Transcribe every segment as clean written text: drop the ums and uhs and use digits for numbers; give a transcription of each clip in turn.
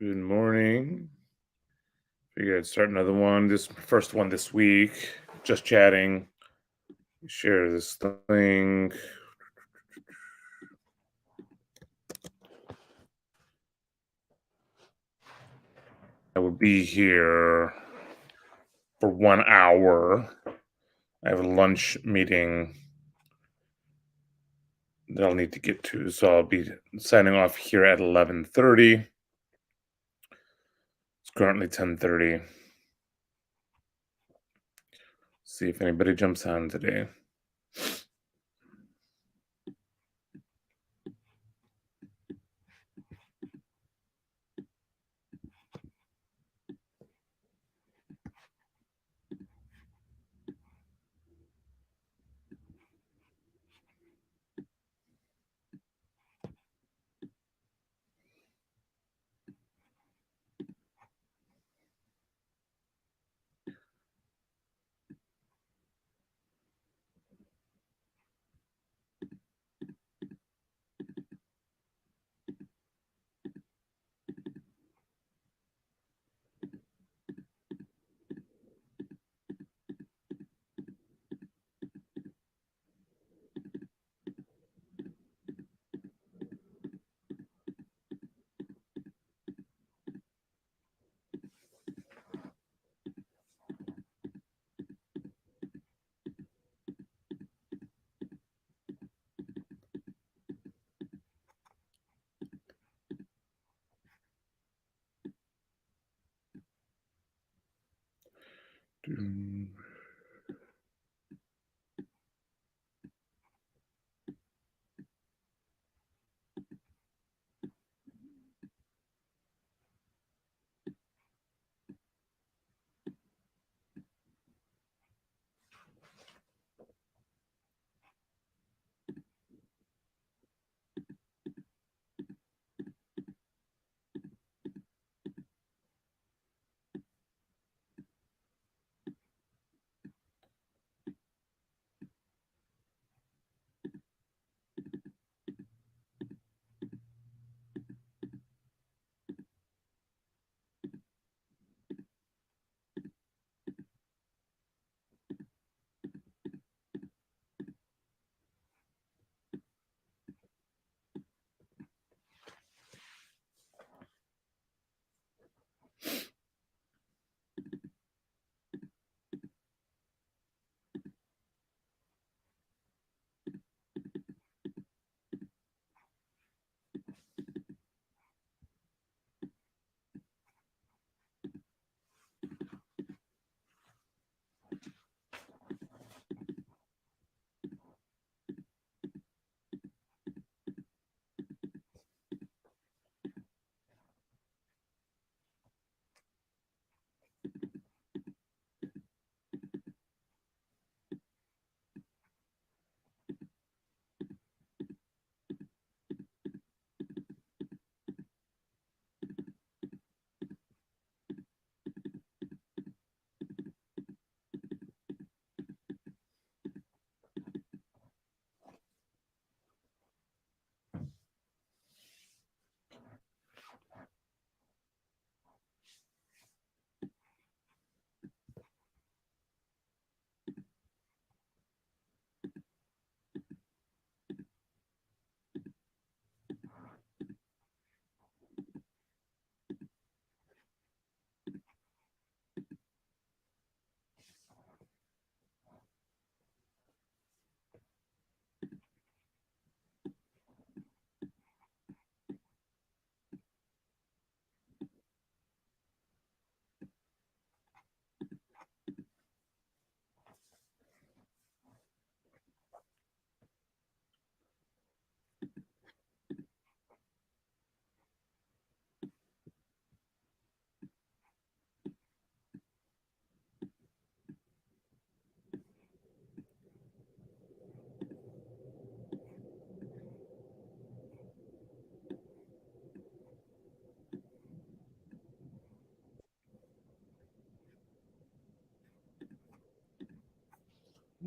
Good morning. Figured I'd start another one. This first one this week. Just chatting. Share this thing. I will be here for 1 hour. I have a lunch meeting that I'll need to get to, so I'll be signing off here at 11:30. It's currently 10:30. See if anybody jumps on today.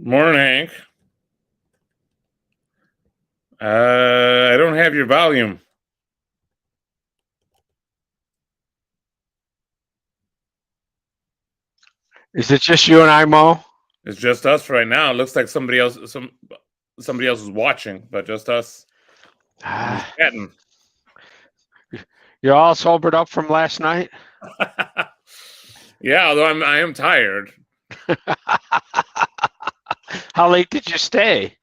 Morning. I don't have your volume. Is it just you and I, Mo? It's just us right now. It looks like somebody else is watching, but just us. I'm just Ah, chatting. you're all sobered up from last night? Yeah, although I am tired. How late did you stay?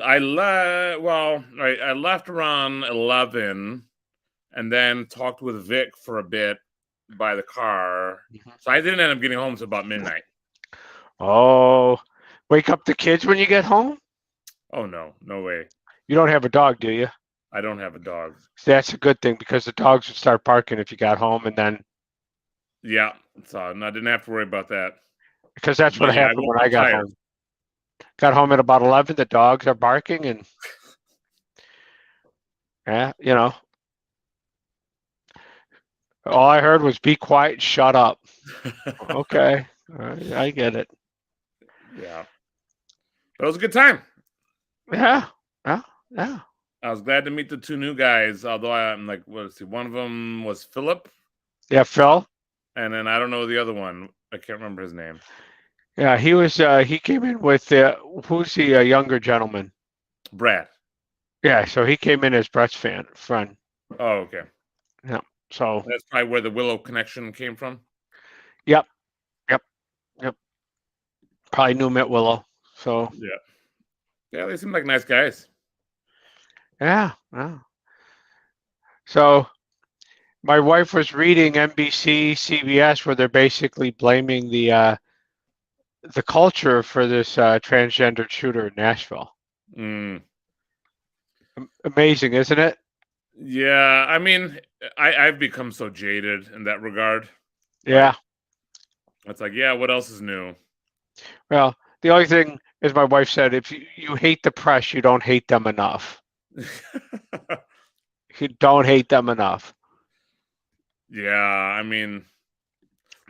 I left around 11 and then talked with Vic for a bit by the car. So I didn't end up getting home until about midnight. Oh, wake up the kids when you get home? Oh no, no way. You don't have a dog, do you? I don't have a dog. That's a good thing because the dogs would start barking if you got home, and then Yeah, so I didn't have to worry about that. because that's But what yeah, I happened woke when I up got tired. home. Got home at about 11. The dogs are barking, and yeah, all I heard was "Be quiet, shut up." Okay, I get it. Yeah, but it was a good time. Yeah, yeah, yeah. I was glad to meet the two new guys. Although I'm like, let's see, one of them was Philip, Yeah, Phil. and then I don't know the other one. I can't remember his name. Yeah, he was. He came in with who's the younger gentleman? Brad. Yeah, so he came in as Brett's friend. Oh, okay. Yeah. So, That's probably where the Willow connection came from. yep, yep, yep. Probably knew him at Willow. So, Yeah. Yeah, they seem like nice guys. yeah, yeah. So, my wife was reading NBC, CBS, where they're basically blaming the culture for this transgender shooter in Nashville. Mm. Amazing, isn't it? Yeah, I mean, I've become so jaded in that regard. Like, Yeah. it's like, yeah, what else is new? Well, the only thing, as my wife said, if you hate the press, you don't hate them enough. You don't hate them enough. Yeah, I mean,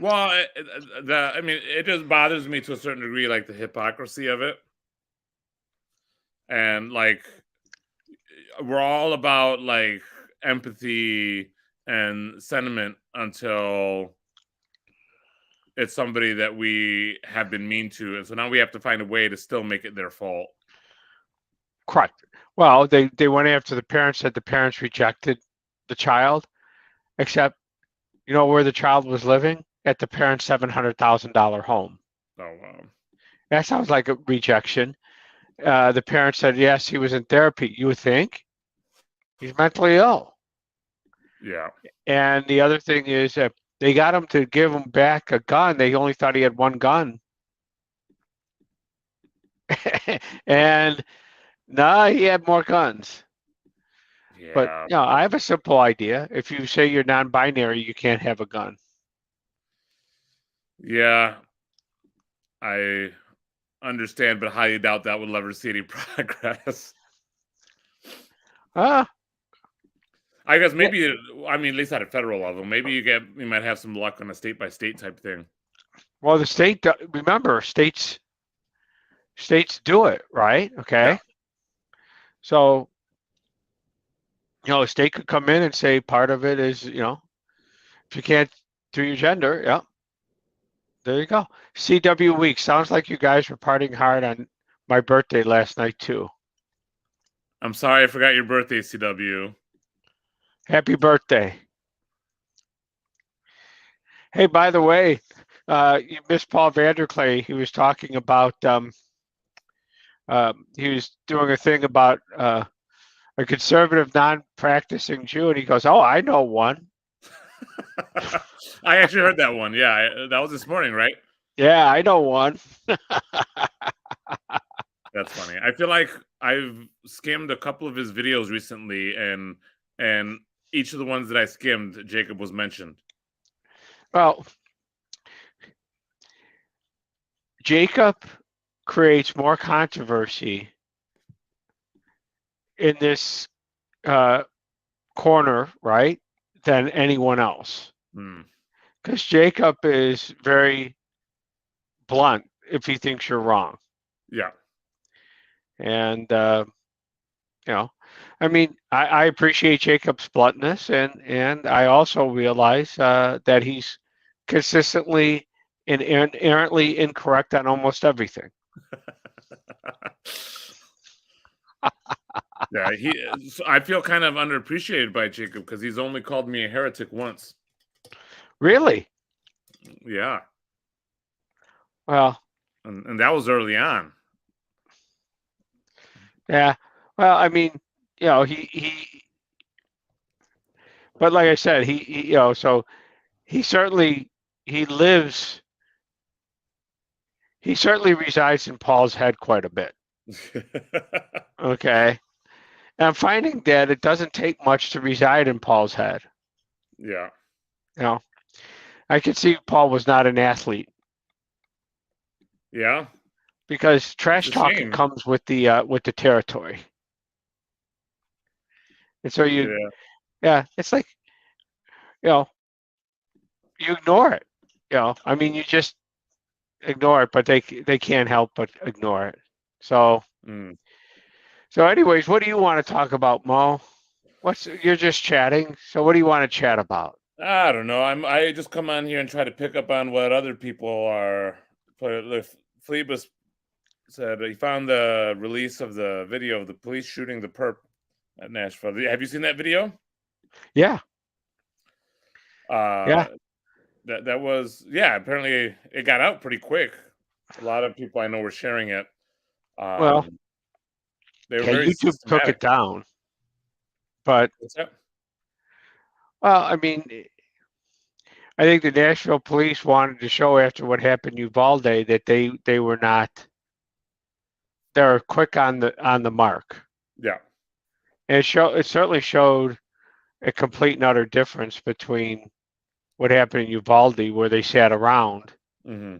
well, I mean, it just bothers me to a certain degree, like the hypocrisy of it, and like we're all about like empathy and sentiment until it's somebody that we have been mean to, and so now we have to find a way to still make it their fault. Correct. Well, they went after the parents, said the parents rejected the child, except you know where the child was living? At the parents' $700,000 home. Oh wow. That sounds like a rejection. The parents said yes, he was in therapy. You would think he's mentally ill. Yeah. And the other thing is that they got him to give him back a gun. They only thought he had one gun. And no, he had more guns. But Yeah. I have a simple idea. If you say you're non-binary, you can't have a gun. Yeah. I understand, but highly doubt that would ever see any progress. Ah, I guess yeah. maybe, I mean, at least at a federal level, maybe you might have some luck on a state by state type thing. Well, the state. Remember, states do it, right? Yeah. Okay. So a state could come in and say part of it is if you can't do your gender, yeah, there you go. CW week. Sounds like you guys were partying hard on my birthday last night too. I'm sorry I forgot your birthday, CW. Happy birthday. Hey, by the way, you missed Paul Vanderklay. He was talking about he was doing a thing about a conservative non-practicing Jew, and he goes, "Oh, I know one." I actually heard that one. Yeah, that was this morning, right? Yeah, I know one. That's funny. I feel like I've skimmed a couple of his videos recently, and each of the ones that I skimmed, Jacob was mentioned. Well, Jacob creates more controversy in this uh, corner, right, than anyone else. Hmm. Because Jacob is very blunt if he thinks you're wrong. Yeah. And, I mean, I appreciate Jacob's bluntness, and I also realize that he's consistently and errantly incorrect on almost everything. Yeah, I feel kind of underappreciated by Jacob because he's only called me a heretic once. Really? Yeah, Well, and that was early on. yeah. Well, I mean, he but like I said, so he certainly he lives he certainly resides in Paul's head quite a bit. Okay. And I'm finding that it doesn't take much to reside in Paul's head. Yeah, You know, I could see Paul was not an athlete yeah, because it's trash a talking shame. comes with the territory. And so Yeah, it's like, you know, you ignore it. I mean, you just ignore it, but they can't help but ignore it. So, mm. anyways, what do you want to talk about, Mo? You're just chatting. So, what do you want to chat about? I don't know. I just come on here and try to pick up on what other people are. Phlebas said he found the release of the video of the police shooting the perp at Nashville. Have you seen that video? Yeah, Uh, yeah. that was, yeah. Apparently, it got out pretty quick. A lot of people I know were sharing it. Well, Um, they were yeah. very YouTube took systematic. it down, but What's that? well, I mean, I think the Nashville police wanted to show after what happened in Uvalde that they were not they're quick on the mark. Yeah. And it certainly showed a complete and utter difference between what happened in Uvalde, where they sat around Hmm.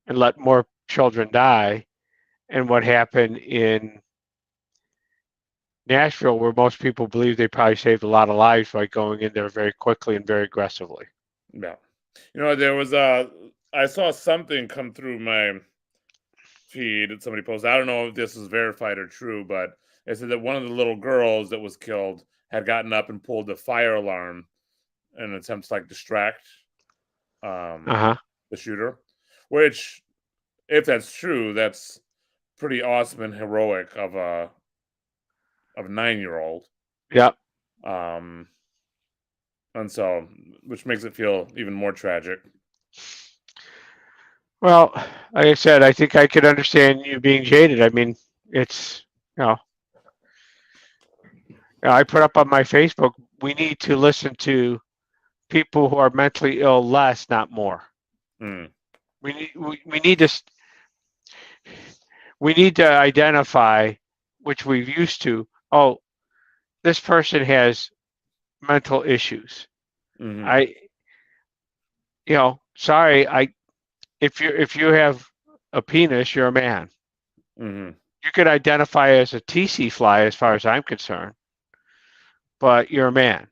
and let more children die, and what happened in Nashville, where most people believe they probably saved a lot of lives by going in there very quickly and very aggressively. Yeah. There was I saw something come through my feed that somebody posted. I don't know if this is verified or true, but it said that one of the little girls that was killed had gotten up and pulled the fire alarm in an attempt to like distract Uh um huh. the shooter. Which, if that's true, that's pretty awesome and heroic of a 9-year old. Yep. Um and so which makes it feel even more tragic. Well, like I said, I think I could understand you being jaded. I mean, it's you know, I put up on my Facebook. We need to listen to people who are mentally ill less, not more. Mm, We need to identify, which we've used to. Oh, this person has mental issues. hmm. I, sorry. If you have a penis, you're a man. Hmm. You could identify as a TC fly, as far as I'm concerned, but you're a man.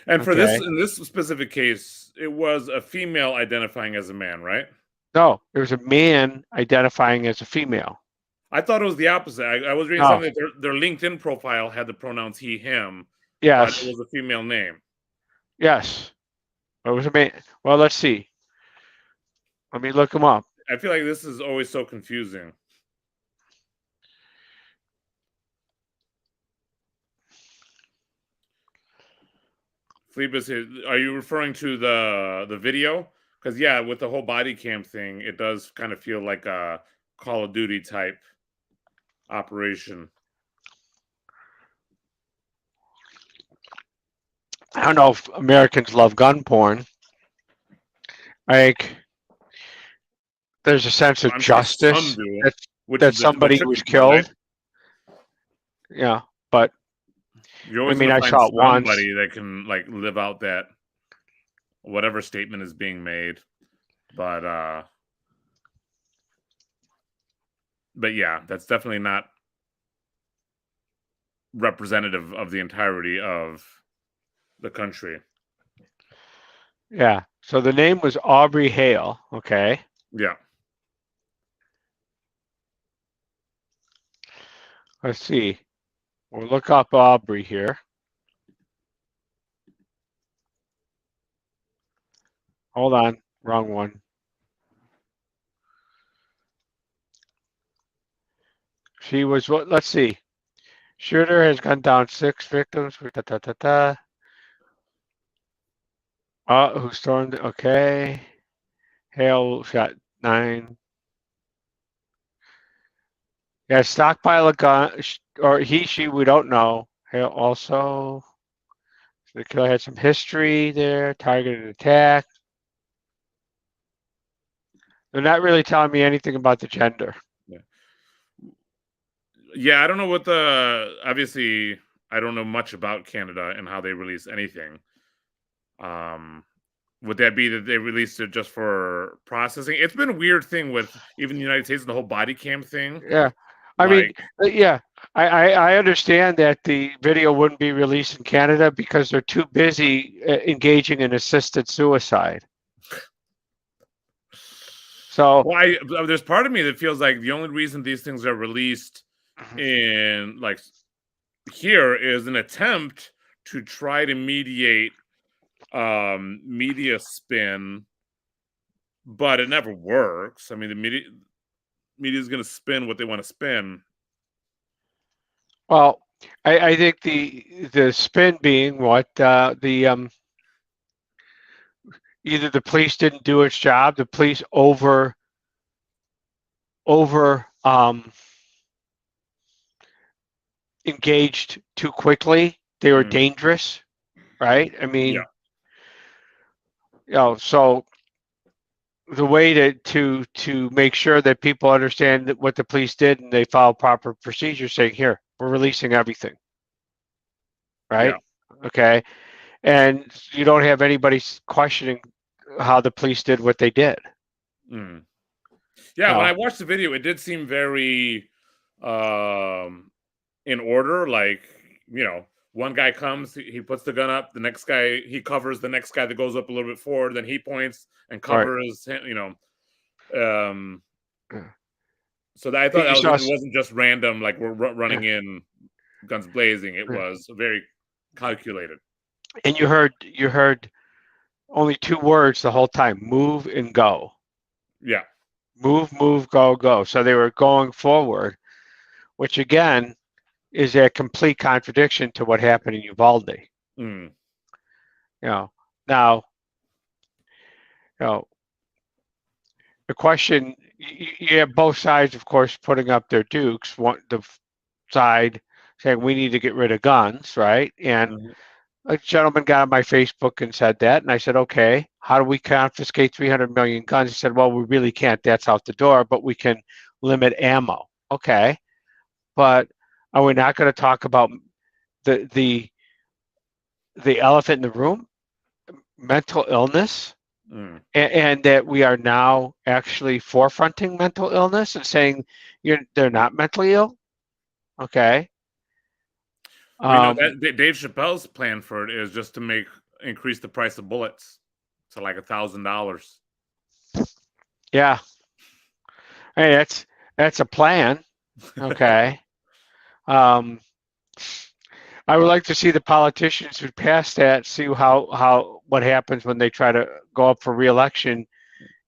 And for this, Okay. in this specific case, it was a female identifying as a man, right? No, there's a man identifying as a female. I thought it was the opposite. I was reading No. something that their LinkedIn profile had the pronouns he, him, but it Yes. was a female name. Yes. It was a man. Well, let's see. Let me look him up. I feel like this is always so confusing. Phoebus, are you referring to the video? Because yeah, with the whole body cam thing, it does kind of feel like a Call of Duty type operation. I don't know if Americans love gun porn. I think there's a sense of I'm sure some justice do, that which is the somebody tricky was part, right? killed. Yeah, but You're I always mean, going to I find saw it once. somebody that can like live out that whatever statement is being made. But yeah, that's definitely not representative of the entirety of the country. Yeah. So the name was Aubrey Hale. Okay. Yeah. Let's see. We'll look up Aubrey here. Hold on. Wrong one. She was what? Let's see. Shooter has gunned down 6 victims. Da, da, da, da. Who stormed? Okay. Hale shot 9. Yeah, stockpile of gun, or he, she, we don't know. Hale also. The killer had some history there. Targeted attack. They're not really telling me anything about the gender. Yeah. Yeah, I don't know what the obviously I don't know much about Canada and how they release anything. Um, would that be that they released it just for processing? It's been a weird thing with even the United States and the whole body cam thing. Yeah. I mean, Like, yeah, I understand that the video wouldn't be released in Canada because they're too busy engaging in assisted suicide. So, well, there's part of me that feels like the only reason these things are released in like here is an attempt to try to mediate media spin, but it never works. I mean, the media is going to spin what they want to spin. well, I think the spin being what the either the police didn't do its job, the police over engaged too quickly. They were Mm, dangerous, right? I yeah. mean, so the way to make sure that people understand what the police did and they follow proper procedures, saying, here, we're releasing everything, Yeah. right? Okay. And you don't have anybody questioning how the police did what they did. Mm. Yeah, You when I know, watched the video, it did seem very in order. Like, one guy comes, he puts the gun up, the next guy, he covers the next guy that goes up a little bit forward, then he points and right. covers um Yeah. so that I thought You that saw, it wasn't just random, like we're running in guns blazing. It was very calculated. and you heard only 2 words the whole time: move and go. Yeah. Move, go, go. So they were going forward, which again is a complete contradiction to what happened in Uvalde. Mm. You know, now, you know, the question, you have both sides, of course, putting up their dukes. One, the side saying we need to get rid of guns, right? And Mhm. a gentleman got on my Facebook and said that, and I said, okay, how do we confiscate 300 million guns? He said, well, we really can't. That's out the door, but we can limit ammo. Okay, but are we not going to talk about the the the elephant in the room, mental illness, Mm. and that we are now actually forefronting mental illness and saying they're not mentally ill? Okay. Well, Um, that Dave Chappelle's plan for it is just to increase the price of bullets to like $1,000. yeah. Hey, that's a plan. Okay. Um, I would like to see the politicians who pass that see how what happens when they try to go up for reelection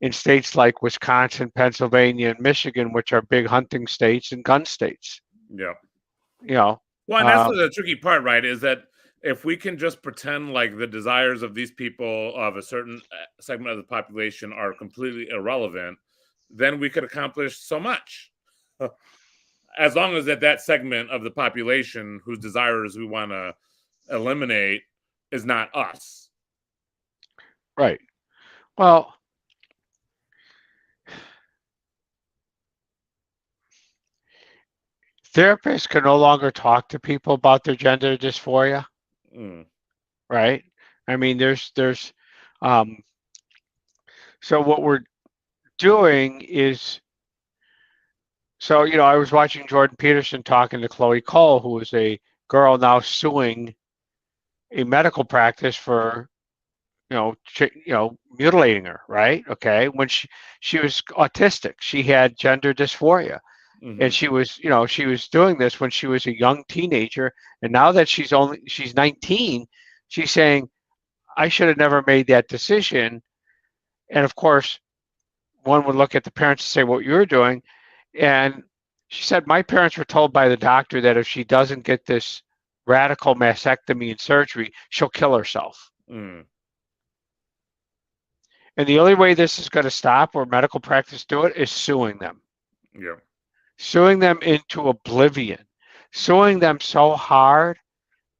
in states like Wisconsin, Pennsylvania, and Michigan, which are big hunting states and gun states. Yeah. You know, Well, and that's um, the tricky part, right? Is that if we can just pretend like the desires of these people of a certain segment of the population are completely irrelevant, then we could accomplish so much. As long as that segment of the population whose desires we want to eliminate is not us. right. Well, therapists can no longer talk to people about their gender dysphoria, Mm, right? I mean, there's um, so what we're doing is so I was watching Jordan Peterson talking to Chloe Cole, who is a girl now suing a medical practice for mutilating her, right? Okay, when she was autistic, she had gender dysphoria, and hmm she was doing this when she was a young teenager, and now that she's 19, she's saying I should have never made that decision, And of course, one would look at the parents and say, what you're doing. And she said, my parents were told by the doctor that if she doesn't get this radical mastectomy and surgery, she'll kill herself. Mm. And the only way this is going to stop or medical practice do it is suing them. Yeah. Suing them into oblivion, suing them so hard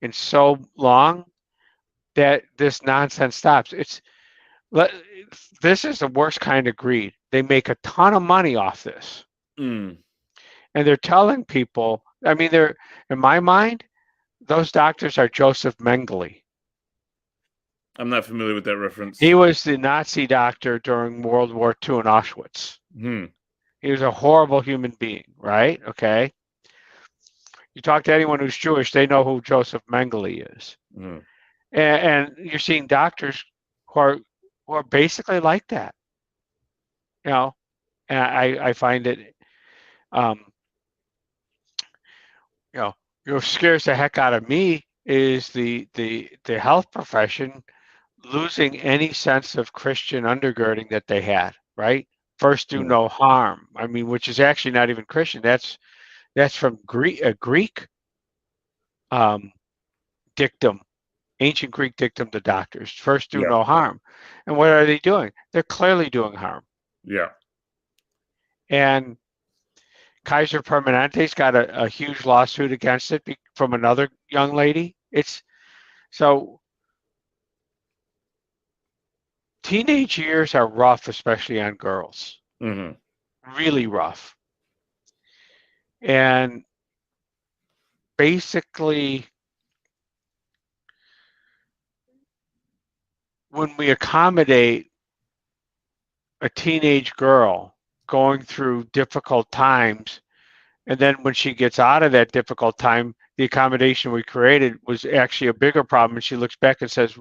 and so long that this nonsense stops. This is the worst kind of greed. They make a ton of money off this, Mm. and they're telling people. I mean, they're in my mind, those doctors are Joseph Mengele. I'm not familiar with that reference. He was the Nazi doctor during World War II in Auschwitz. Hmm. He was a horrible human being, right? Okay. You talk to anyone who's Jewish, they know who Joseph Mengele is. Mm. And you're seeing doctors who are basically like that, you know. And I find it, um, you know, what scares the heck out of me is the health profession losing any sense of Christian undergirding that they had, right? First, do Mm. no harm. I mean, which is actually not even Christian. That's from Greek um, dictum, ancient Greek dictum to doctors. First, do Yeah. no harm. And what are they doing? They're clearly doing harm. Yeah. And Kaiser Permanente's got a huge lawsuit against it from another young lady. It's so teenage years are rough, especially on girls. Mm-hmm. Really rough. And basically, when we accommodate a teenage girl going through difficult times, and then when she gets out of that difficult time, the accommodation we created was actually a bigger problem. And she looks back and says,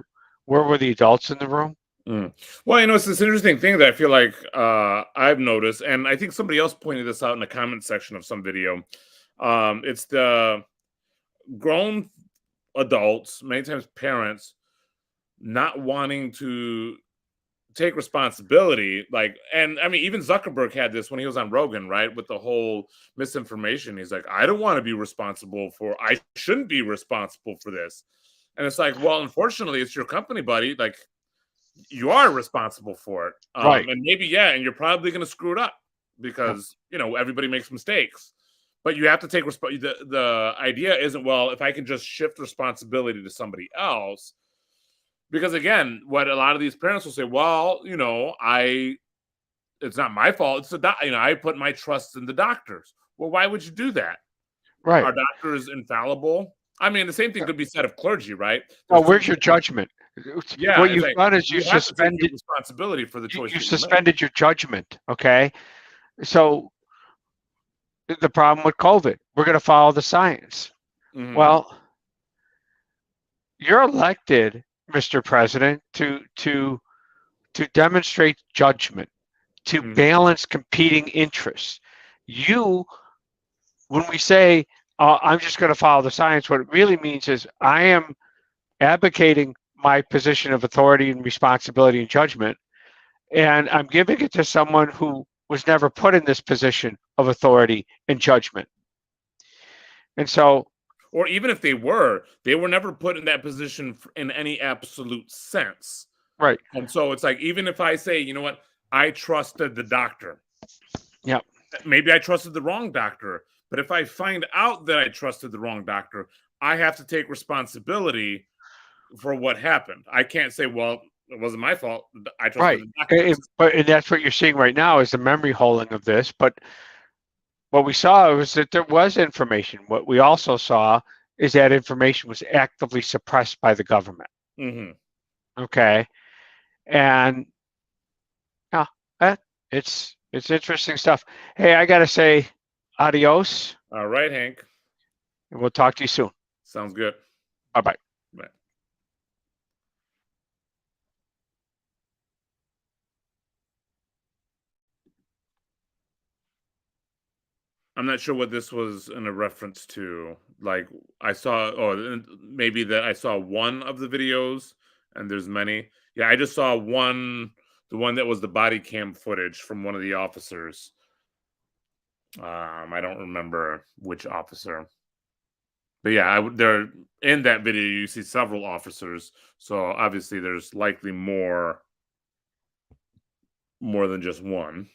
where were the adults in the room? Mm. Well, it's this interesting thing that I feel like I've noticed, and I think somebody else pointed this out in the comment section of some video. It's the grown adults, many times parents, not wanting to take responsibility. Like, and I mean, even Zuckerberg had this when he was on Rogan, right? With the whole misinformation. He's like, I don't want to be responsible I shouldn't be responsible for this. And it's like, well, unfortunately, it's your company, buddy. Like, you are responsible for it. Right. And maybe, yeah, and you're probably going to screw it up because, everybody makes mistakes. But you have to take the idea isn't, well, if I can just shift responsibility to somebody else. Because again, what a lot of these parents will say, well, it's not my fault. It's I put my trust in the doctors. Well, why would you do that? Right. Are doctors infallible? I mean, the same thing could be said of clergy, right? Well, where's your judgment? Yeah, What it's you've like done is you have to take your responsibility for the choice you that you make. suspended your judgment. Okay. So the problem with COVID, we're going to follow the science. Mm-hmm. Well, you're elected, Mr. President, to demonstrate judgment, to Mm-hmm. balance competing interests. When we say, I'm just going to follow the science, what it really means is I am advocating my position of authority and responsibility and judgment, and I'm giving it to someone who was never put in this position of authority and judgment. And so, Or even if they were never put in that position in any absolute sense. right. And so it's like, even if I say, you know what, I trusted the doctor. Yeah. Maybe I trusted the wrong doctor. But if I find out that I trusted the wrong doctor, I have to take responsibility for what happened. I can't say, well, it wasn't my fault. I trusted Right. the doctor. And that's what you're seeing right now is the memory holding of this. But what we saw was that there was information. What we also saw is that information was actively suppressed by the government. Mm-hmm. Okay. And yeah, it's interesting stuff. Hey, I got to say adios. All right, Hank. And we'll talk to you soon. Sounds good. Bye-bye. Bye. I'm not sure what this was in a reference to. Like, I saw, maybe that I saw one of the videos, and there's many. Yeah, I just saw one. the one that was the body cam footage from one of the officers. I don't remember which officer, but yeah, there in that video you see several officers, so obviously there's likely more than just one.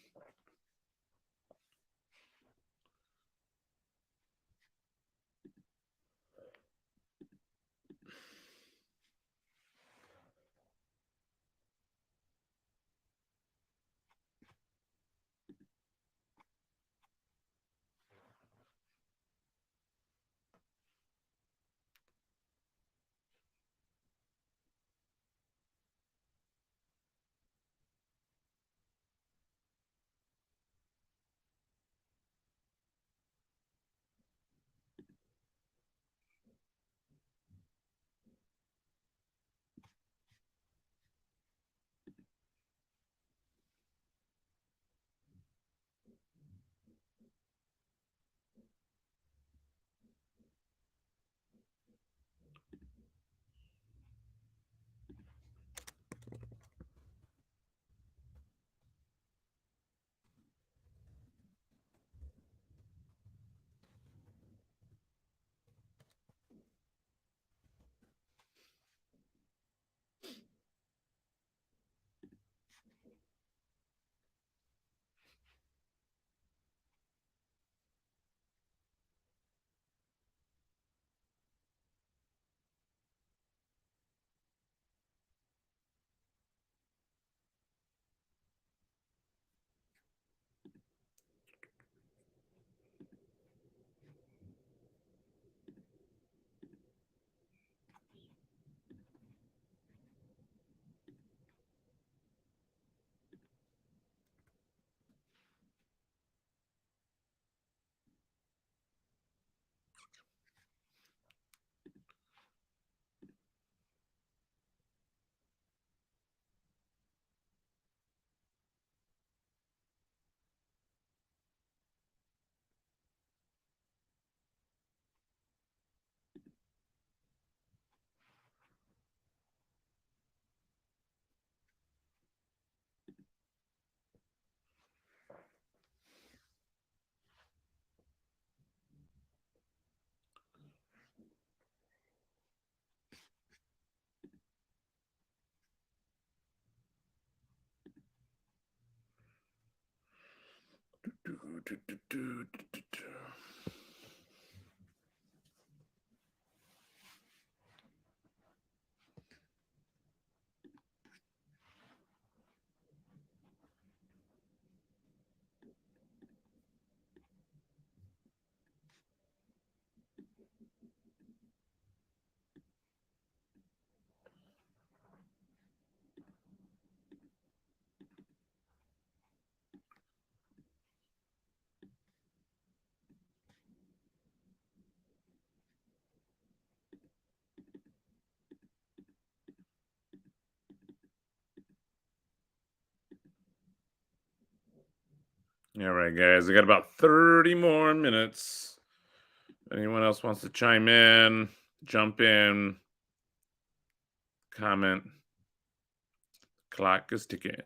All right, guys, I got about 30 more minutes. Anyone else wants to chime in, jump in, comment? Clock is ticking.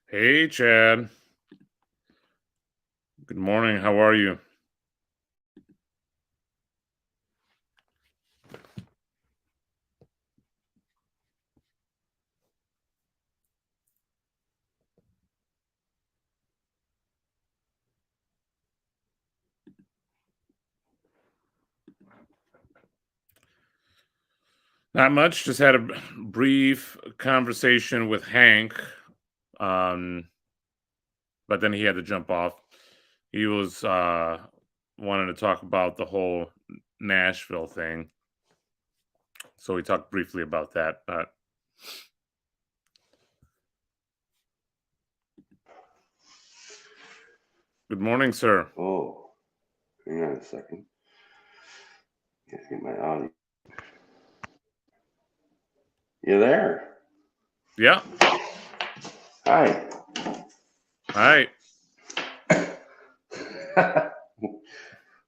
Hey, Chad. Good morning. How are you? Not much. Just had a brief conversation with Hank, um, but then he had to jump off. He was wanting to talk about the whole Nashville thing, so we talked briefly about that. But good morning, sir. Oh, hang on a second. Gotta get my audio. You there? Yeah. Hi. All right.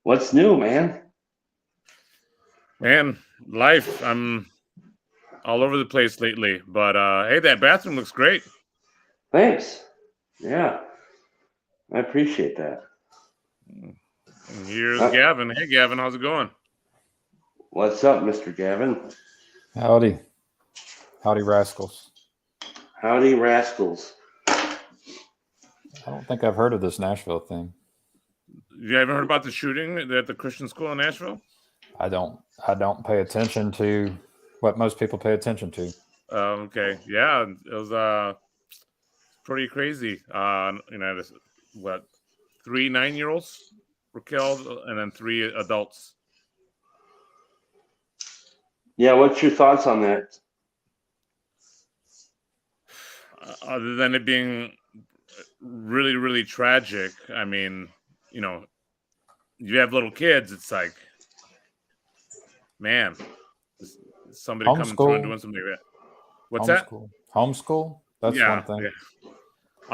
What's new, man? Man, life. I'm all over the place lately, but hey, that bathroom looks great. Thanks. Yeah, I appreciate that. And here's Gavin. Hey, Gavin, how's it going? What's up, Mr. Gavin? Howdy. Howdy, rascals. Howdy, rascals. I don't think I've heard of this Nashville thing. You haven't heard about the shooting at the Christian school in Nashville? I don't pay attention to what most people pay attention to. Okay. Yeah, it was pretty crazy. What, 3 9-year-olds were killed, and then 3 adults. Yeah, what's your thoughts on that? Other than it being really, really tragic, I mean, you have little kids. It's like, man, somebody coming through and doing something like that. What's that? Homeschool? That's Yeah, one thing. yeah.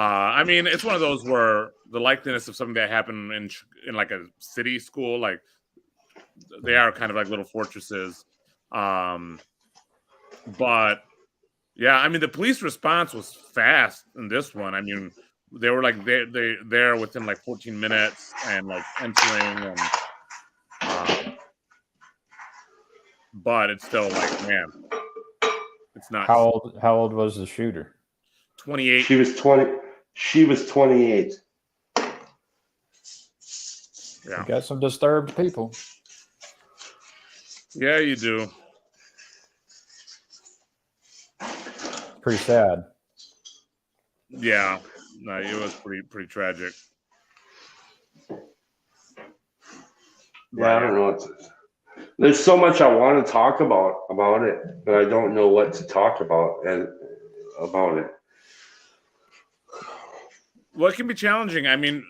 I mean, it's one of those where the likeliness of something that happened in like a city school, like they are kind of like little fortresses. But yeah, I mean, the police response was fast in this one. I mean, they were like they there within like 14 minutes and like entering, and but it's still like, man, it's not. How old was the shooter? 28. She was 20. She was 28. Yeah, You got some disturbed people. yeah, you do. Pretty sad. Yeah, no, it was pretty tragic. Yeah, I don't know what to. There's so much I want to talk about it, but I don't know what to talk about about it. Well, it can be challenging. I mean,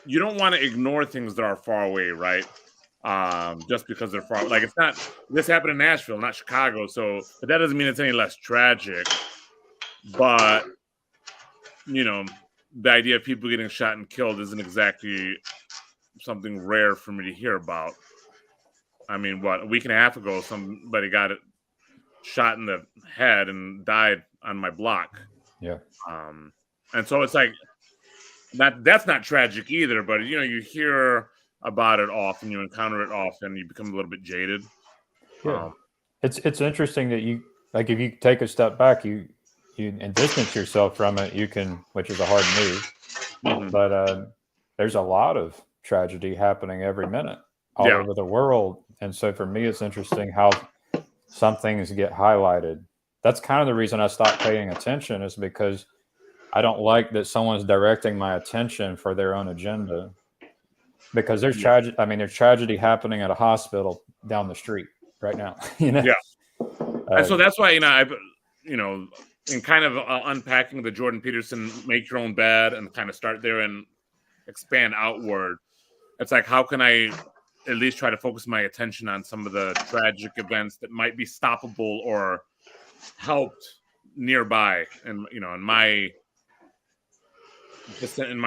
you don't want to ignore things that are far away, right? Just because they're far. Like, it's not. This happened in Nashville, not Chicago. But that doesn't mean it's any less tragic. But the idea of people getting shot and killed isn't exactly something rare for me to hear about. I mean, what, a week and a half ago, somebody got shot in the head and died on my block. Yeah. And so it's like, that's not tragic either, but you hear about it often, you encounter it often, you become a little bit jaded. Yeah. It's interesting that you, like, if you take a step back, you and distance yourself from it, you can, which is a hard move. Mm-hmm. But there's a lot of tragedy happening every minute all over the world. And so for me, it's interesting how some things get highlighted. That's kind of the reason I stopped paying attention, is because I don't like that someone's directing my attention for their own agenda. Because there's tragedy. I mean, there's tragedy happening at a hospital down the street right now. Yeah. And so that's why I've in kind of unpacking the Jordan Peterson make your own bed and kind of start there and expand outward. It's like, how can I at least try to focus my attention on some of the tragic events that might be stoppable or helped nearby, and in my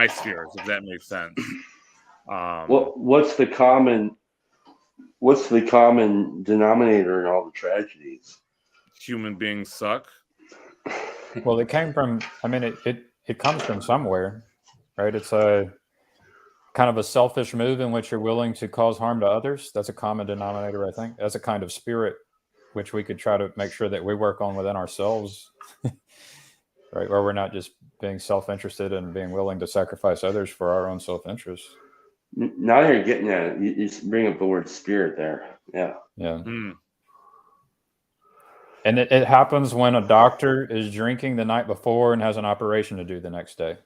spheres, if that makes sense. What's the common denominator in all the tragedies? Human beings suck. Well, it came from, I mean, it comes from somewhere, right? It's a kind of a selfish move in which you're willing to cause harm to others. That's a common denominator, I think. That's a kind of spirit which we could try to make sure that we work on within ourselves, right? Where we're not just being self-interested and being willing to sacrifice others for our own self-interest. Now you're getting at, you bring up the word spirit there. Yeah. Yeah. Mm. And it happens when a doctor is drinking the night before and has an operation to do the next day,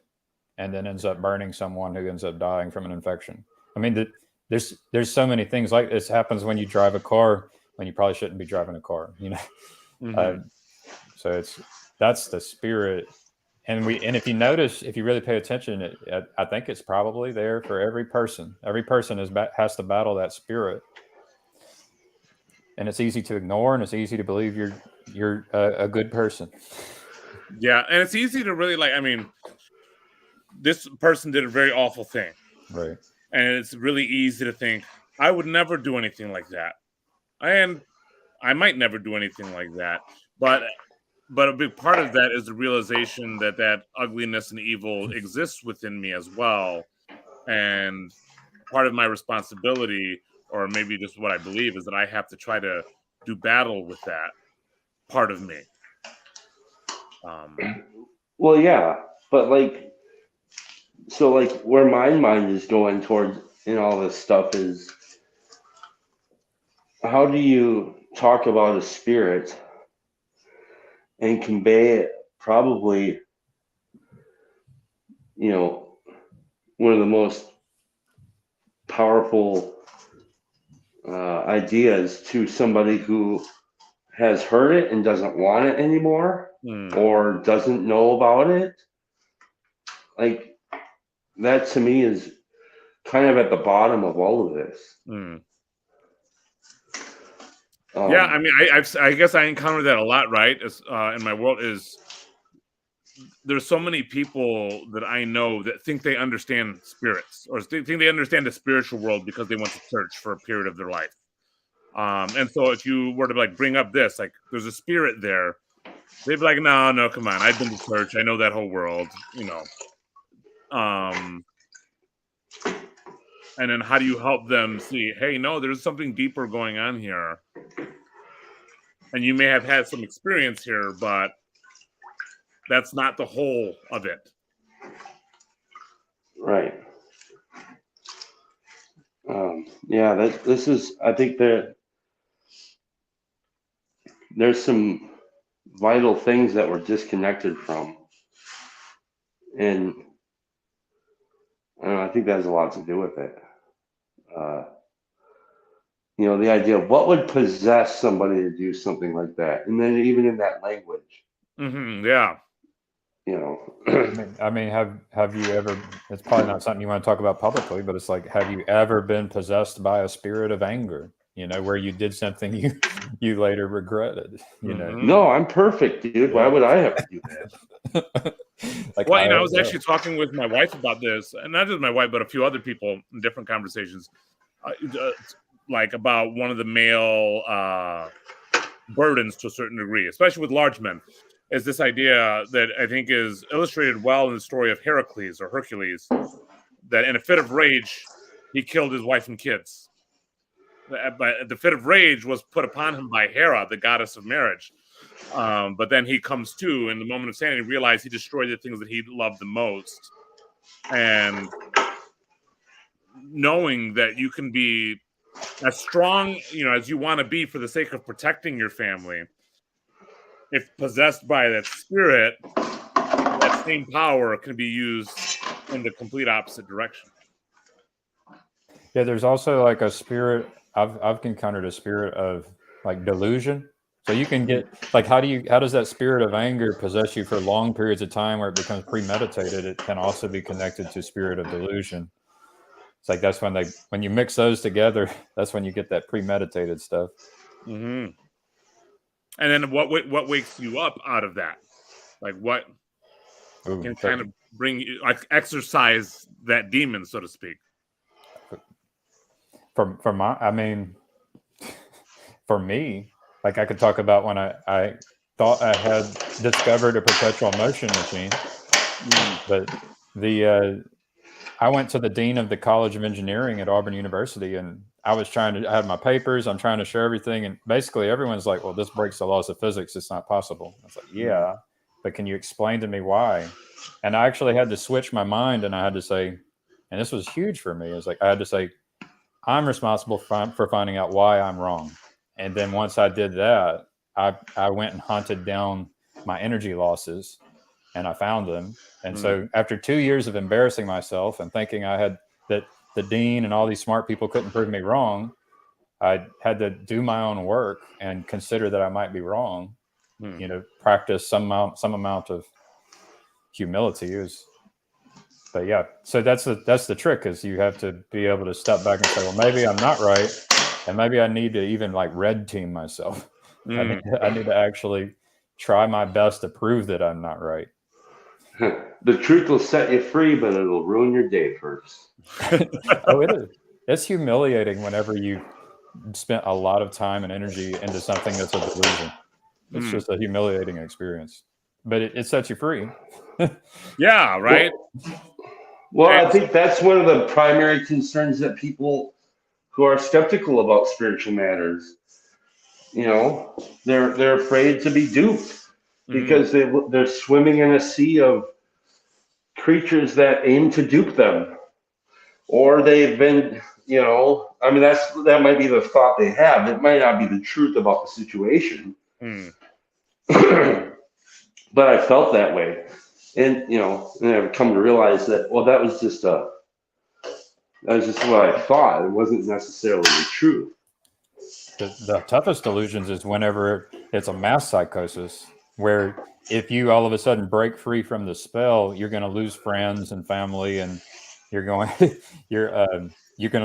and then ends up burning someone who ends up dying from an infection. I mean, there's so many things like this happens when you drive a car when you probably shouldn't be driving a car, you know? Mhm. So that's the spirit. And if you notice, if you really pay attention, I think it's probably there for every person. Every person has to battle that spirit. And it's easy to ignore, and it's easy to believe you're a good person. Yeah, and it's easy to really I mean, this person did a very awful thing. Right. And it's really easy to think, I would never do anything like that. And I might never do anything like that. But a big part of that is the realization that ugliness and evil exists within me as well. And part of my responsibility, or maybe just what I believe, is that I have to try to do battle with that part of me. Well, yeah, but where my mind is going towards in all this stuff is, how do you talk about a spirit and convey it? Probably, one of the most powerful ideas to somebody who has heard it and doesn't want it anymore, or doesn't know about it. Like, that to me is kind of at the bottom of all of this. Yeah, I mean, I guess I encounter that a lot, right? In my world, there's so many people that I know that think they understand spirits, or think they understand the spiritual world because they went to church for a period of their life. And so if you were to bring up this, there's a spirit there, they'd be like, no, come on, I've been to church, I know that whole world, And then how do you help them see, hey, no, there's something deeper going on here, and you may have had some experience here, but that's not the whole of it. Right. Yeah, this is, I think that there's some vital things that we're disconnected from. And I don't know, I think that has a lot to do with it. The idea of what would possess somebody to do something like that. And then even in that language. Yeah. I mean, have you ever? It's probably not something you want to talk about publicly, but it's like, have you ever been possessed by a spirit of anger? Where you did something you later regretted. No, I'm perfect, dude. Why would I have to do that? I was actually talking with my wife about this, and not just my wife, but a few other people in different conversations, about one of the male burdens to a certain degree, especially with large men. Is this idea that I think is illustrated well in the story of Heracles or Hercules, that in a fit of rage, he killed his wife and kids. But the fit of rage was put upon him by Hera, the goddess of marriage. But then he comes to, in the moment of sanity, realize he destroyed the things that he loved the most. And knowing that you can be as strong, as you want to be for the sake of protecting your family, if possessed by that spirit, that same power can be used in the complete opposite direction. Yeah, there's also a spirit. I've encountered a spirit of delusion. So you can get how does that spirit of anger possess you for long periods of time where it becomes premeditated? It can also be connected to spirit of delusion. It's that's when you mix those together, that's when you get that premeditated stuff. Mm-hmm. And then what wakes you up out of that? What can kind of bring you, exercise that demon, so to speak? For me, I could talk about when I thought I had discovered a perpetual motion machine, But I went to the dean of the College of Engineering at Auburn University, and I had my papers. I'm trying to share everything. And basically everyone's like, well, this breaks the laws of physics. It's not possible. I was like, yeah, but can you explain to me why? And I actually had to switch my mind, and I had to say, and this was huge for me. It's like, I had to say, I'm responsible for finding out why I'm wrong. And then once I did that, I went and hunted down my energy losses, and I found them. And so after 2 years of embarrassing myself and thinking that the dean and all these smart people couldn't prove me wrong, I had to do my own work and consider that I might be wrong. Practice some amount of humility. But yeah, so that's the trick, is you have to be able to step back and say, well, maybe I'm not right, and maybe I need to even like red team myself. I need to actually try my best to prove that I'm not right. The truth will set you free, but it'll ruin your day first. Oh, it is. It's humiliating whenever you spent a lot of time and energy into something that's a delusion. It's just a humiliating experience, but it sets you free. Yeah, right. Well, I think that's one of the primary concerns that people who are skeptical about spiritual matters, they're afraid to be duped because they're swimming in a sea of creatures that aim to dupe them, or they've been, that might be the thought they have. It might not be the truth about the situation. But I felt that way. And, and I've come to realize that, well, that was just what I thought. It wasn't necessarily the truth. The toughest delusions is whenever it's a mass psychosis, where if you all of a sudden break free from the spell, you're going to lose friends and family, and you're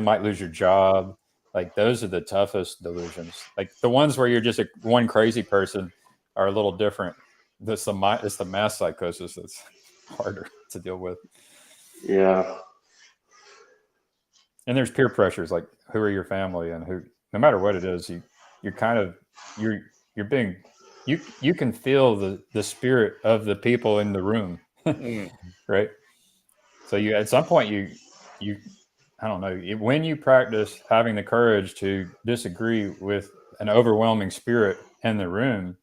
might lose your job. Like, those are the toughest delusions. Like, the ones where you're just one crazy person are a little different. It's the mass psychosis that's harder to deal with. Yeah. And there's peer pressures, like who are your family, and who, no matter what it is, you're being, you can feel the spirit of the people in the room, right? So at some point you I don't know, when you practice having the courage to disagree with an overwhelming spirit in the room,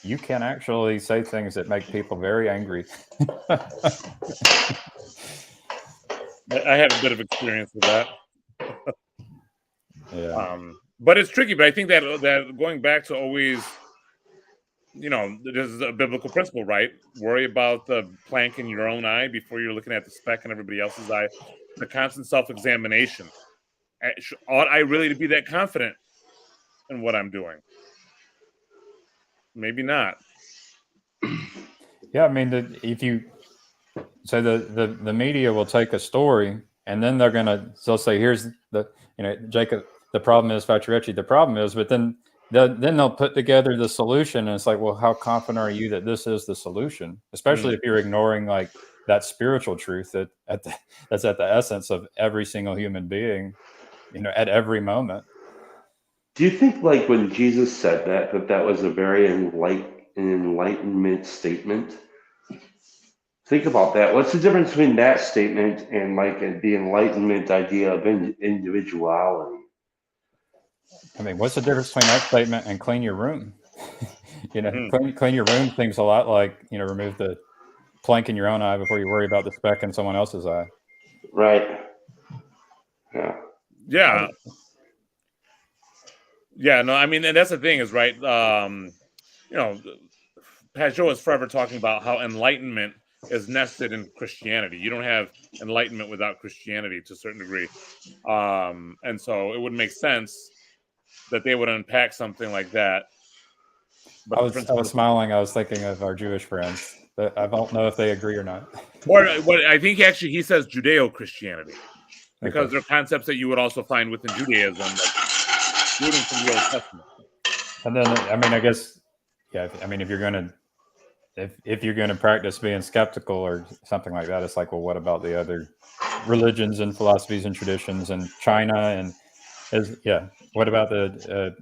you can actually say things that make people very angry. I have a bit of experience with that. Yeah. But it's tricky. But I think that going back to always, this is a biblical principle, right? Worry about the plank in your own eye before you're looking at the speck in everybody else's eye. The constant self-examination. Ought I really to be that confident in what I'm doing? Maybe not. Yeah, I mean, the media will take a story, and then they'll say, here's Jacob, the problem is, Facciocchi, the problem is, but then they'll put together the solution, and it's like, well, how confident are you that this is the solution? Especially if you're ignoring like that spiritual truth that's at the essence of every single human being, at every moment. Do you think, like, when Jesus said that was a very enlightenment statement? Think about that. What's the difference between that statement and like the enlightenment idea of individuality? I mean, what's the difference between that statement and clean your room? Clean your room things a lot like, remove the plank in your own eye before you worry about the speck in someone else's eye. Right. Yeah. Yeah. Yeah, no, I mean, and that's the thing is, right, Pajot is forever talking about how enlightenment is nested in Christianity. You don't have enlightenment without Christianity to a certain degree. And so it would make sense that they would unpack something like that. But I was smiling. I was thinking of our Jewish friends. But I don't know if they agree or not. Or what I think he says Judeo-Christianity. Because there are concepts that you would also find within Judaism, like rooting from the Old Testament. And then, I mean, I guess, yeah. I mean, if you're gonna practice being skeptical or something like that, it's like, well, what about the other religions and philosophies and traditions in China? And what about the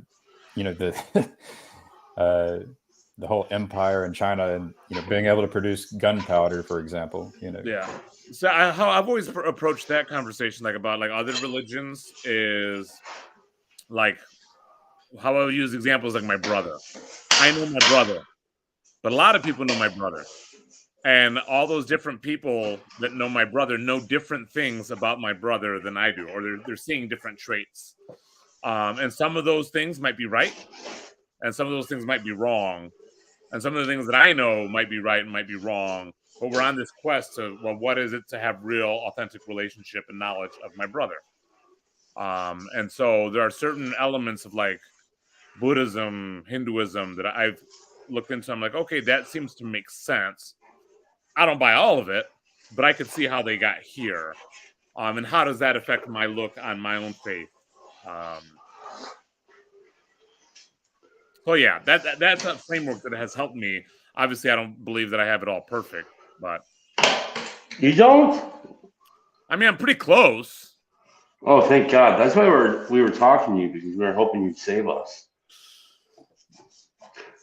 the whole empire in China, and being able to produce gunpowder, for example. Yeah. So how I've always approached that conversation, like about like other religions, is like how I would use examples like my brother. I know my brother, but a lot of people know my brother. And all those different people that know my brother know different things about my brother than I do, or they're seeing different traits. And some of those things might be right, and some of those things might be wrong. And some of the things that I know might be right and might be wrong. But we're on this quest to, well, what is it to have real, authentic relationship and knowledge of my brother? And so there are certain elements of like Buddhism, Hinduism that I've looked into. I'm like, okay, that seems to make sense. I don't buy all of it, but I could see how they got here. And how does that affect my look on my own faith? So yeah, that's a framework that has helped me. Obviously, I don't believe that I have it all perfect, but You don't? I mean, I'm pretty close. Oh, thank God. That's why we were talking to you, because we were hoping you'd save us.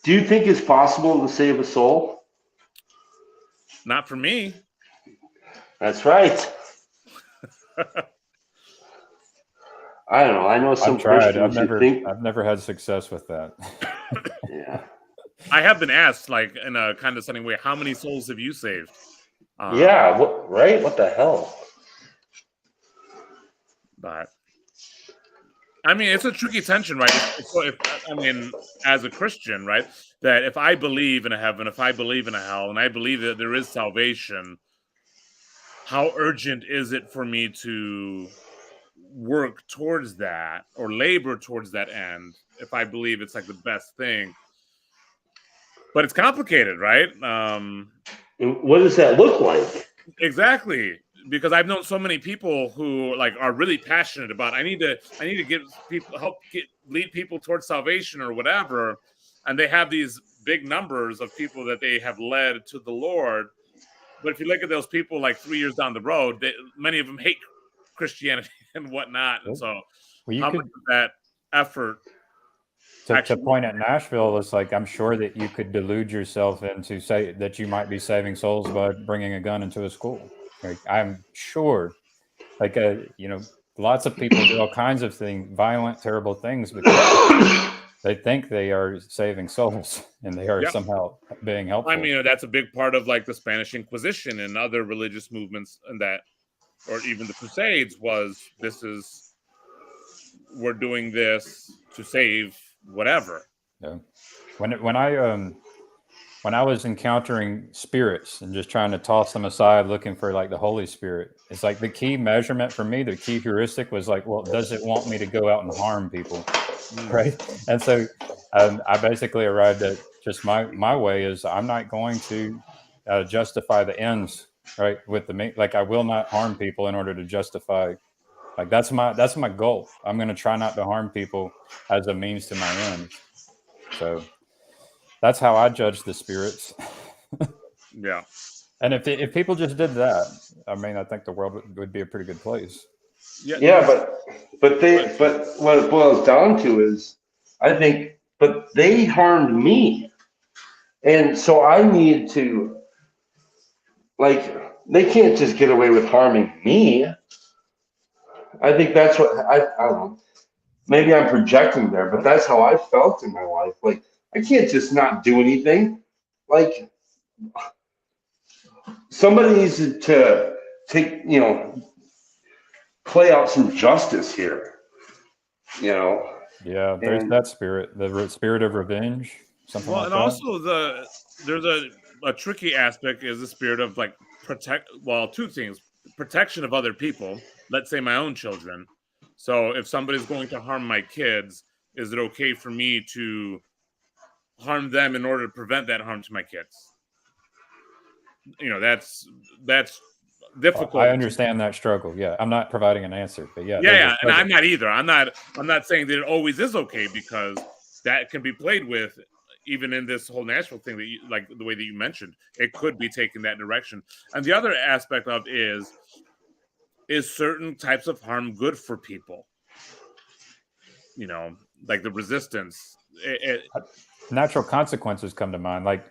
Do you think it's possible to save a soul? Not for me. That's right. I don't know. I know some I've tried. Christians who think. I've never had success with that. Yeah. I have been asked, like in a condescending way, how many souls have you saved? Yeah. Right? What the hell? But I mean, it's a tricky tension, right? So I mean, as a Christian, right, that if I believe in a heaven, if I believe in a hell, and I believe that there is salvation, how urgent is it for me to work towards that or labor towards that end if I believe it's like the best thing? But it's complicated, right? What does that look like? Exactly, because I've known so many people who like are really passionate about I need to get people lead people towards salvation or whatever, and they have these big numbers of people that they have led to the Lord. But if you look at those people like 3 years down the road, many of them hate Christianity and whatnot, and so how much of that effort to point at Nashville, it's like I'm sure that you could delude yourself into say that you might be saving souls by bringing a gun into a school. Like, I'm sure, like lots of people do all kinds of things, violent, terrible things, because they think they are saving souls and they are somehow being helpful. I mean, that's a big part of like the Spanish Inquisition and other religious movements, and that, or even the Crusades, we're doing this to save whatever. Yeah. When I was encountering spirits and just trying to toss them aside, looking for like the Holy Spirit, it's like the key measurement for me, the key heuristic was like, well, does it want me to go out and harm people? Right. And so I basically arrived at just my way is I'm not going to justify the ends, right? With like I will not harm people in order to justify. Like that's my goal. I'm going to try not to harm people as a means to my end. So that's how I judge the spirits. Yeah. And if people just did that, I mean, I think the world would be a pretty good place. Yeah, but what it boils down to is, I think, but they harmed me, and so I need to, like, they can't just get away with harming me. I think that's what I don't know. Maybe I'm projecting there, but that's how I felt in my life. Like, I can't just not do anything. Like, somebody needs to take, play out some justice here. Yeah, there's that spirit, the spirit of revenge. Something like that. Also there's a tricky aspect is the spirit of like two things: protection of other people. Let's say my own children. So if somebody's going to harm my kids, is it okay for me to harm them in order to prevent that harm to my kids? That's difficult. I understand that struggle. Yeah, I'm not providing an answer, but yeah. Yeah, and I'm not either. I'm not saying that it always is okay, because that can be played with. Even in this whole Nashville thing, that you, like the way that you mentioned, it could be taken that direction. And the other aspect of is certain types of harm good for people? Like the resistance. Natural consequences come to mind. Like,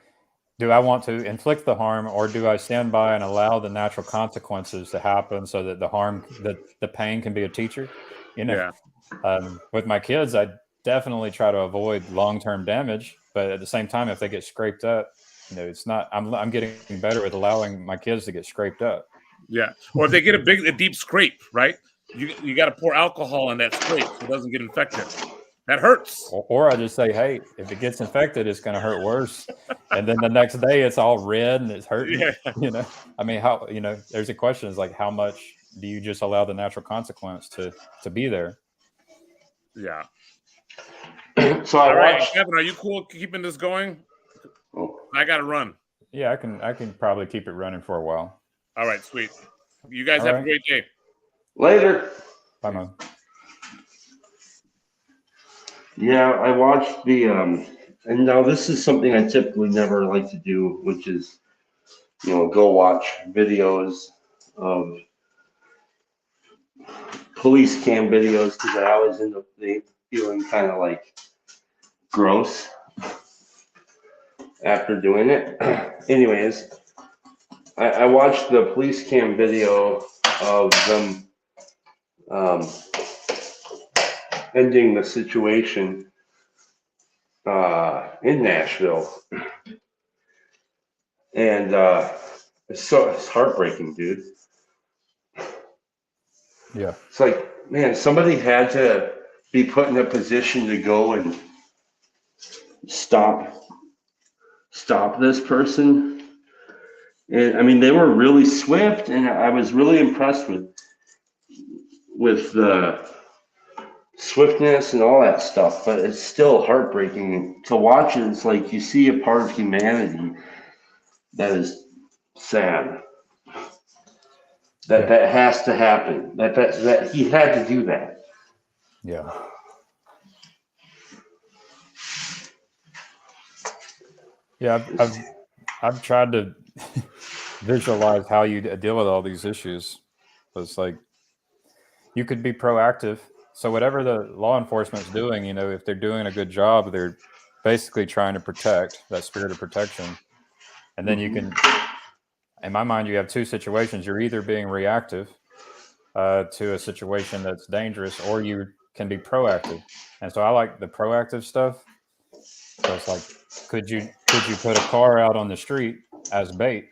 do I want to inflict the harm, or do I stand by and allow the natural consequences to happen so that the pain can be a teacher? Yeah. With my kids, I definitely try to avoid long-term damage, but at the same time, if they get scraped up, it's not. I'm getting better with allowing my kids to get scraped up. Yeah, or if they get a deep scrape, right? You got to pour alcohol on that scrape so it doesn't get infected. That hurts. Or I just say, hey, if it gets infected, it's going to hurt worse. And then the next day it's all red and it's hurting. Yeah. I mean, how, there's a question is like, how much do you just allow the natural consequence to be there? Yeah. So all right, Kevin, are you cool keeping this going? Oh. I got to run. Yeah, I can probably keep it running for a while. All right, sweet. You guys have a great day. Later. Bye, Mo. Yeah, I watched the and now this is something I typically never like to do, which is go watch videos of police cam videos, because I always end up feeling kind of like gross after doing it. Anyways, I watched the police cam video of them ending the situation in Nashville, and it's heartbreaking, dude. Yeah, it's like, man, somebody had to be put in a position to go and stop this person. And I mean, they were really swift, and I was really impressed with the swiftness and all that stuff, but it's still heartbreaking to watch it. It's like you see a part of humanity that is sad. That has to happen. That he had to do that. Yeah. Yeah, I've tried to visualize how you deal with all these issues. It's like you could be proactive. So whatever the law enforcement's doing, if they're doing a good job, they're basically trying to protect that spirit of protection. And then you can, in my mind, you have two situations. You're either being reactive to a situation that's dangerous, or you can be proactive. And so I like the proactive stuff. So it's like, could you put a car out on the street as bait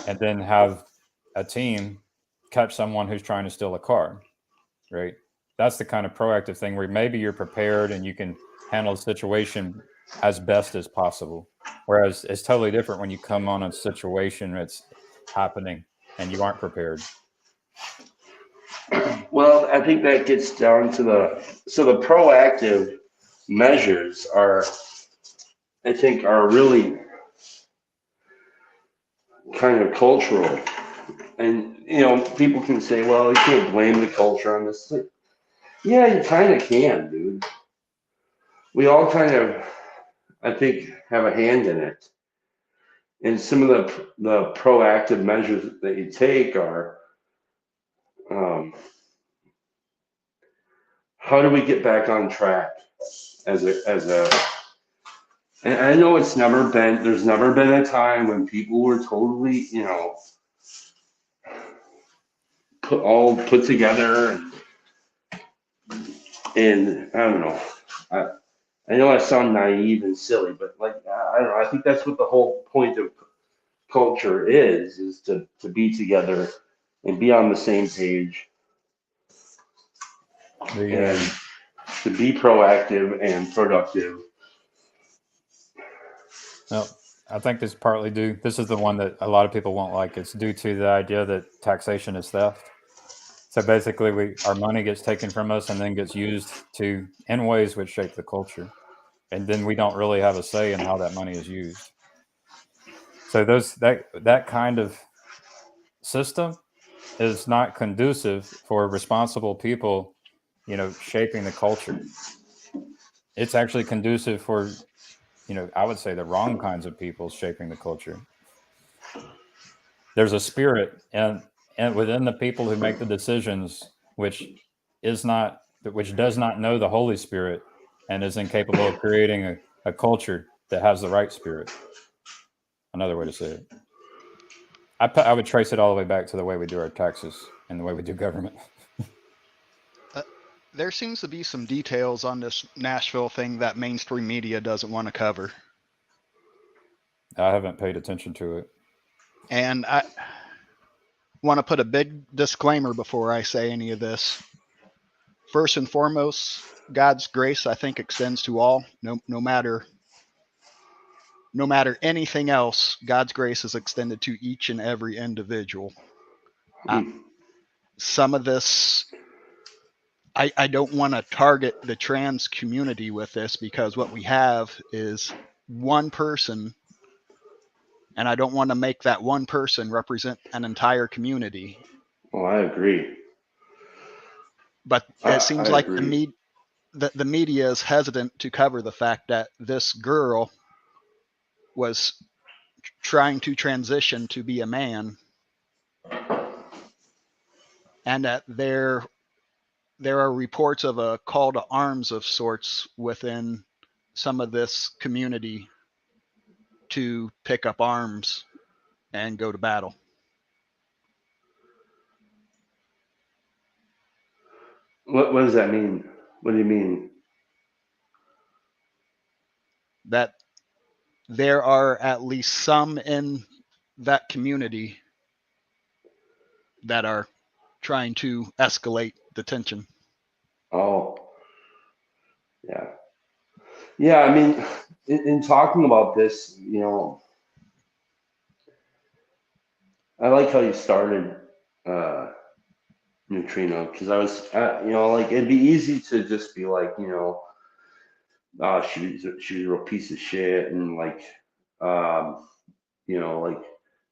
and then have a team catch someone who's trying to steal a car, right? That's the kind of proactive thing where maybe you're prepared and you can handle the situation as best as possible. Whereas it's totally different when you come on a situation that's happening and you aren't prepared. Well, I think that gets down to the proactive measures are really kind of cultural. And, people can say, well, you can't blame the culture on this. Yeah, you kind of can, dude. We all kind of, I think, have a hand in it. And some of the proactive measures that you take are, how do we get back on track as a and I know there's never been a time when people were totally, put together, and I don't know. I know I sound naive and silly, but I don't know. I think that's what the whole point of culture is to be together and be on the same page, and to be proactive and productive. No, I think this partly this is the one that a lot of people won't like. It's due to the idea that taxation is theft. So basically our money gets taken from us and then gets used in ways which shape the culture. And then we don't really have a say in how that money is used. So that kind of system is not conducive for responsible people, shaping the culture. It's actually conducive for, I would say the wrong kinds of people shaping the culture. There's a spirit and within the people who make the decisions, which does not know the Holy Spirit, and is incapable of creating a culture that has the right spirit. Another way to say it. I would trace it all the way back to the way we do our taxes and the way we do government. There seems to be some details on this Nashville thing that mainstream media doesn't want to cover. I haven't paid attention to it. And I want to put a big disclaimer before I say any of this. First and foremost, God's grace, I think, extends to all, no matter anything else. God's grace is extended to each and every individual. Some of this, I don't want to target the trans community with this, because what we have is one person, and I don't want to make that one person represent an entire community. Well, I agree. But it seems like agree. the media is hesitant to cover the fact that this girl was trying to transition to be a man, and that there are reports of a call to arms of sorts within some of this community to pick up arms and go to battle. What does that mean? What do you mean? That there are at least some in that community that are trying to escalate the tension. Oh, yeah. Yeah, I mean, in talking about this, I like how you started, Neutrino, because I was, like, it'd be easy to just be like, oh, she was a real piece of shit, and like, like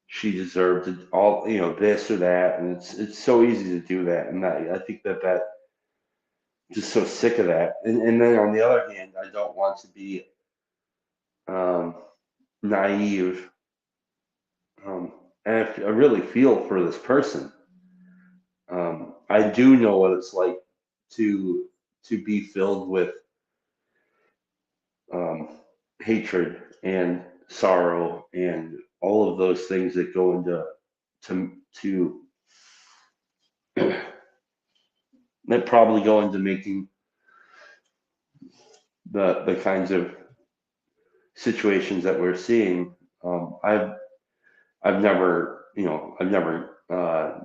she deserved it all, this or that, and it's so easy to do that, and I think that just so sick of that, and then on the other hand, I don't want to be naive, and I really feel for this person. I do know what it's like to be filled with hatred and sorrow and all of those things that go into that probably go into making the kinds of situations that we're seeing. I've never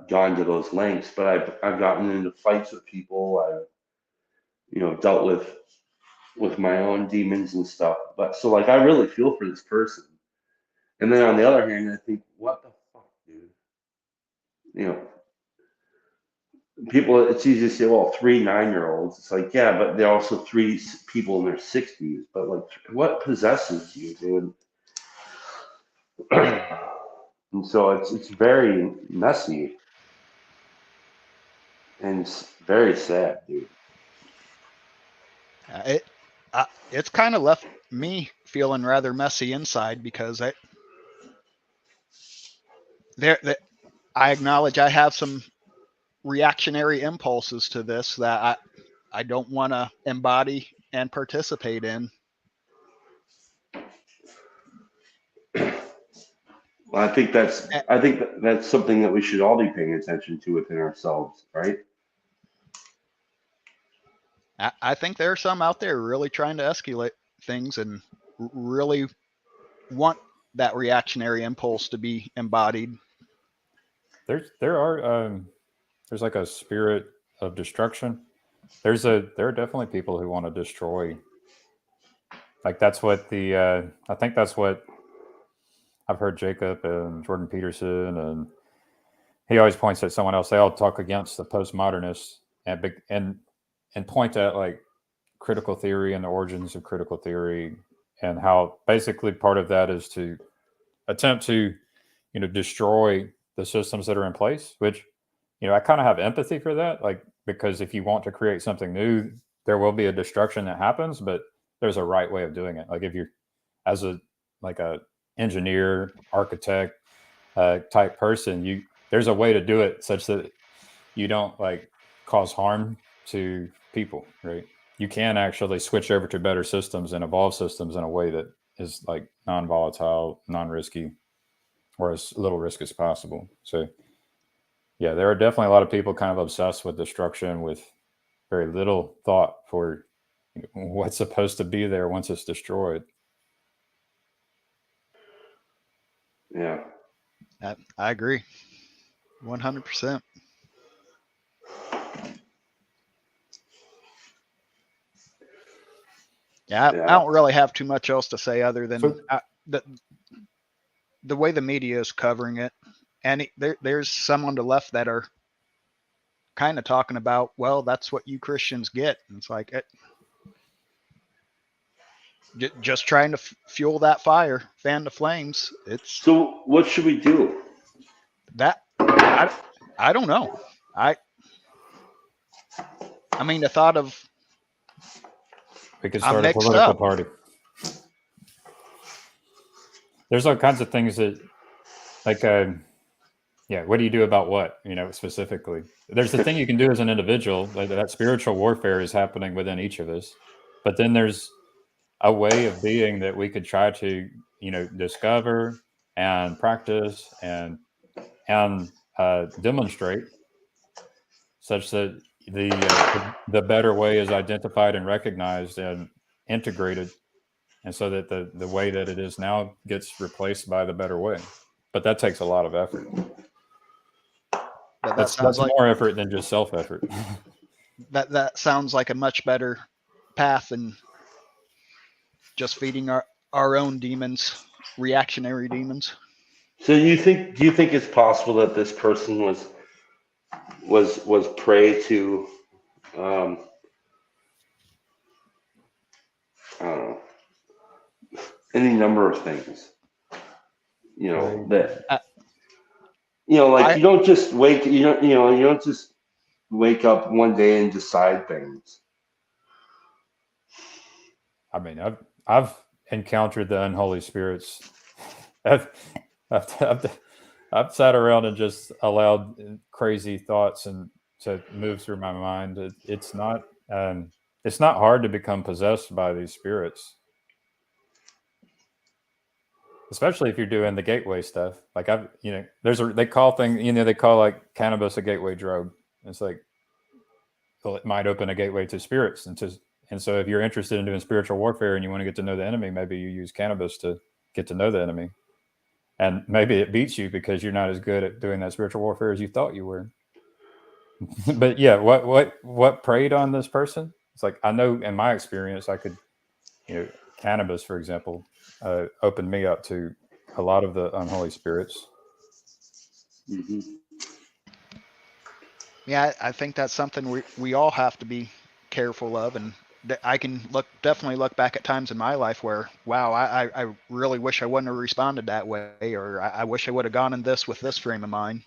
gone to those lengths, but I've gotten into fights with people. I've dealt with my own demons and stuff. But so like I really feel for this person. And then on the other hand, I think, what the fuck, dude? People, it's easy to say, well, 3 9-year-olds. It's like, yeah, but they're also 3 people in their 60s. But like, what possesses you, dude? And so it's very messy, and it's very sad, dude. It's kind of left me feeling rather messy inside, because I acknowledge I have some reactionary impulses to this that I don't want to embody and participate in. Well, I think that's something that we should all be paying attention to within ourselves, right? I think there are some out there really trying to escalate things and really want that reactionary impulse to be embodied. There's like a spirit of destruction. There are definitely people who want to destroy. Like that's what I think that's what I've heard Jacob and Jordan Peterson, and he always points at someone else. They all talk against the postmodernists and point at like critical theory and the origins of critical theory, and how basically part of that is to attempt to destroy the systems that are in place, which I kind of have empathy for that, like, because if you want to create something new, there will be a destruction that happens, but there's a right way of doing it. Like if you're as a engineer, architect type person, there's a way to do it such that you don't like cause harm to people, right? you can actually switch over to better systems and evolve systems in a way that is like non-volatile, non-risky, or as little risk as possible. So yeah, there are definitely a lot of people kind of obsessed with destruction with very little thought for what's supposed to be there once it's destroyed. Yeah. I agree. 100%. Yeah, I don't really have too much else to say other than the way the media is covering it. And there's some on the left that are kind of talking about, well, that's what you Christians get. And it's like, just trying to fuel that fire, fan the flames. So what should we do? That I don't know. I mean, the thought of we could start a political party. There's all kinds of things that, like, yeah, what do you do about what? Specifically, there's the thing you can do as an individual. Like that spiritual warfare is happening within each of us, but then there's a way of being that we could try to, discover and practice and demonstrate, such that the better way is identified and recognized and integrated, and so that the way that it is now gets replaced by the better way. But that takes a lot of effort. That's like more effort than just self-effort. That sounds like a much better path than just feeding our own demons, reactionary demons. So do you think it's possible that this person was prey to I don't know, any number of things, that you don't just you don't just wake up one day and decide things. I mean, I've encountered the unholy spirits. I've sat around and just allowed crazy thoughts and to move through my mind. It's not hard to become possessed by these spirits, especially if you're doing the gateway stuff. Like they call like cannabis a gateway drug. It's like, well, it might open a gateway to spirits and so if you're interested in doing spiritual warfare and you want to get to know the enemy, maybe you use cannabis to get to know the enemy. And maybe it beats you because you're not as good at doing that spiritual warfare as you thought you were. But yeah, what preyed on this person? It's like, I know in my experience, I could, cannabis, for example, opened me up to a lot of the unholy spirits. Mm-hmm. Yeah, I think that's something we all have to be careful of, and I can definitely look back at times in my life where, wow, I really wish I wouldn't have responded that way, or I wish I would have gone in this with this frame of mind.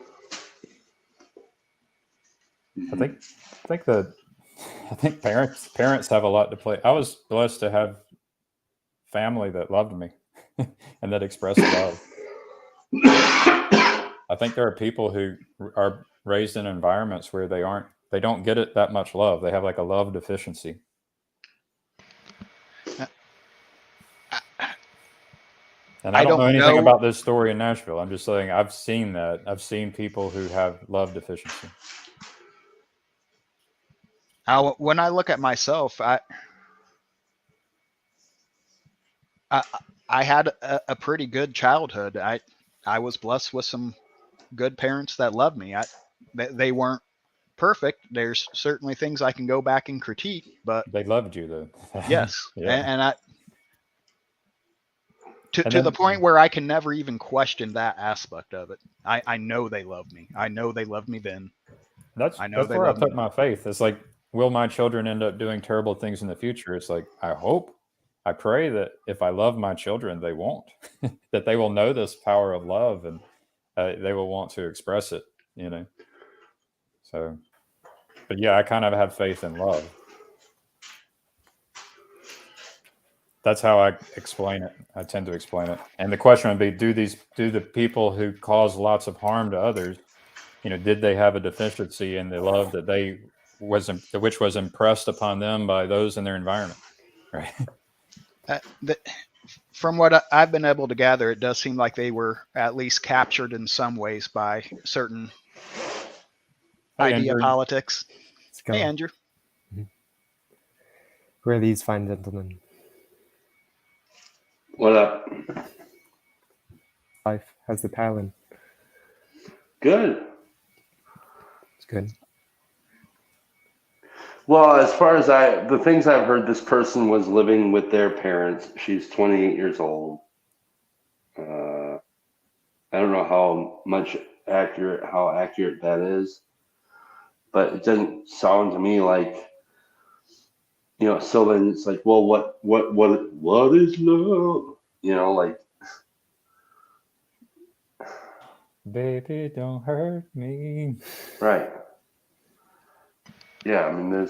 I think parents have a lot to play. I was blessed to have family that loved me and that expressed love. I think there are people who are raised in environments where they don't get it that much love. They have like a love deficiency. And I don't know anything about this story in Nashville. I'm just saying I've seen that. I've seen people who have love deficiency. When I look at myself, I had a pretty good childhood. I was blessed with some good parents that loved me. They weren't perfect. There's certainly things I can go back and critique, but they loved you though. Yes. Yeah. And to the point where I can never even question that aspect of it. I know they love me. I know they loved me then. That's where I put my faith. It's like, will my children end up doing terrible things in the future? It's like, I pray that if I love my children, they won't, that they will know this power of love and they will want to express it, So, but yeah, I kind of have faith in love. That's how I explain it. I tend to explain it. And the question would be, do the people who cause lots of harm to others, did they have a deficiency in the love that they was impressed upon them by those in their environment, right? From what I've been able to gather, it does seem like they were at least captured in some ways by certain idea Andrew. politics. Let's go. Hey, Andrew. Who are these fine gentlemen? What up? Life, how's the Talon? Good. It's good. Well, as far as the things I've heard, this person was living with their parents. She's 28 years old. I don't know how accurate that is, but it doesn't sound to me like, so then it's like, well, what is love? Like, Baby, don't hurt me. right. Yeah, I mean,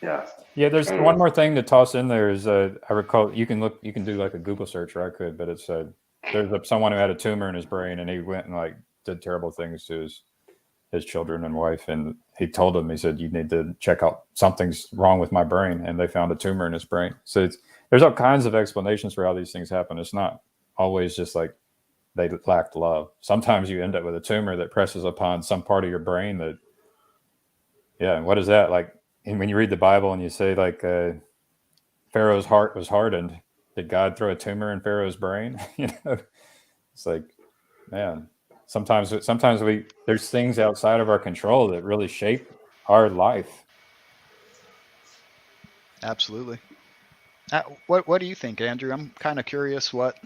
yeah. Yeah, there's Anyway. one more thing to toss in there is I recall you can do like a Google search, or I could, but it's there's someone who had a tumor in his brain and he went and like did terrible things to his children and wife, and he told them, he said, you need to check out, something's wrong with my brain, and they found a tumor in his brain. So there's all kinds of explanations for how these things happen. It's not always just like they lacked love. Sometimes you end up with a tumor that presses upon some part of your brain that, yeah, what is that like? And when you read the Bible and you say like Pharaoh's heart was hardened, did God throw a tumor in Pharaoh's brain? It's like, man, sometimes there's things outside of our control that really shape our life. Absolutely. What do you think, Andrew? I'm kind of curious what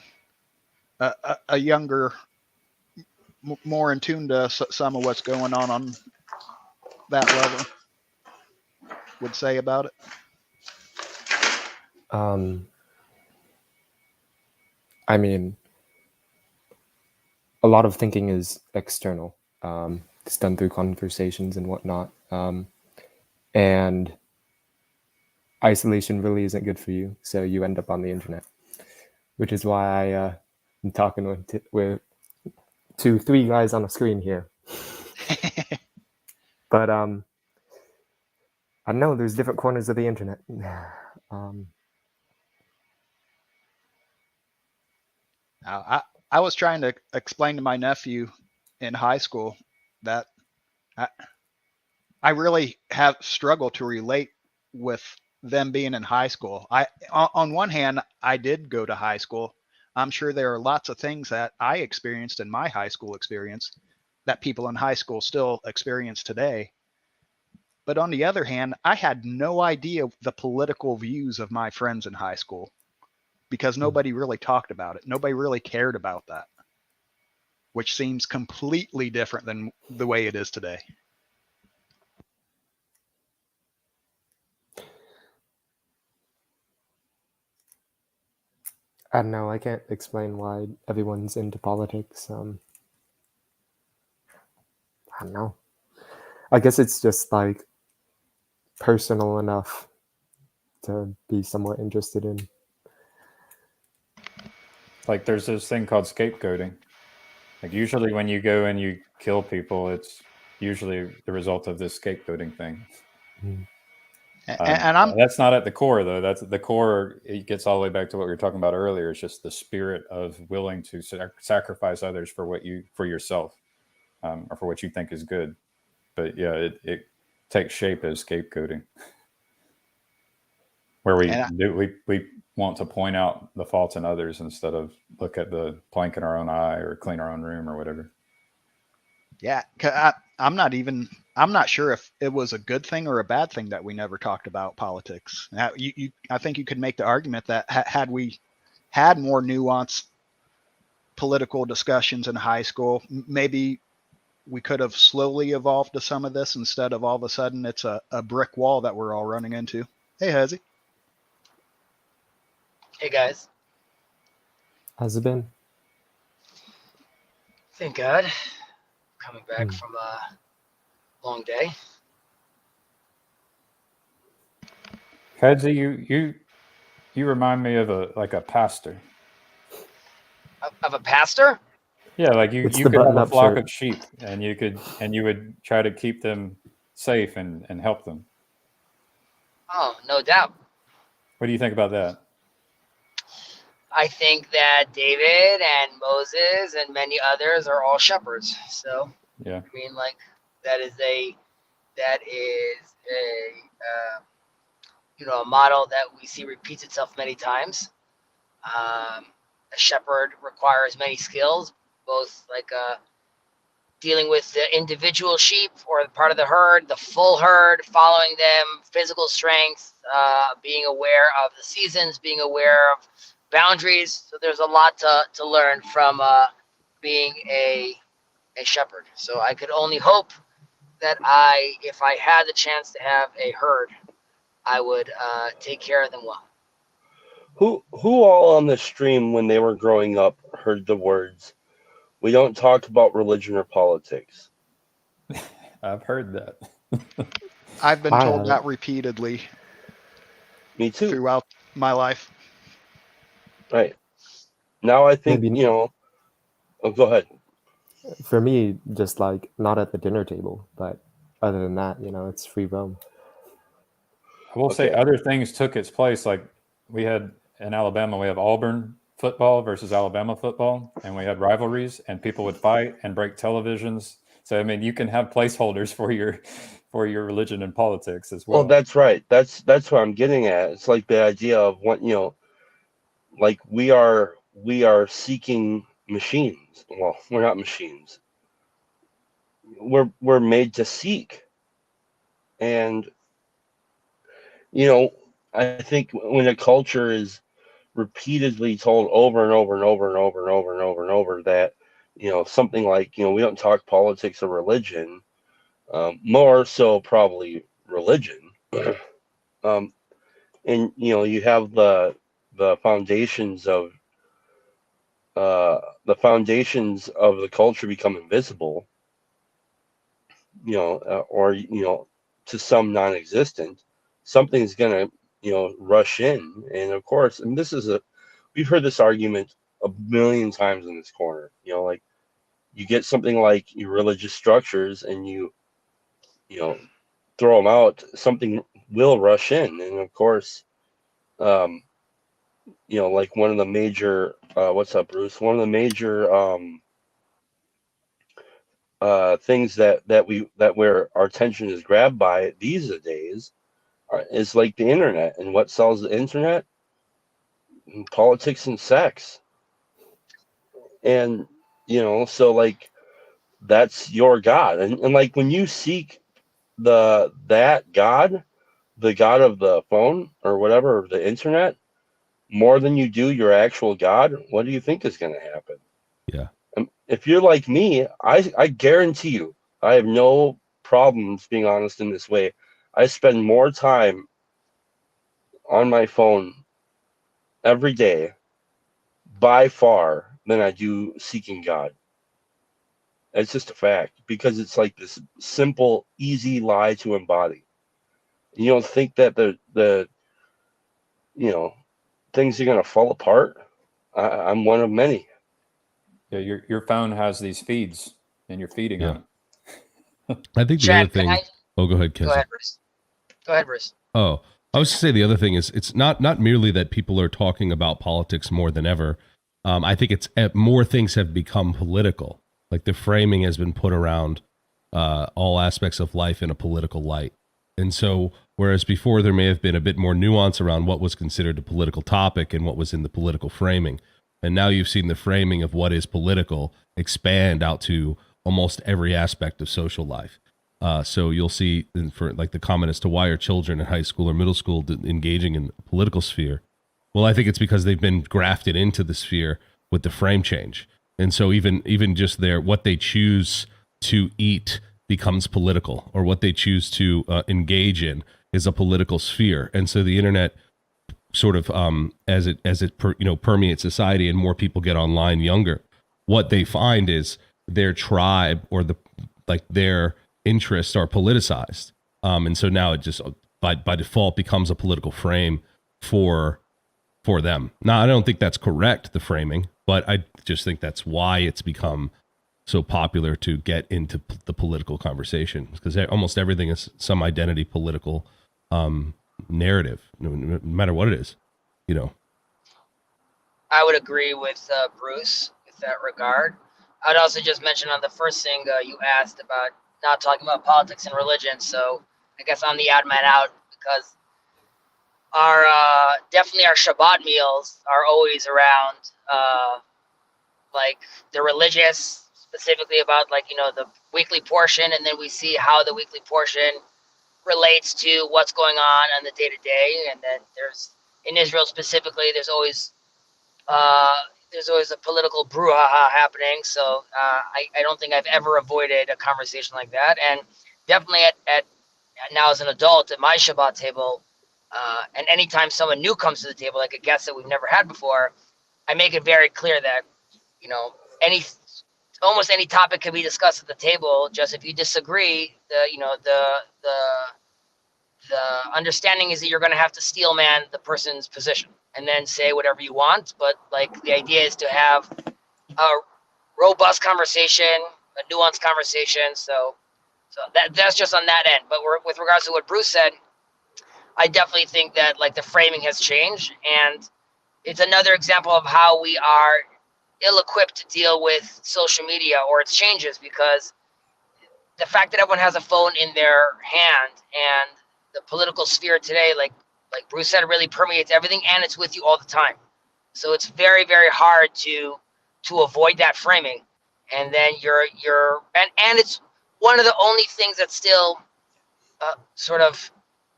a younger, more in tune to some of what's going on that level would say about it. I mean, a lot of thinking is external. It's done through conversations and whatnot. And isolation really isn't good for you, so you end up on the internet, which is why I'm talking with 3 guys on a screen here. But I don't know, there's different corners of the internet. I was trying to explain to my nephew in high school that I really have struggled to relate with them being in high school. On one hand, I did go to high school. I'm sure there are lots of things that I experienced in my high school experience that people in high school still experience today. But on the other hand, I had no idea the political views of my friends in high school because nobody really talked about it. Nobody really cared about that, which seems completely different than the way it is today. I don't know, I can't explain why everyone's into politics. I don't know. I guess it's just like personal enough to be somewhat interested in. Like there's this thing called scapegoating. Like usually when you go and you kill people, it's usually the result of this scapegoating thing. And that's not at the core, though. That's at the core. It gets all the way back to what we were talking about earlier. It's just the spirit of willing to sacrifice others for yourself, or for what you think is good. But yeah, it takes shape as scapegoating, where we want to point out the faults in others instead of look at the plank in our own eye or clean our own room or whatever. Yeah, I'm not sure if it was a good thing or a bad thing that we never talked about politics. Now, I think you could make the argument that had we had more nuanced political discussions in high school, maybe we could have slowly evolved to some of this instead of all of a sudden it's a brick wall that we're all running into. Hey, Hezzy. Hey, guys. How's it been? Thank God. Coming back from a long day. Hedzi, you remind me of a pastor. Of a pastor? Yeah, like you It's the could have a button-up flock shirt. of sheep, and you would try to keep them safe and help them. Oh, no doubt. What do you think about that? I think that David and Moses and many others are all shepherds. So, Yeah. I mean, like, that is a a model that we see repeats itself many times. A shepherd requires many skills, both like dealing with the individual sheep or part of the herd, the full herd, following them, physical strength, being aware of the seasons, being aware of boundaries. So there's a lot to learn from being a shepherd. So I could only hope that if I had the chance to have a herd, I would take care of them well. Who all on the stream when they were growing up heard the words, "We don't talk about religion or politics"? I've heard that. I've been I told haven't. that repeatedly Me too. throughout my life. Right. Now I think, Maybe oh, go ahead. for me, just like not at the dinner table, but other than that, it's free roam. I will say other things took its place. Like we had in Alabama, we have Auburn football versus Alabama football, and we had rivalries, and people would fight and break televisions. So I mean, you can have placeholders for your religion and politics as well. Well, that's right. That's what I'm getting at. It's like the idea of what, like we are seeking machines. Well, we're not machines. We're made to seek. And I think when a culture is repeatedly told over and over and over and over and over and over and over that, something like, we don't talk politics or religion, more so probably religion. And you have the foundations of the culture become invisible, or to some non-existent. Something's gonna rush in, and of course, and we've heard this argument a million times in this corner. Like you get something like your religious structures, and you throw them out, something will rush in, and of course, like one of the major what's up, Bruce? One of the major things that where our attention is grabbed by these days is like the internet, and what sells the internet? Politics and sex. And so like that's your God, and like when you seek that God, the God of the phone or whatever, or the internet, more than you do your actual God, what do you think is going to happen? Yeah. If you're like me, I guarantee you, I have no problems being honest in this way. I spend more time on my phone every day by far than I do seeking God. It's just a fact, because it's like this simple, easy lie to embody. You don't think that the things are going to fall apart? I'm one of many. Yeah, your phone has these feeds, and you're feeding on it. I think the Chad, other thing. Oh, go ahead, Kez. Go ahead, Bruce. Go ahead, Bruce. Oh, I was to say the other thing is it's not merely that people are talking about politics more than ever. I think it's more things have become political. Like the framing has been put around all aspects of life in a political light. And so, whereas before there may have been a bit more nuance around what was considered a political topic and what was in the political framing, and now you've seen the framing of what is political expand out to almost every aspect of social life. So you'll see, for like the comment as to why are children in high school or middle school engaging in the political sphere? Well, I think it's because they've been grafted into the sphere with the frame change. And so even just what they choose to eat becomes political, or what they choose to engage in is a political sphere. And so the internet sort of as it permeates society and more people get online younger, what they find is their tribe or their interests are politicized. And so now it just by default becomes a political frame for them. Now, I don't think that's correct, the framing. But I just think that's why it's become so popular to get into the political conversation, because almost everything is some identity political narrative, no matter what it is, you know. I would agree with Bruce with that regard. I'd also just mention on the first thing you asked about not talking about politics and religion. So I guess I'm the odd man out because our definitely our Shabbat meals are always around like the religious, specifically about like the weekly portion, and then we see how the weekly portion relates to what's going on the day to day. And then there's in Israel specifically, there's always a political brouhaha happening. So I don't think I've ever avoided a conversation like that. And definitely at now as an adult at my Shabbat table, and anytime someone new comes to the table, like a guest that we've never had before, I make it very clear that almost any topic can be discussed at the table. Just if you disagree, the understanding is that you're going to have to steel man the person's position and then say whatever you want. But like the idea is to have a robust conversation, a nuanced conversation. So that's just on that end. But with regards to what Bruce said, I definitely think that like the framing has changed, and it's another example of how we are ill-equipped to deal with social media or its changes, because the fact that everyone has a phone in their hand and the political sphere today, like Bruce said, really permeates everything, and it's with you all the time. So it's very, very hard to avoid that framing. And then and it's one of the only things that's still sort of,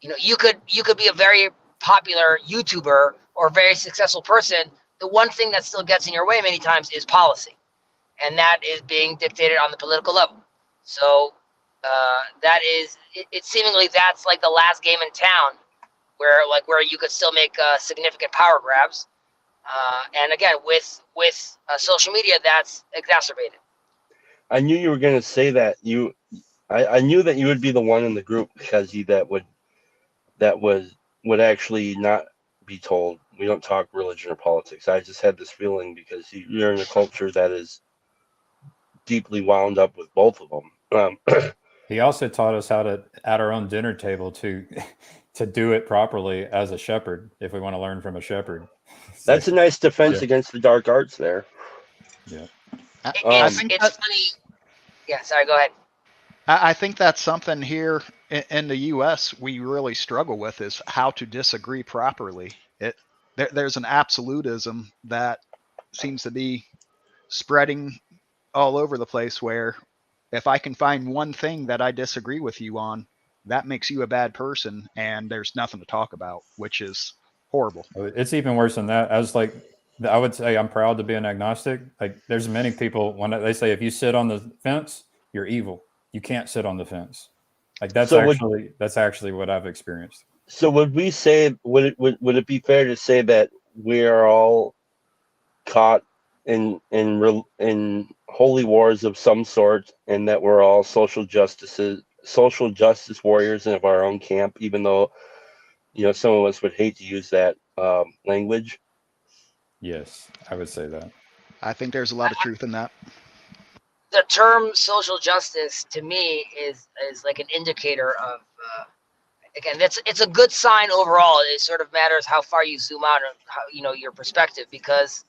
you could be a very popular YouTuber or a very successful person. The one thing that still gets in your way many times is policy, and that is being dictated on the political level. So that is it seemingly that's like the last game in town where you could still make significant power grabs. And again, with social media, that's exacerbated. I knew you were going to say that. I knew that you would be the one in the group, Shezzy, that would actually not be told we don't talk religion or politics. I just had this feeling because you're in a culture that is deeply wound up with both of them. He also taught us how to, at our own dinner table, to do it properly as a shepherd, if we want to learn from a shepherd. That's a nice defense against the dark arts there. Yeah. It's funny. Yeah, sorry, go ahead. I think that's something here in the U.S. we really struggle with, is how to disagree properly. There's an absolutism that seems to be spreading all over the place, where if I can find one thing that I disagree with you on, that makes you a bad person, and there's nothing to talk about, which is horrible. It's even worse than that. I would say I'm proud to be an agnostic. Like, there's many people when they say if you sit on the fence, you're evil. You can't sit on the fence. Like that's actually what I've experienced. So would we say would it be fair to say that we are all caught in holy wars of some sort, and that we're all social justice warriors of our own camp, even though some of us would hate to use that language? Yes, I would say that. I think there's a lot of truth in that. The term social justice to me is like an indicator of again, it's a good sign overall. It sort of matters how far you zoom out and how your perspective, because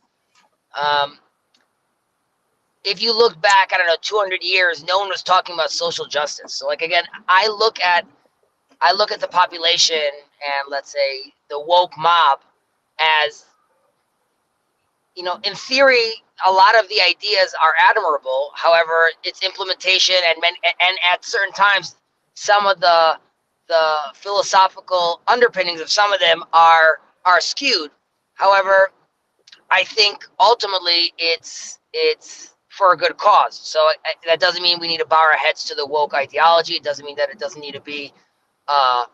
if you look back, 200 years, no one was talking about social justice. So like again, I look at the population and let's say the woke mob as, in theory, a lot of the ideas are admirable. However, its implementation and at certain times, some of the philosophical underpinnings of some of them are skewed. However, I think ultimately it's for a good cause. So that doesn't mean we need to bow our heads to the woke ideology. It doesn't mean that it doesn't need to be fought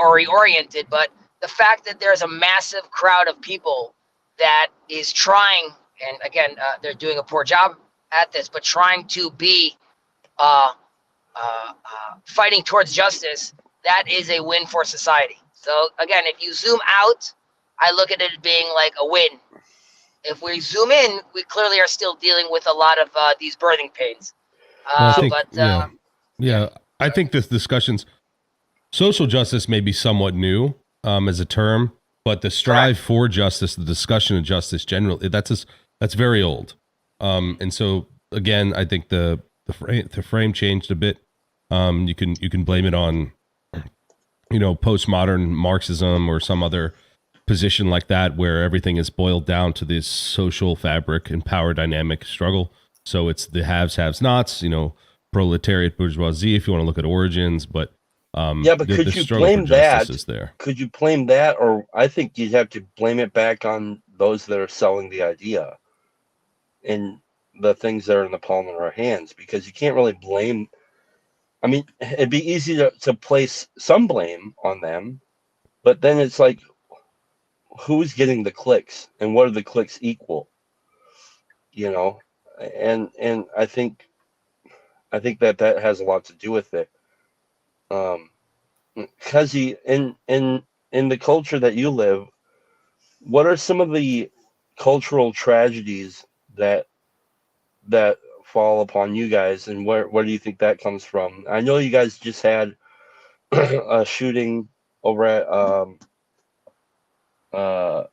or reoriented. But the fact that there's a massive crowd of people that is trying, and again, they're doing a poor job at this, but trying to be fighting towards justice, that is a win for society. So again, if you zoom out, I look at it as being like a win. if we zoom in, we clearly are still dealing with a lot of these birthing pains. Well, I think, But yeah. I think this discussion's social justice may be somewhat new as a term, but the strive for justice, the discussion of justice generally, that's very old. And so again, I think the frame changed a bit. You can blame it on, postmodern Marxism or some other position like that, where everything is boiled down to this social fabric and power dynamic struggle. So it's the haves, nots, proletariat, bourgeoisie, if you want to look at origins, but but the could you struggle blame for justice that? is there. Could you blame that, or I think you'd have to blame it back on those that are selling the idea and the things that are in the palm of our hands, because you can't really blame. I mean, it'd be easy to place some blame on them, but then it's like, who's getting the clicks and what are the clicks equal? And I think that has a lot to do with it. Because in the culture that you live, what are some of the cultural tragedies that fall upon you guys, and where do you think that comes from? I know you guys just had a shooting over at a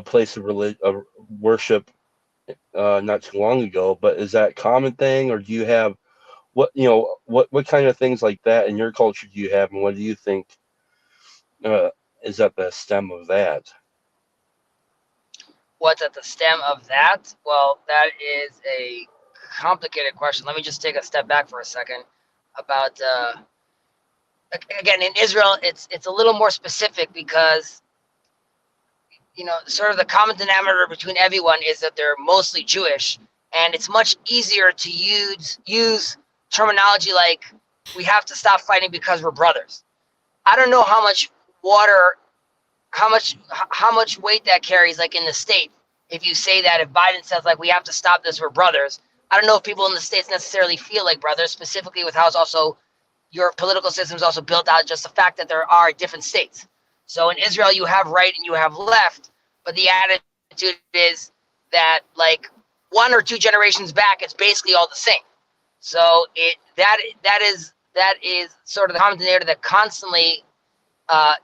place of worship not too long ago, but is that a common thing, or do you have what kind of things like that in your culture do you have, and what do you think is at the stem of that? what's at the stem of that? Well, that is a complicated question. Let me just take a step back for a second. About again, in Israel, it's a little more specific because sort of the common denominator between everyone is that they're mostly Jewish, and it's much easier to use terminology like we have to stop fighting because we're brothers. I don't know how much weight that carries, like in the state. If you say that, if Biden says like we have to stop this, we're brothers. I don't know if people in the states necessarily feel like brothers, specifically with how it's also your political system is also built out. Just the fact that there are different states. So in Israel, you have right and you have left, but the attitude is that like 1 or 2 generations back, it's basically all the same. So that is sort of the common denominator that constantly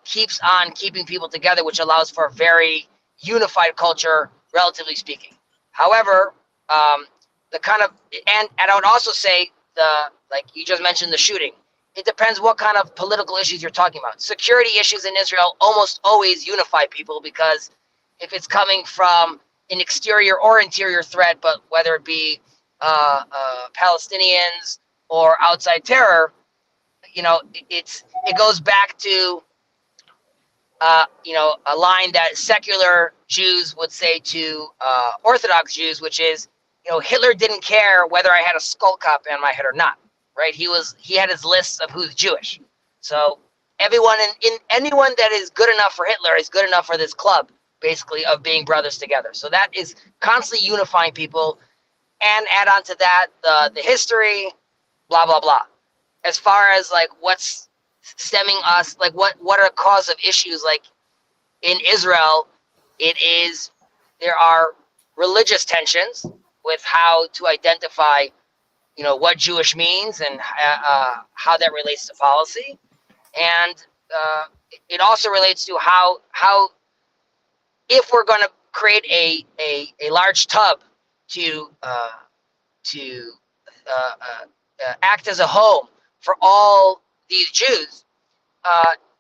keeps on keeping people together, which allows for a very unified culture, relatively speaking. However, the kind of and I would also say like you just mentioned the shooting. It depends what kind of political issues you're talking about. Security issues in Israel almost always unify people, because if it's coming from an exterior or interior threat, but whether it be Palestinians or outside terror, it goes back to a line that secular Jews would say to Orthodox Jews, which is, Hitler didn't care whether I had a skull cap on my head or not, right? He had his lists of who's Jewish. So everyone in anyone that is good enough for Hitler is good enough for this club, basically, of being brothers together. So that is constantly unifying people, and add on to that the history, blah blah blah. As far as like what's stemming us, like what are the cause of issues, like in Israel, there are religious tensions with how to identify, what Jewish means and how that relates to policy, and it also relates to how if we're going to create a large tub to act as a home for all these Jews,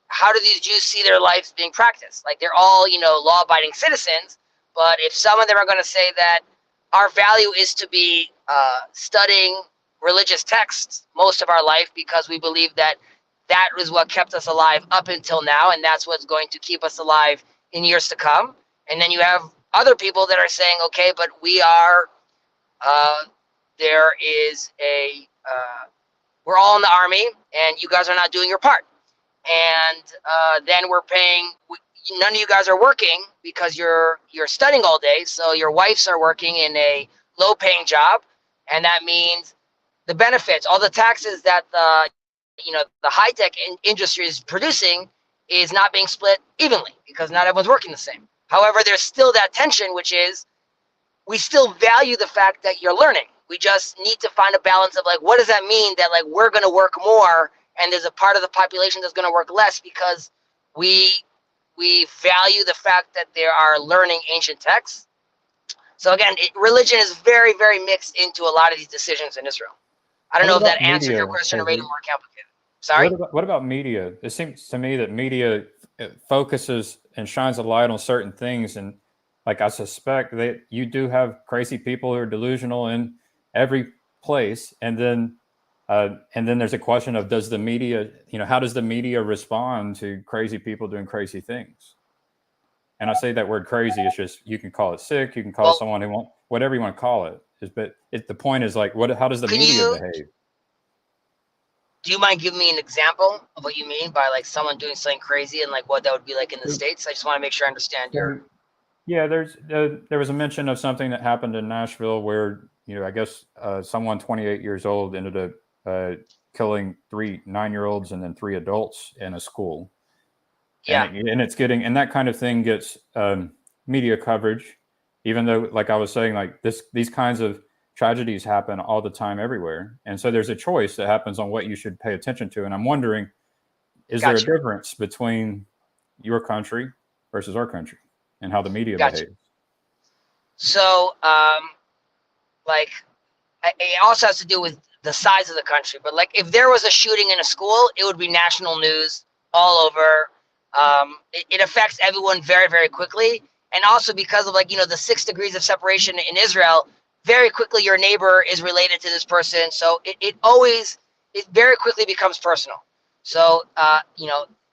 how do these Jews see their lives being practiced? Like they're all, law-abiding citizens, but if some of them are going to say that our value is to be studying religious texts most of our life because we believe that is what kept us alive up until now, and that's what's going to keep us alive in years to come. And then you have other people that are saying, okay, but we are, there is we're all in the army, and you guys are not doing your part. And then we're paying. None of you guys are working because you're studying all day. So your wives are working in a low-paying job, and that means the benefits, all the taxes that the high-tech industry is producing, is not being split evenly because not everyone's working the same. However, there's still that tension, which is we still value the fact that you're learning. We just need to find a balance of like, what does that mean that like we're going to work more and there's a part of the population that's going to work less because we value the fact that they are learning ancient texts. So again, religion is very, very mixed into a lot of these decisions in Israel. I don't know if that answered your question or made it more complicated. Sorry? What about media? It seems to me that media focuses and shines a light on certain things, and like I suspect that you do have crazy people who are delusional in every place, and then there's a question of does the media, how does the media respond to crazy people doing crazy things? And I say that word crazy, it's just, you can call it sick, you can call someone who won't, whatever you want to call it. But the point is like, how does the media behave? Do you mind giving me an example of what you mean by like someone doing something crazy and like what that would be like in the States? I just want to make sure I understand your. Yeah, there was a mention of something that happened in Nashville where, I guess someone 28 years old ended up killing 3 9-year-olds and then 3 adults in a school. Yeah. And that kind of thing gets media coverage, even though, like I was saying, like these kinds of tragedies happen all the time everywhere. And so there's a choice that happens on what you should pay attention to. And I'm wondering, is there a difference between your country versus our country and how the media behaves? So, like, it also has to do with the size of the country. But like, if there was a shooting in a school, it would be national news all over. It affects everyone very, very quickly. And also because of like, the 6 degrees of separation in Israel, very quickly your neighbor is related to this person. So it very quickly becomes personal. So,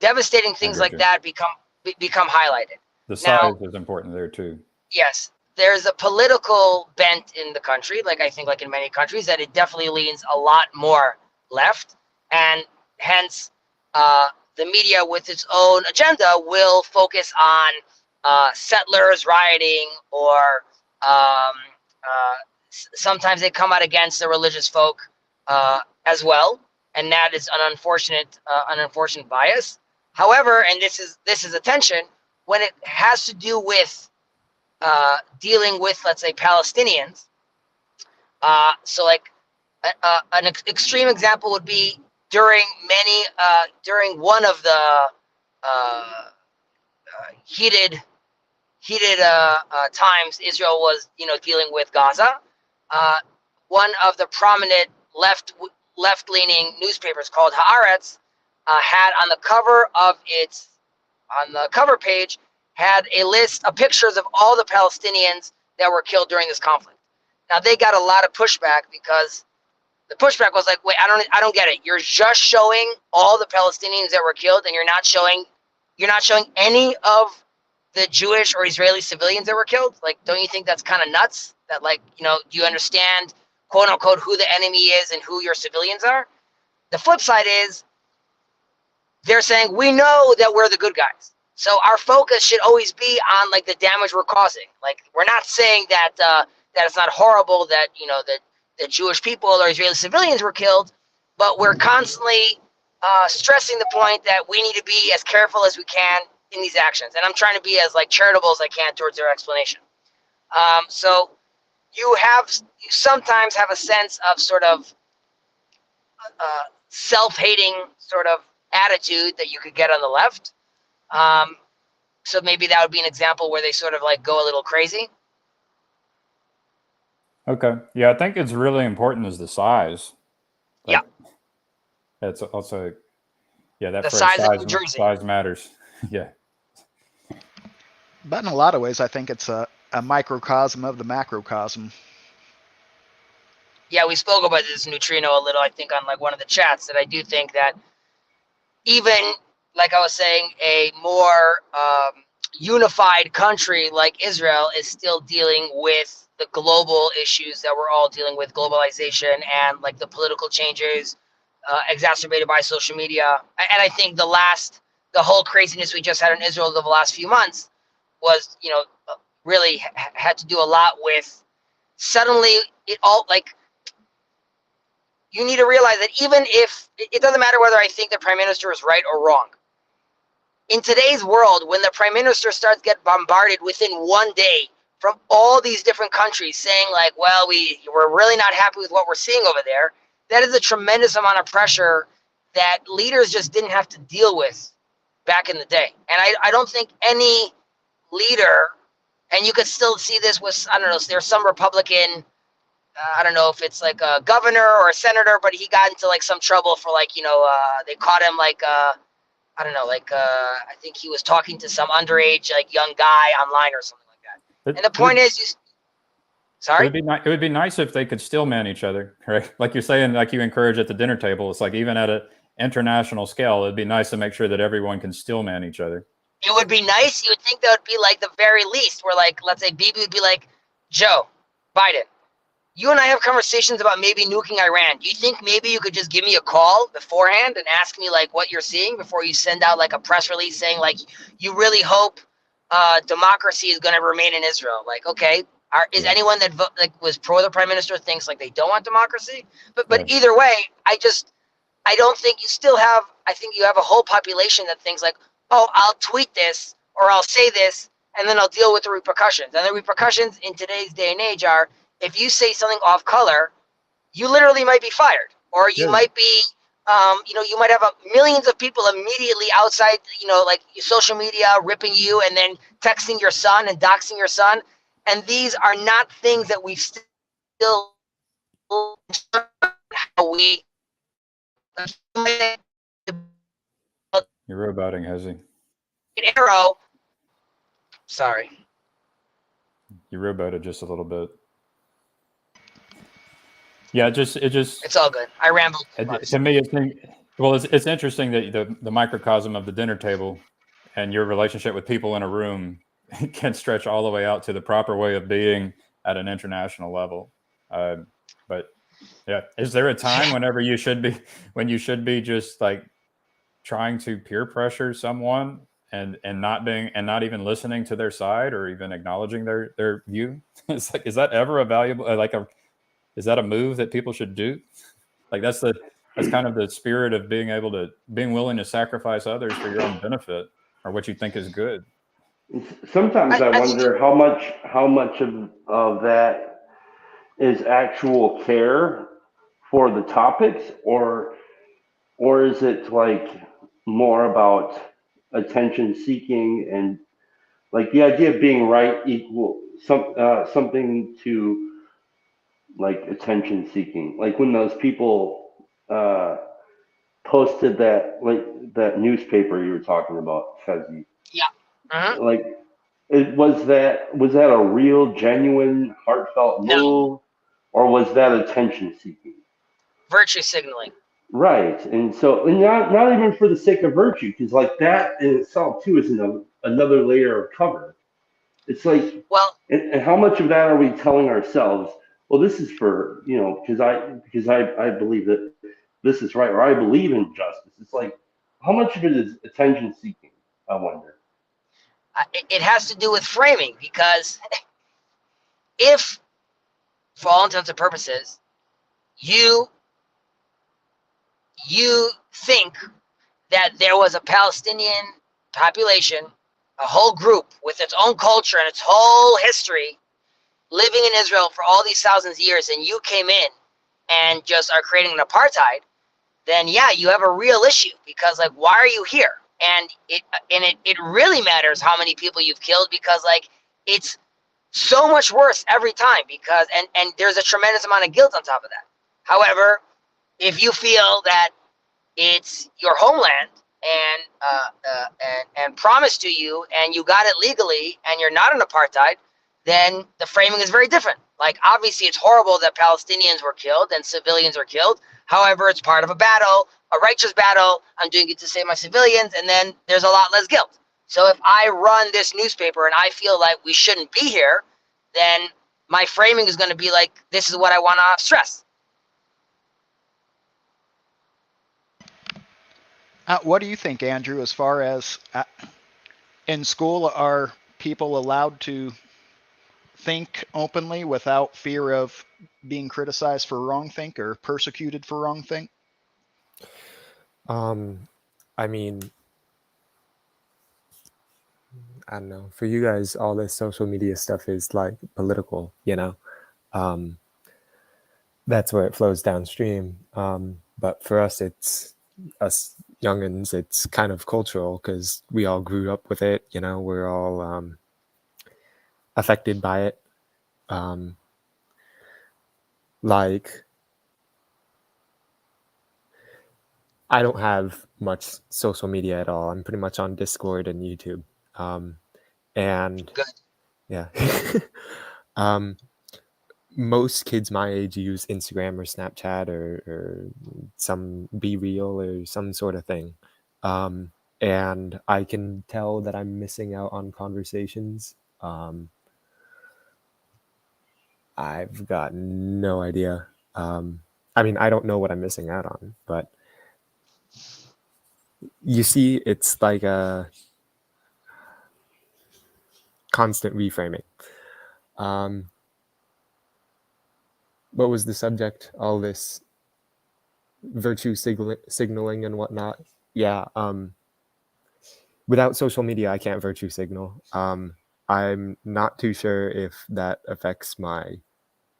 devastating things like that become highlighted. The size is important there too. Yes. There's a political bent in the country, like I think like in many countries, that it definitely leans a lot more left. And hence, the media with its own agenda will focus on settlers rioting or sometimes they come out against the religious folk as well. And that is an unfortunate bias. However, and this is a tension, when it has to do with dealing with, let's say, Palestinians. So like an extreme example would be during one of the heated times Israel was dealing with Gaza. One of the prominent left-leaning newspapers called Haaretz had on the cover page had a list of pictures of all the Palestinians that were killed during this conflict. Now they got a lot of pushback because the pushback was like, wait, I don't get it. You're just showing all the Palestinians that were killed, and you're not showing any of the Jewish or Israeli civilians that were killed. Like, don't you think that's kind of nuts? That like, do you understand, quote unquote, who the enemy is and who your civilians are? The flip side is they're saying we know that we're the good guys. So our focus should always be on like the damage we're causing. Like, we're not saying that that it's not horrible that that Jewish people or Israeli civilians were killed, but we're constantly stressing the point that we need to be as careful as we can in these actions. And I'm trying to be as like charitable as I can towards their explanation. So you sometimes have a sense of sort of self-hating sort of attitude that you could get on the left. So maybe that would be an example where they sort of like go a little crazy. Okay. Yeah, I think it's really important is the size. Yeah. That's also, that the size of New Jersey. Size matters. Yeah. But in a lot of ways, I think it's a microcosm of the macrocosm. Yeah, we spoke about this neutrino a little, I think, on like one of the chats, that I do think that even, like I was saying, a more unified country like Israel is still dealing with the global issues that we're all dealing with, globalization and like the political changes exacerbated by social media. And I think the whole craziness we just had in Israel over the last few months was, really had to do a lot with suddenly it all, like, you need to realize that even if it doesn't matter whether I think the prime minister is right or wrong, in today's world, when the prime minister starts get bombarded within one day from all these different countries saying like, well, we're really not happy with what we're seeing over there, that is a tremendous amount of pressure that leaders just didn't have to deal with back in the day. And I don't think any leader, and you could still see this with, I don't know, there's some Republican, I don't know if it's like a governor or a senator, but he got into like some trouble for like, they caught him like, I don't know, like I think he was talking to some underage like young guy online or something like that. And the point is, sorry? It would be nice if they could still man each other, right? Like you're saying, like you encourage at the dinner table. It's like even at an international scale, it'd be nice to make sure that everyone can still man each other. It would be nice. You would think that would be like the very least where like, let's say Bibi would be like, Joe Biden, you and I have conversations about maybe nuking Iran. Do you think maybe you could just give me a call beforehand and ask me like what you're seeing before you send out like a press release saying like you really hope democracy is going to remain in Israel? Like, okay, is anyone that was pro the prime minister thinks like they don't want democracy? But either way, I don't think you still have. I think you have a whole population that thinks like, oh, I'll tweet this or I'll say this and then I'll deal with the repercussions. And the repercussions in today's day and age are, if you say something off color, you literally might be fired, or you might be, you might have millions of people immediately outside, like social media ripping you and then texting your son and doxing your son. And these are not things that we still how we. You're roboting, Hezzy. Arrow. Sorry. You roboted just a little bit. Yeah, it's all good. I rambled. To me, it's interesting that the microcosm of the dinner table and your relationship with people in a room can stretch all the way out to the proper way of being at an international level. But yeah, is there a time when you should be just like trying to peer pressure someone and not even listening to their side or even acknowledging their view? It's like, is that ever a valuable is that a move that people should do? Like that's kind of the spirit of being willing to sacrifice others for your own benefit or what you think is good. Sometimes I wonder how much of that is actual care for the topics, or is it like more about attention seeking and like the idea of being right equal something to like attention seeking, like when those people posted that newspaper you were talking about, Fezzi. Yeah. Uh-huh. Like, was that a real, genuine, heartfelt move, or was that attention seeking? Virtue signaling. Right, and not even for the sake of virtue, because like that in itself too is another layer of cover. It's like, and how much of that are we telling ourselves? Well, this is for because I believe that this is right, or I believe in justice. It's like, how much of it is attention seeking? I wonder. It has to do with framing, because if, for all intents and purposes, you think that there was a Palestinian population, a whole group with its own culture and its whole history living in Israel for all these thousands of years, and you came in and just are creating an apartheid, then yeah, you have a real issue, because like, why are you here? And it really matters how many people you've killed, because like it's so much worse every time, because and there's a tremendous amount of guilt on top of that. However, if you feel that it's your homeland and promised to you and you got it legally and you're not an apartheid, then the framing is very different. Like, obviously it's horrible that Palestinians were killed and civilians were killed. However, it's part of a battle, a righteous battle. I'm doing it to save my civilians, and then there's a lot less guilt. So if I run this newspaper and I feel like we shouldn't be here, then my framing is going to be like, this is what I want to stress. What do you think, Andrew, as far as in school, are people allowed to think openly without fear of being criticized for wrongthink or persecuted for wrongthink? I mean, I don't know. For you guys, all this social media stuff is like political, you know. That's where it flows downstream. But for us, it's us youngins. It's kind of cultural because we all grew up with it. You know, we're all affected by it. Like, I don't have much social media at all. I'm pretty much on Discord and YouTube. And Good. yeah. Most kids my age use Instagram or Snapchat or some Be Real or some sort of thing. And I can tell that I'm missing out on conversations. I've got no idea. I mean, I don't know what I'm missing out on, but you see, it's like a constant reframing. What was the subject? All this virtue signaling and whatnot. Yeah. Without social media, I can't virtue signal. I'm not too sure if that affects my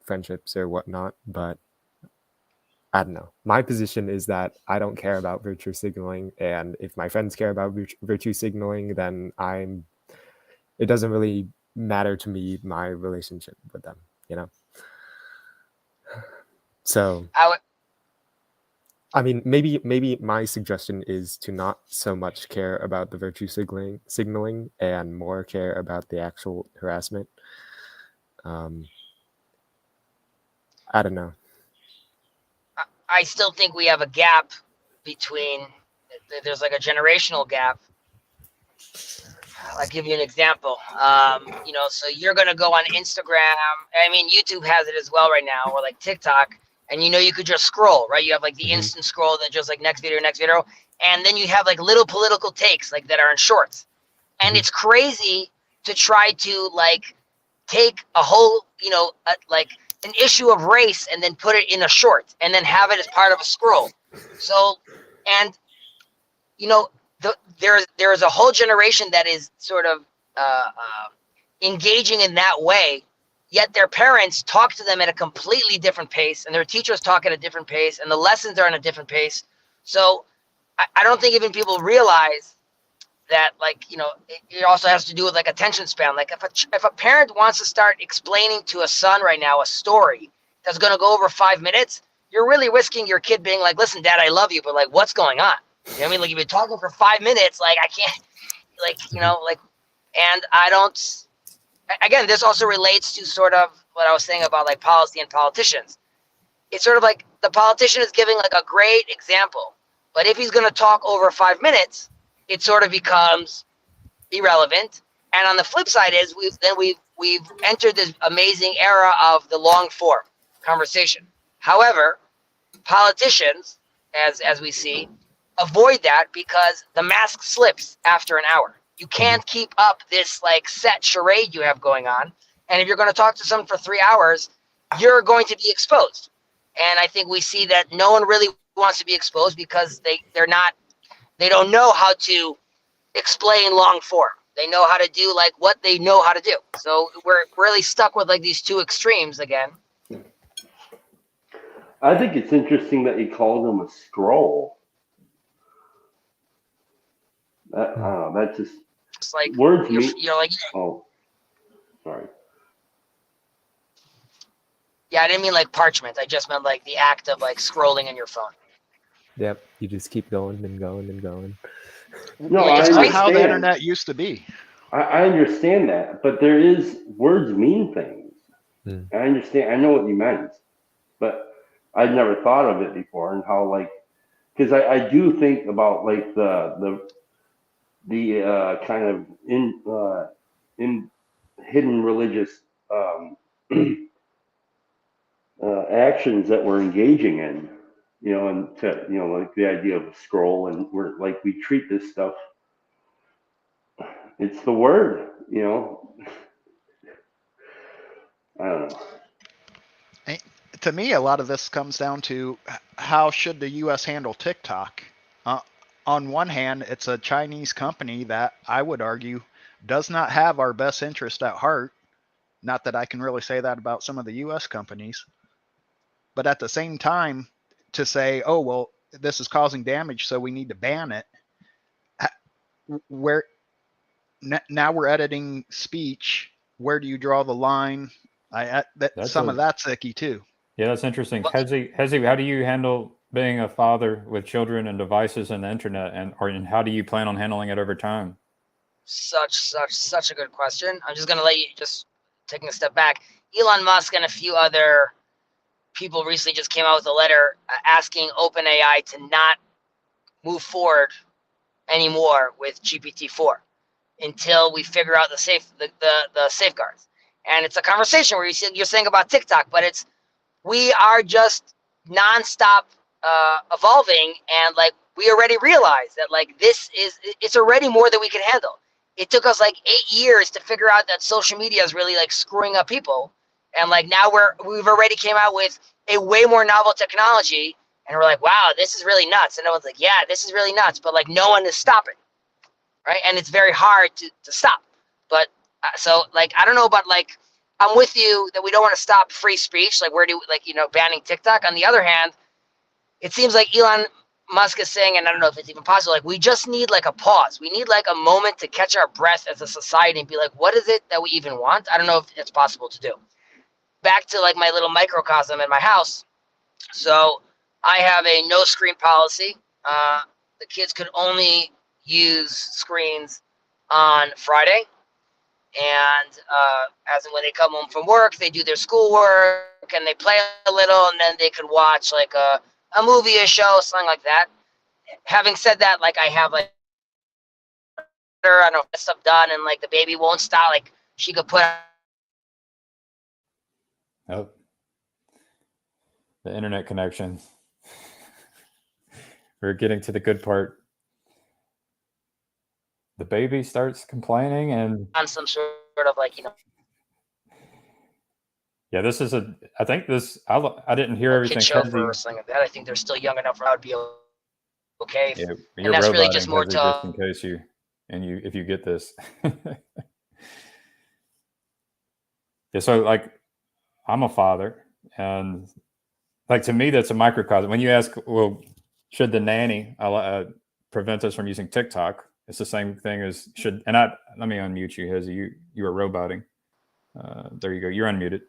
friendships or whatnot, but I don't know. My position is that I don't care about virtue signaling, and if my friends care about virtue signaling, then it doesn't really matter to me, my relationship with them, you know? So I mean, maybe my suggestion is to not so much care about the virtue signaling and more care about the actual harassment. I don't know. I still think we have a gap between. There's like a generational gap. I'll give you an example. So you're gonna go on Instagram. I mean, YouTube has it as well right now, or like TikTok, and you could just scroll, right? You have like the instant scroll that just like next video, and then you have like little political takes like that are in shorts, and it's crazy to try to like take a whole, like an issue of race and then put it in a short and then have it as part of a scroll. So, and there is a whole generation that is sort of engaging in that way, yet their parents talk to them at a completely different pace, and their teachers talk at a different pace, and the lessons are on a different pace. So I don't think even people realize that, like, it also has to do with like attention span. Like if a parent wants to start explaining to a son right now a story that's going to go over 5 minutes, you're really risking your kid being like, listen, Dad, I love you, but like, what's going on? You know what I mean? Like, you've been talking for 5 minutes, like, I can't, like, and I don't, again, this also relates to sort of what I was saying about like policy and politicians. It's sort of like the politician is giving like a great example, but if he's going to talk over 5 minutes, it sort of becomes irrelevant. And on the flip side is we've entered this amazing era of the long form conversation. However, politicians, as we see, avoid that because the mask slips after an hour. You can't keep up this like set charade you have going on. And if you're going to talk to someone for 3 hours, you're going to be exposed. And I think we see that no one really wants to be exposed because they don't know how to explain long form. They know how to do like what they know how to do. So we're really stuck with like these two extremes again. I think it's interesting that you called them a scroll. I don't know. That's just It's like words. You're like, oh, sorry. Yeah, I didn't mean like parchment. I just meant like the act of like scrolling in your phone. Yep, you just keep going and going and going. No, Well, I it's understand. How the internet used to be. I understand that, but there is words mean things. I understand. I know what you meant, but I'd never thought of it before, and how like, because I do think about like the kind of in hidden religious actions that we're engaging in, and like the idea of a scroll, and we treat this stuff. It's the word, I don't know. To me, a lot of this comes down to how should the U.S. handle TikTok? On one hand, it's a Chinese company that I would argue does not have our best interest at heart. Not that I can really say that about some of the US companies. But at the same time, to say, oh, well, this is causing damage, so we need to ban it. Where now we're editing speech. Where do you draw the line? Some of that's icky too. Yeah, that's interesting. Hezi, how do you handle being a father with children and devices and the internet, and how do you plan on handling it over time? Such a good question. I'm just gonna let you, just taking a step back. Elon Musk and a few other people recently just came out with a letter asking OpenAI to not move forward anymore with GPT-4 until we figure out the safeguards. And it's a conversation where you're saying about TikTok, but we are just nonstop evolving, and like we already realize that like it's already more than we can handle. It took us like 8 years to figure out that social media is really like screwing up people, and like now we've already came out with a way more novel technology, and we're like, wow, this is really nuts. And everyone's like, yeah, this is really nuts, but like no one is stopping, right? And it's very hard to stop. But so like I don't know, but like I'm with you that we don't want to stop free speech. Like banning TikTok. On the other hand, it seems like Elon Musk is saying, and I don't know if it's even possible, like we just need like a pause. We need like a moment to catch our breath as a society and be like, what is it that we even want? I don't know if it's possible to do. Back to like my little microcosm in my house. So I have a no screen policy. The kids could only use screens on Friday. And as in when they come home from work, they do their schoolwork and they play a little, and then they could watch like a movie, a show, something like that. Having said that, like I have like I don't get stuff done, and like the baby won't stop. Like she could put. Oh, the internet connection. We're getting to the good part. The baby starts complaining and on some sort of like Yeah, this is I think this. I didn't hear everything. Kid show for something like that. I think they're still young enough where I would be okay. Yeah, and that's really just more just in case if you get this. Yeah, so like I'm a father, and like to me that's a microcosm. When you ask, well, should the nanny prevent us from using TikTok? It's the same thing as should. And let me unmute you, Hezi. You were roboting. There you go. You're unmuted.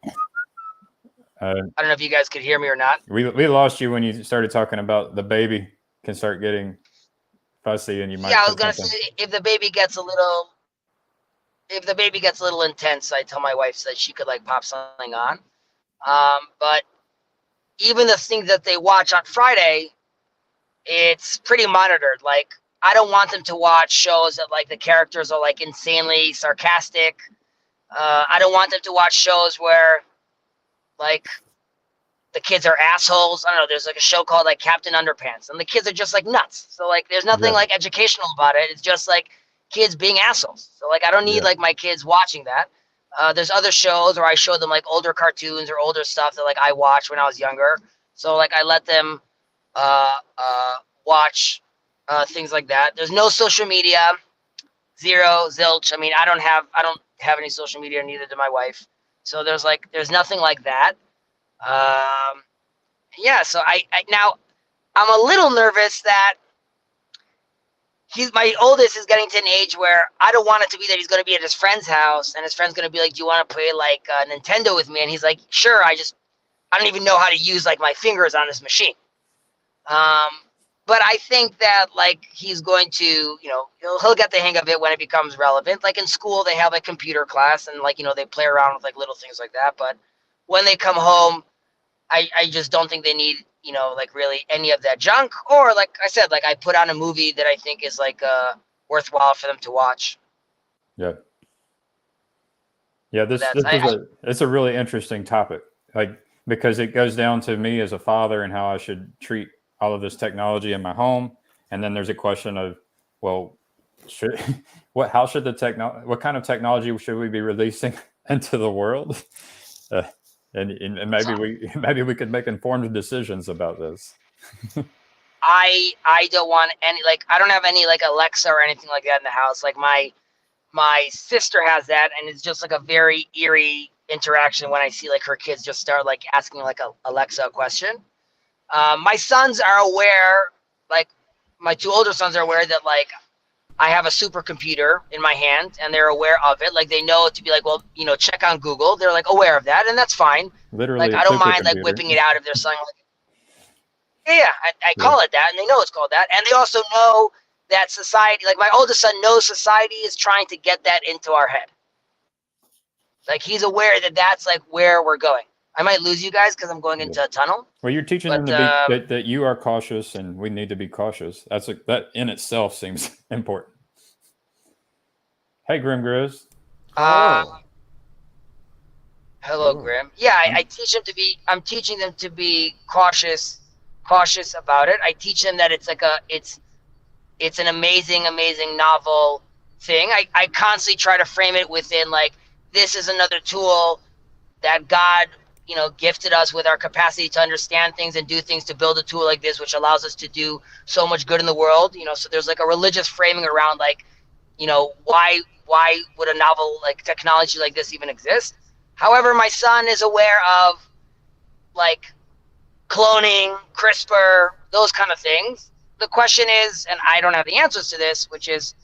I don't know if you guys could hear me or not. We lost you when you started talking about the baby can start getting fussy, and you might. Yeah, I was gonna say if the baby gets a little intense, I tell my wife that she could like pop something on. But even the things that they watch on Friday, it's pretty monitored. Like I don't want them to watch shows that like the characters are like insanely sarcastic. I don't want them to watch shows where like the kids are assholes. I don't know. There's like a show called like Captain Underpants, and the kids are just like nuts. So like, there's nothing like educational about it. It's just like kids being assholes. So like, I don't need like my kids watching that. There's other shows where I show them like older cartoons or older stuff that like I watched when I was younger. So like, I let them watch things like that. There's no social media, zero, zilch. I mean, I don't have any social media, neither did my wife. So there's nothing like that. Yeah, so I now I'm a little nervous that my oldest is getting to an age where I don't want it to be that he's going to be at his friend's house and his friend's going to be like, do you want to play like Nintendo with me? And he's like, sure. I don't even know how to use like my fingers on this machine. But I think that like he's going to, he'll get the hang of it when it becomes relevant. Like in school, they have a computer class and like, they play around with like little things like that. But when they come home, I just don't think they need, like really any of that junk. Or like I said, like I put on a movie that I think is like worthwhile for them to watch. Yeah. Yeah, it's a really interesting topic. Like, because it goes down to me as a father and how I should treat all of this technology in my home. And then there's a question of, well, what kind of technology should we be releasing into the world? And maybe we could make informed decisions about this. I don't want any, like, I don't have any like Alexa or anything like that in the house. Like my my sister has that, and it's just like a very eerie interaction when I see like her kids just start like asking like a Alexa a question. My sons are aware, like my two older sons are aware that like I have a supercomputer in my hand, and they're aware of it. Like they know to be like, well, you know, check on Google. They're like aware of that, and that's fine. Literally, Like a I don't mind like supercomputer. whipping it out if there's something like, yeah, I call it that, and they know it's called that, and they also know that society, like my oldest son knows society is trying to get that into our head. Like he's aware that that's like where we're going. I might lose you guys because I'm going into a tunnel. Well, you're teaching them to be that you are cautious, and we need to be cautious. That in itself seems important. Hey, Grim Grizz. Hello, Grim. Yeah, I teach them to be. I'm teaching them to be cautious about it. I teach them that it's like it's an amazing novel thing. I constantly try to frame it within like this is another tool that God, you know, gifted us with our capacity to understand things and do things, to build a tool like this, which allows us to do so much good in the world. You know, so there's like a religious framing around like, you know, why would a novel like technology like this even exist? However, my son is aware of like cloning, CRISPR, those kind of things. The question is, and I don't have the answers to this, which is,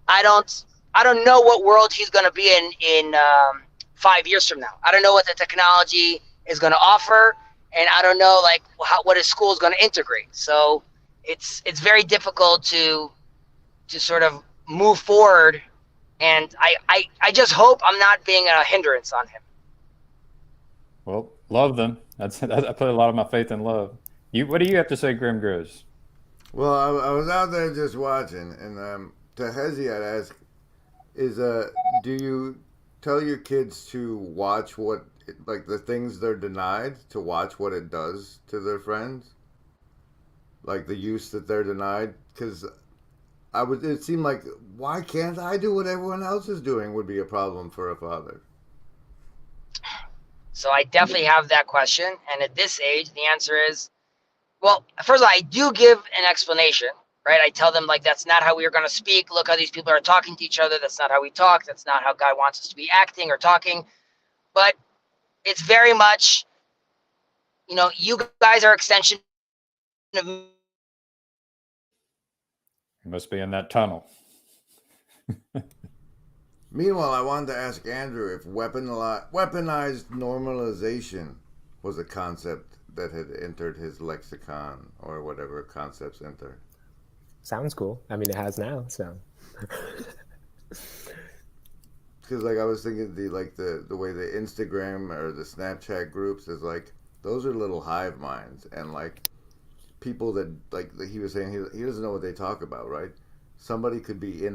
I don't know what world he's going to be in 5 years from now. I don't know what the technology is going to offer, and I don't know like what his school is going to integrate. So it's very difficult to sort of move forward, and I just hope I'm not being a hindrance on him. Well, love them. I put a lot of my faith in love. What do you have to say, Grim Grizz? Well, I was out there just watching, and to Hezi, I'd ask, do you tell your kids to watch like the things they're denied, to watch what it does to their friends? Like the use that they're denied? Because it seemed like, why can't I do what everyone else is doing would be a problem for a father. So I definitely have that question. And at this age, the answer is, well, first of all, I do give an explanation, right? I tell them, like, that's not how we are going to speak. Look how these people are talking to each other. That's not how we talk. That's not how God wants us to be acting or talking. But it's very much, you know, you guys are extension of me. You must be in that tunnel. Meanwhile, I wanted to ask Andrew if weaponized normalization was a concept that had entered his lexicon, or whatever concepts enter. Sounds cool. I mean, it has now, so. Because like I was thinking the way the Instagram or the Snapchat groups is like, those are little hive minds, and like people that like he was saying he doesn't know what they talk about, right? Somebody could be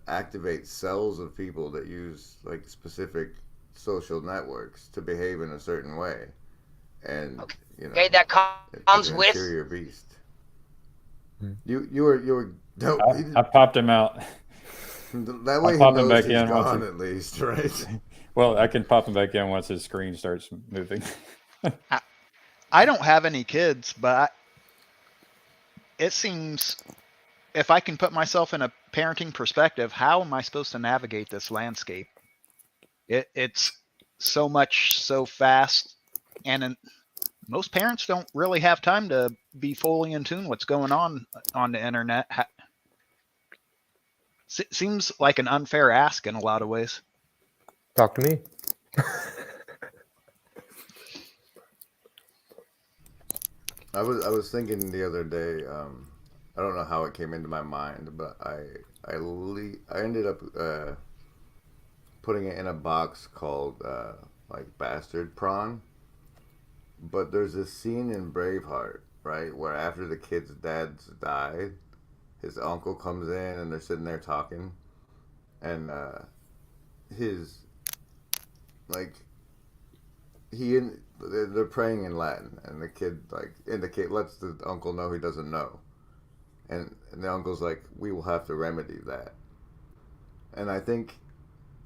activate cells of people that use like specific social networks to behave in a certain way, and you know, okay, that comes with interior beast. You were no. I popped him out. That way he knows he's gone at least, right? Well, I can pop him back in once his screen starts moving. I don't have any kids, but it seems, if I can put myself in a parenting perspective, how am I supposed to navigate this landscape? It's so much so fast, and most parents don't really have time to be fully in tune what's going on the internet. Seems like an unfair ask in a lot of ways. Talk to me. I was thinking the other day. I don't know how it came into my mind, but I ended up putting it in a box called like bastard prawn. But there's this scene in Braveheart, right, where after the kid's dad's died, his uncle comes in and they're sitting there talking, and his like they're praying in Latin, and the kid like lets the uncle know he doesn't know, and the uncle's like, we will have to remedy that. And I think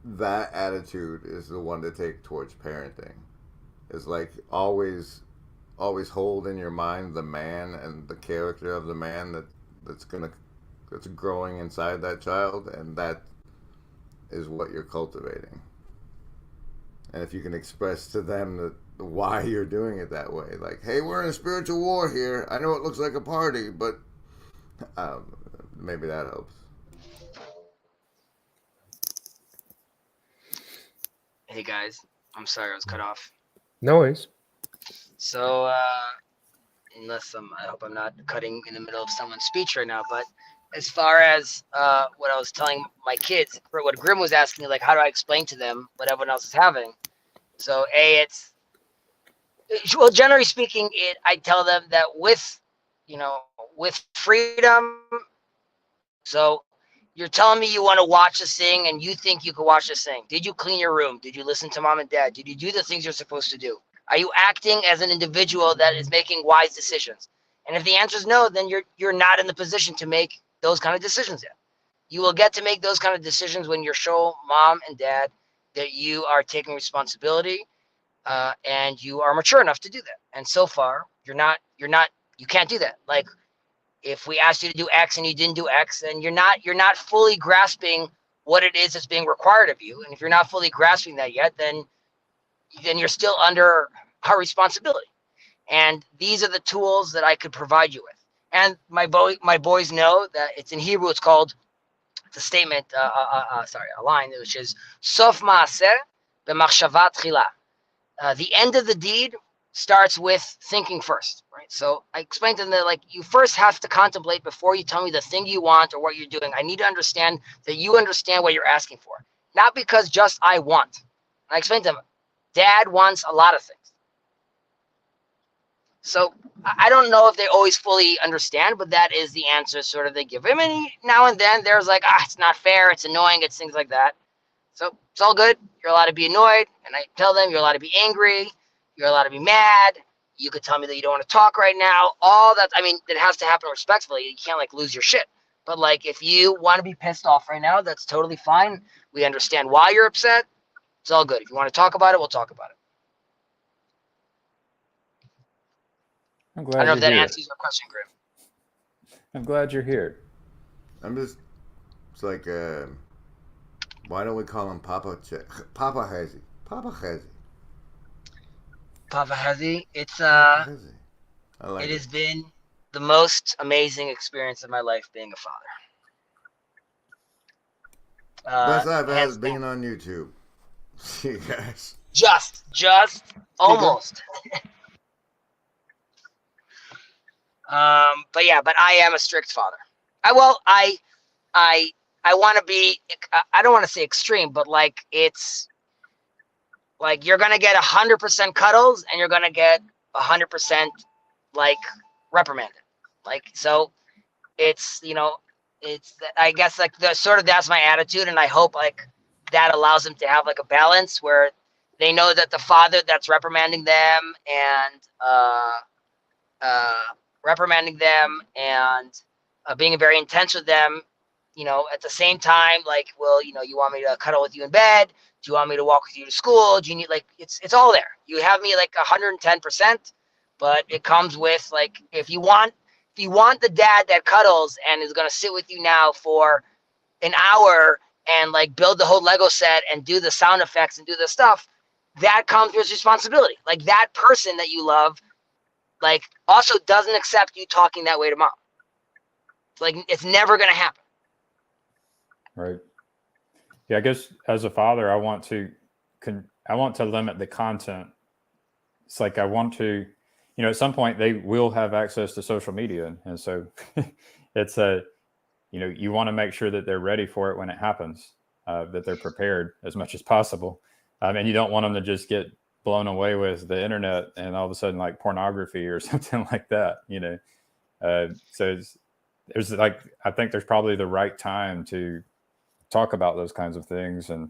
that attitude is the one to take towards parenting. Is like always hold in your mind the man and the character of the man that's growing inside that child, and is what you're cultivating. And if you can express to them why you're doing it that way, like, hey, we're in a spiritual war here. I know it looks like a party, but maybe that helps. Hey guys, I'm sorry I was cut off. No worries. So, I hope I'm not cutting in the middle of someone's speech right now, but as far as what I was telling my kids, for what Grim was asking me, like, how do I explain to them what everyone else is having? So, well, generally speaking, I tell them that with freedom. So, you're telling me you want to watch this thing and you think you can watch this thing. Did you clean your room? Did you listen to mom and dad? Did you do the things you're supposed to do? Are you acting as an individual that is making wise decisions? And if the answer is no, then you're not in the position to make those kind of decisions yet. You will get to make those kind of decisions when you show mom and dad that you are taking responsibility and you are mature enough to do that. And so far, you can't do that. Like, if we asked you to do X and you didn't do X, then you're not fully grasping what it is that's being required of you. And if you're not fully grasping that yet, then you're still under our responsibility. And these are the tools that I could provide you with. And my boys know that it's in Hebrew. It's called a statement. A line which is Sof Maaseh b'machshava tchila. The end of the deed starts with thinking first, right? So I explained to them that, like, you first have to contemplate before you tell me the thing you want or what you're doing. I need to understand that you understand what you're asking for, not because just I want. And I explained to them, Dad wants a lot of things. So I don't know if they always fully understand, but that is the answer sort of they give him. And now and then there's like, it's not fair, it's annoying, it's things like that. So it's all good. You're allowed to be annoyed. And I tell them you're allowed to be angry. You're allowed to be mad. You could tell me that you don't want to talk right now. All that, I mean, it has to happen respectfully. You can't, like, lose your shit. But, like, if you want to be pissed off right now, that's totally fine. We understand why you're upset. It's all good. If you want to talk about it, we'll talk about it. I'm I glad don't know if you're that here. answers your question, Grim. I'm glad you're here. It's like, why don't we call him Papa Hazy? Papa Hazy. Papa Hazy, it's Papa Hazy. I like it it. has been the most amazing experience of my life being a father. Best I've Hands had down. being on YouTube. See you guys. Just almost. But I am a strict father. I want to be. I don't want to say extreme, but, like, it's like you're gonna get 100% cuddles and you're gonna get 100%, like, reprimanded. Like, so it's I guess, like, that's my attitude, and I hope, like, that allows them to have, like, a balance where they know that the father that's reprimanding them and being very intense with them, at the same time, like, well, you want me to cuddle with you in bed? Do you want me to walk with you to school? Do you need, like, it's all there. You have me, like, 110%, but it comes with, like, if you want the dad that cuddles and is going to sit with you now for an hour and, like, build the whole Lego set and do the sound effects and do the stuff, that comes with responsibility. Like, that person that you love, like, also doesn't accept you talking that way to mom. Like, it's never going to happen. Right. Yeah, I guess as a father, I want to limit the content. It's like I want to, at some point they will have access to social media, and so it's you want to make sure that they're ready for it when it happens, that they're prepared as much as possible, and you don't want them to just get blown away with the internet and all of a sudden, like, pornography or something like that. So there's like, I think there's probably the right time to talk about those kinds of things, and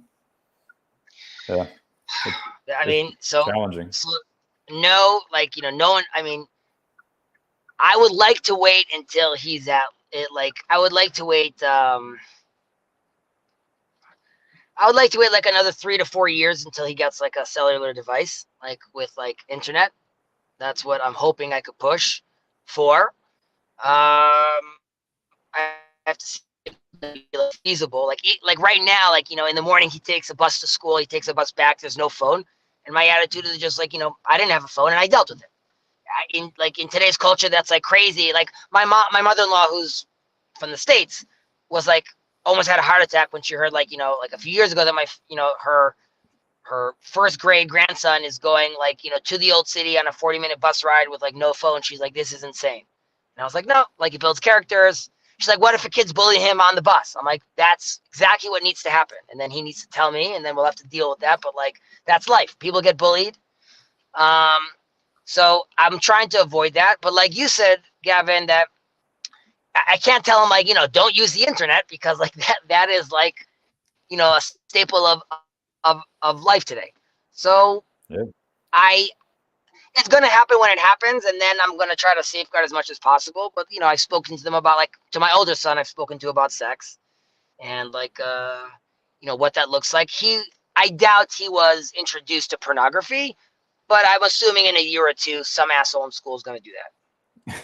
I mean, so challenging. So, no, like, no one. I mean, I would like to wait until he's at it. Like, I would like to wait. I would like to wait, like, another 3 to 4 years until he gets, like, a cellular device, like, with, like, internet. That's what I'm hoping I could push for. I have to see feasible. Like right now, like, in the morning he takes a bus to school, he takes a bus back. There's no phone, and my attitude is just like, I didn't have a phone and I dealt with it. In today's culture, that's like crazy. Like my mother-in-law, who's from the States, was like almost had a heart attack when she heard like a few years ago that her first grade grandson is going like to the old city on a 40-minute bus ride with like no phone. She's like, this is insane. And I was like, no, like it builds characters. She's like, what if a kid's bullying him on the bus? I'm like, that's exactly what needs to happen. And then he needs to tell me, and then we'll have to deal with that. But like, that's life. People get bullied. So I'm trying to avoid that. But like you said, Gavin, that I can't tell him like, don't use the internet, because like that is like, a staple of life today. So Yeah. it's going to happen when it happens, and then I'm going to try to safeguard as much as possible. But I've spoken to them about, like, to my older son, I've spoken to about sex and like what that looks like. I doubt he was introduced to pornography, but I'm assuming in a year or two some asshole in school is going to do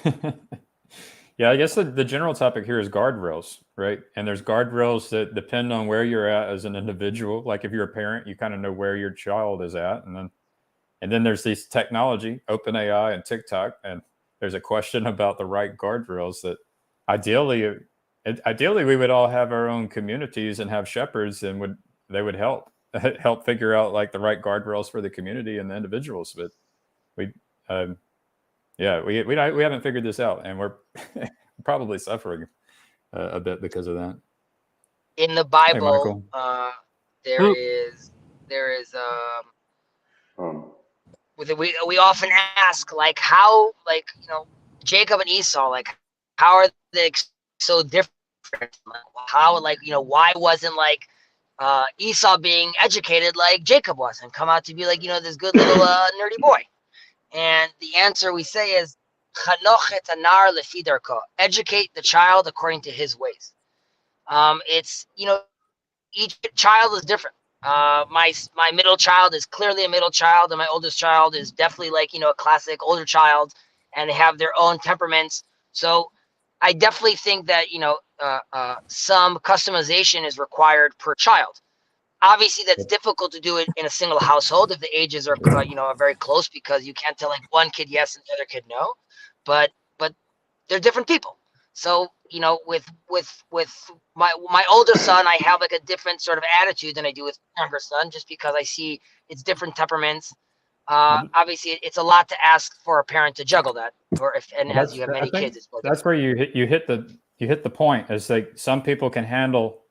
that. Yeah, I guess the general topic here is guardrails, right? And there's guardrails that depend on where you're at as an individual. Like if you're a parent, you kind of know where your child is at, and then there's these technology, OpenAI and TikTok, and there's a question about the right guardrails that ideally we would all have our own communities and have shepherds, and they would help figure out like the right guardrails for the community and the individuals. But we haven't figured this out, and we're probably suffering a bit because of that. In the Bible, Hey, we often ask like how, like, Jacob and Esau, like how are they so different? How, like, why wasn't like Esau being educated like Jacob was and come out to be like this good little nerdy boy? And the answer we say is chanoch et anar lefi darko, educate the child according to his ways. It's each child is different. My middle child is clearly a middle child, and my oldest child is definitely like a classic older child, and they have their own temperaments. So I definitely think that some customization is required per child. Obviously, that's difficult to do it in a single household if the ages are are very close, because you can't tell like one kid yes and the other kid no. But they're different people. So with my older son, I have like a different sort of attitude than I do with my younger son, just because I see it's different temperaments. Obviously, it's a lot to ask for a parent to juggle that, as you have many kids, it's that's where you hit the point. Is like some people can handle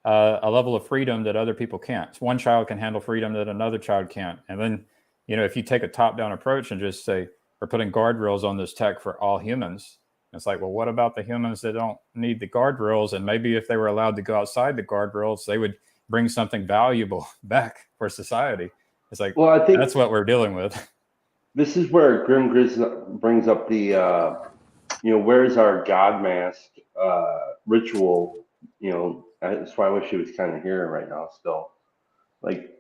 a level of freedom that other people can't. One child can handle freedom that another child can't. And then, if you take a top-down approach and just say, we're putting guardrails on this tech for all humans, it's like, well, what about the humans that don't need the guardrails? And maybe if they were allowed to go outside the guardrails, they would bring something valuable back for society. It's like, well, I think that's what we're dealing with. This is where Grim Grizz brings up the, where's our God mask ritual? That's why I wish he was kind of here right now still. Like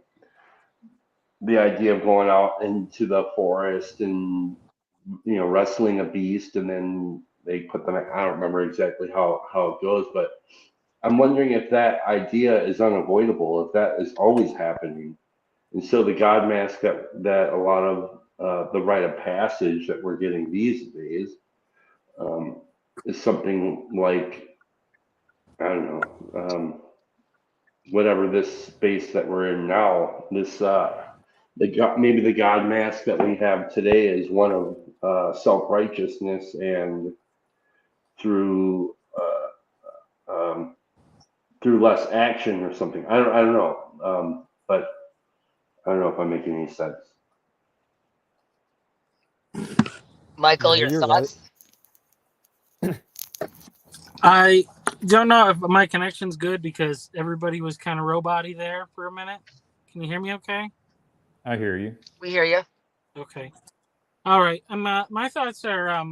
the idea of going out into the forest and, wrestling a beast, and then they put them, I don't remember exactly how it goes, but I'm wondering if that idea is unavoidable, if that is always happening. And so the God mask that a lot of the rite of passage that we're getting these days is something like, I don't know, whatever this space that we're in now, this maybe the God mask that we have today is one of self-righteousness, and through less action or something. I don't know, but I don't know if I'm making any sense. Michael, your thoughts? Right. I don't know if my connection's good, because everybody was kind of robot-y there for a minute. Can you hear me okay? I hear you. We hear you. Okay. All right. My thoughts are,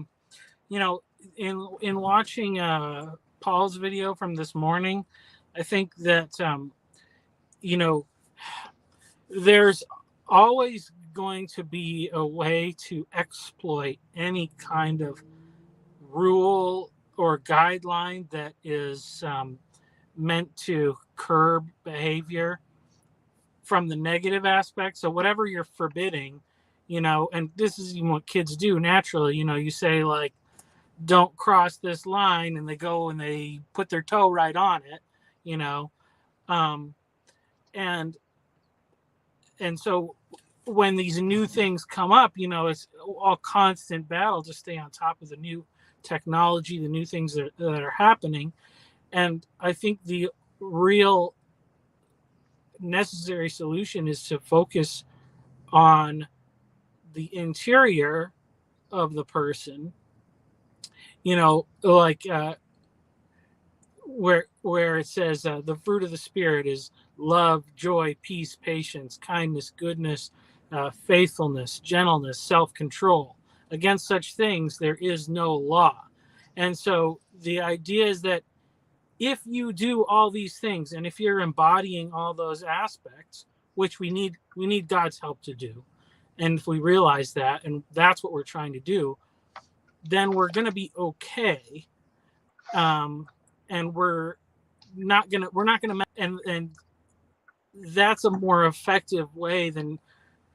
in watching Paul's video from this morning, I think that, there's always going to be a way to exploit any kind of rule or guideline that is meant to curb behavior from the negative aspect. So whatever you're forbidding, and this is even what kids do naturally, you say like, don't cross this line, and they go and they put their toe right on it, um, and so when these new things come up, it's a constant battle to stay on top of the new technology, the new things that are happening. And I think the real necessary solution is to focus on the interior of the person, like where it says the fruit of the spirit is love, joy, peace, patience, kindness, goodness, faithfulness, gentleness, self-control. Against such things there is no law. And so the idea is that if you do all these things, and if you're embodying all those aspects, which we need God's help to do, and if we realize that, and that's what we're trying to do, then we're going to be okay. And we're not gonna and that's a more effective way than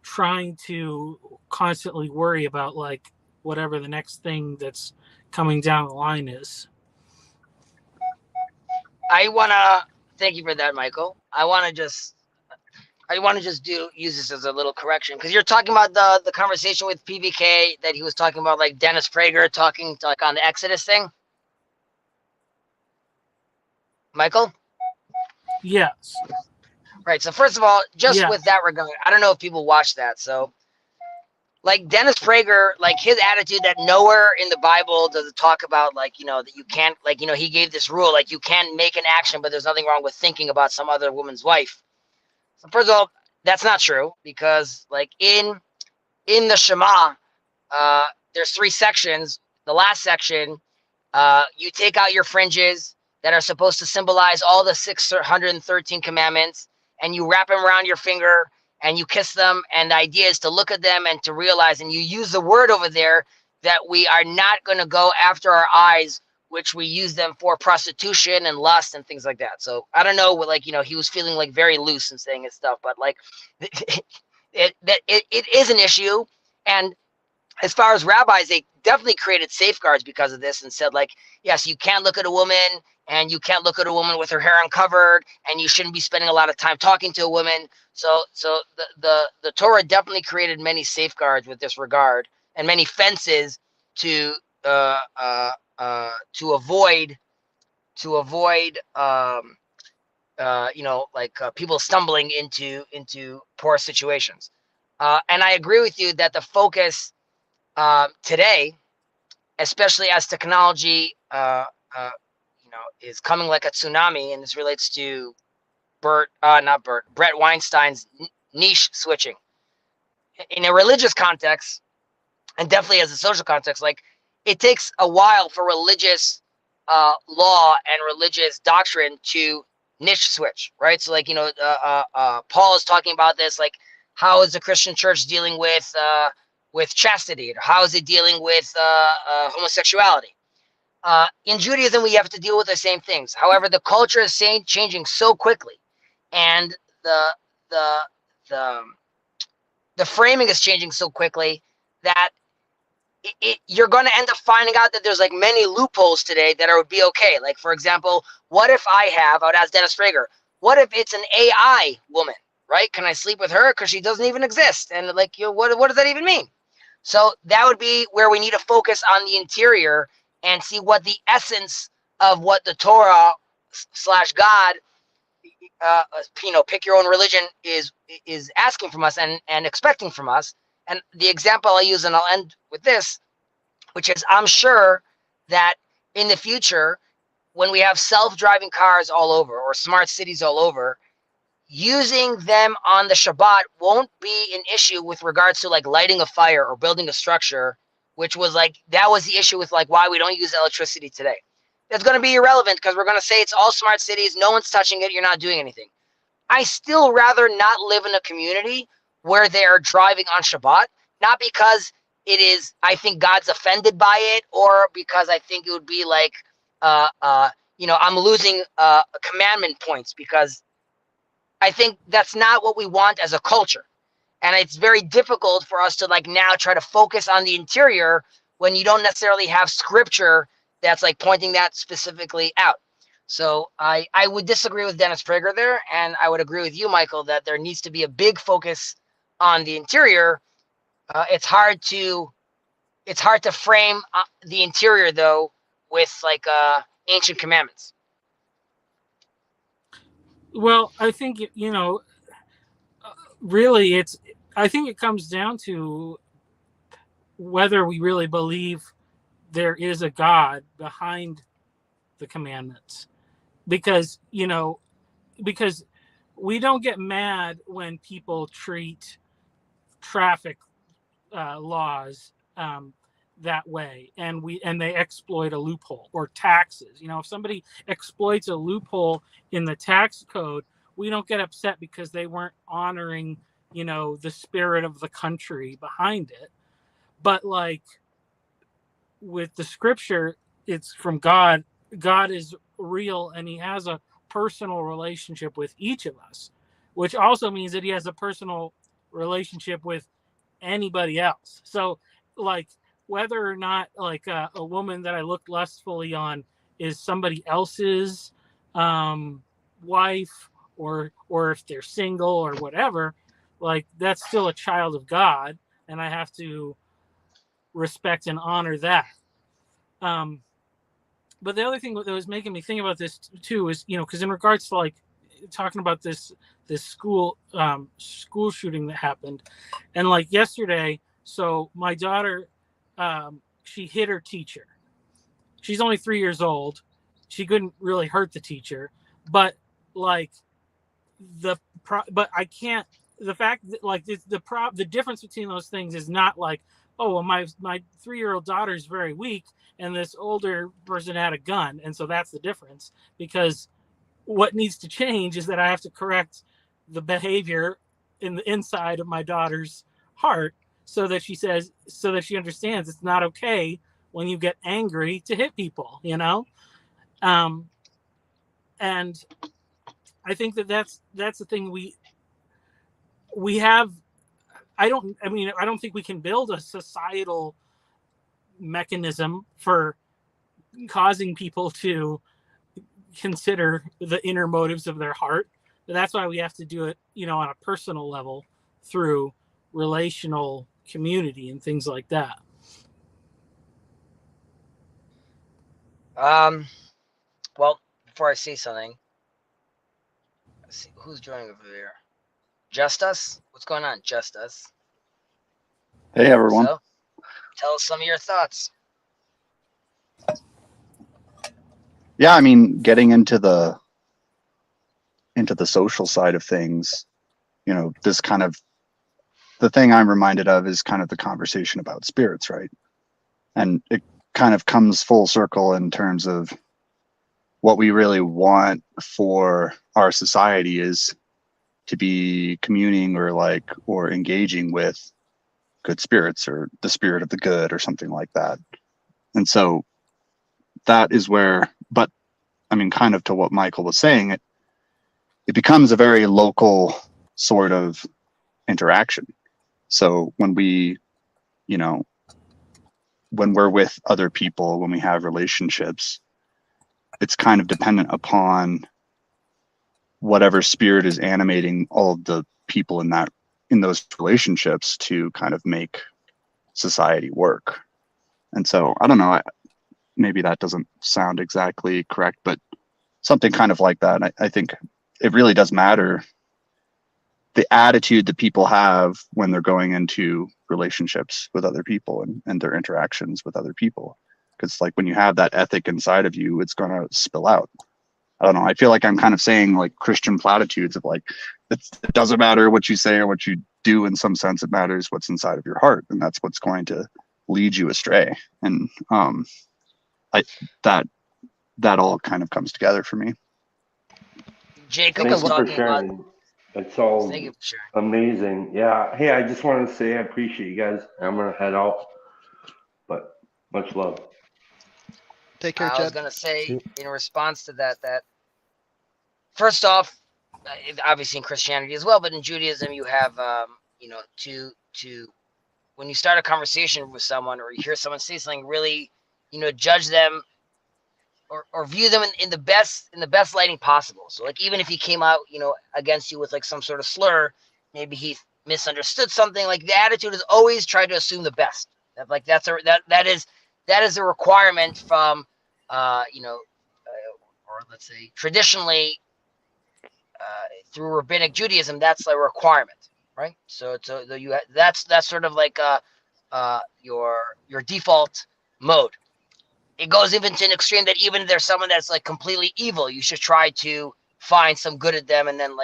trying to constantly worry about like whatever the next thing that's coming down the line is. I wanna thank you for that, Michael. I wanna just use this as a little correction, because you're talking about the conversation with PVK that he was talking about, like Dennis Prager talking like on the Exodus thing. Michael? Yes. Right. So first of all, just with that regard, I don't know if people watch that. So like Dennis Prager, like his attitude that nowhere in the Bible does it talk about like, that you can't, like, he gave this rule, like you can't make an action, but there's nothing wrong with thinking about some other woman's wife. So first of all, that's not true, because like in the Shema, there's 3 sections. The last section, you take out your fringes that are supposed to symbolize all the 613 commandments, and you wrap them around your finger and you kiss them. And the idea is to look at them and to realize, and you use the word over there, that we are not going to go after our eyes, which we use them for prostitution and lust and things like that. So I don't know what, like, he was feeling like very loose in saying his stuff, but like it is an issue. And as far as rabbis, they definitely created safeguards because of this and said, like, yes, you can't look at a woman, and you can't look at a woman with her hair uncovered, and you shouldn't be spending a lot of time talking to a woman. So the Torah definitely created many safeguards with this regard, and many fences to avoid people stumbling into poor situations. And I agree with you that the focus today, especially as technology, is coming like a tsunami, and this relates to Brett Weinstein's niche switching. In a religious context, and definitely as a social context, like it takes a while for religious law and religious doctrine to niche switch, right? So like, Paul is talking about this, like how is the Christian church dealing with chastity? How is it dealing with homosexuality? In Judaism, we have to deal with the same things. However, the culture is changing so quickly, and the framing is changing so quickly that you're going to end up finding out that there's like many loopholes today that would be okay. Like, for example, what if I would ask Dennis Prager, what if it's an AI woman, right? Can I sleep with her? Because she doesn't even exist. And like, what does that even mean? So that would be where we need to focus on the interior and see what the essence of what the Torah / God, pick your own religion, is asking from us and expecting from us. And the example I'll use, and I'll end with this, which is I'm sure that in the future, when we have self-driving cars all over or smart cities all over, using them on the Shabbat won't be an issue with regards to like lighting a fire or building a structure, which was like, that was the issue with like why we don't use electricity today. That's going to be irrelevant because we're going to say it's all smart cities. No one's touching it. You're not doing anything. I still rather not live in a community where they are driving on Shabbat, not because it is, I think God's offended by it, or because I think it would be like, I'm losing commandment points because I think that's not what we want as a culture. And it's very difficult for us to like now try to focus on the interior when you don't necessarily have scripture that's like pointing that specifically out. So I would disagree with Dennis Prager there, and I would agree with you, Michael, that there needs to be a big focus on the interior. It's hard to frame the interior though with like ancient commandments. Well, I think really, I think it comes down to whether we really believe there is a God behind the commandments, because we don't get mad when people treat traffic laws that way, and they exploit a loophole, or taxes. If somebody exploits a loophole in the tax code, we don't get upset because they weren't honoring the spirit of the country behind it. But like with the scripture, it's from God. God is real, and he has a personal relationship with each of us, which also means that he has a personal relationship with anybody else. So like whether or not like a woman that I looked lustfully on is somebody else's wife, or if they're single or whatever, like that's still a child of God, and I have to respect and honor that. But the other thing that was making me think about this too is, because in regards to like talking about this school shooting that happened, and like yesterday, so my daughter, she hit her teacher. She's only 3 years old. She couldn't really hurt the teacher, but like but I can't. The fact that like the difference between those things is not like, oh, well, my 3-year-old daughter is very weak, and this older person had a gun, and so that's the difference. Because what needs to change is that I have to correct the behavior in the inside of my daughter's heart, so that she understands it's not okay when you get angry to hit people, and I think that's the thing we have. I don't think we can build a societal mechanism for causing people to consider the inner motives of their heart. That's why we have to do it, on a personal level through relational community and things like that. Well, before I say something, let's see who's joining over there. Just Us? What's going on, Just Us? Hey, everyone. So, tell us some of your thoughts. Yeah, I mean, getting into the social side of things, this kind of, the thing I'm reminded of is kind of the conversation about spirits, right? And it kind of comes full circle in terms of what we really want for our society is to be communing or engaging with good spirits, or the spirit of the good, or something like that. And so that is where, but I mean, kind of to what Michael was saying, it becomes a very local sort of interaction. So when we, when we're with other people, when we have relationships, it's kind of dependent upon whatever spirit is animating all of the people in those relationships to kind of make society work. And so I don't know, maybe that doesn't sound exactly correct, but something kind of like that. I think it really does matter the attitude that people have when they're going into relationships with other people and their interactions with other people. Because like when you have that ethic inside of you, it's going to spill out. I don't know. I feel like I'm kind of saying like Christian platitudes of like, it doesn't matter what you say or what you do. In some sense, it matters what's inside of your heart, and that's what's going to lead you astray. And that all kind of comes together for me. Jacob Thank was you for talking about. sharing. That's all Thank you for sharing. amazing. Yeah. Hey, I just wanted to say I appreciate you guys. I'm gonna head out, but much love. Take care, I was Chad. gonna say in response to that, first off, obviously in Christianity as well, but in Judaism you have, to when you start a conversation with someone or you hear someone say something, really, judge them or view them in the best lighting possible. So like even if he came out, against you with like some sort of slur, maybe he misunderstood something. Like the attitude is always try to assume the best. That is a requirement from or let's say traditionally through rabbinic Judaism, that's a requirement, right? So that's sort of like your default mode. It goes even to an extreme that even if there's someone that's like completely evil, you should try to find some good at them and then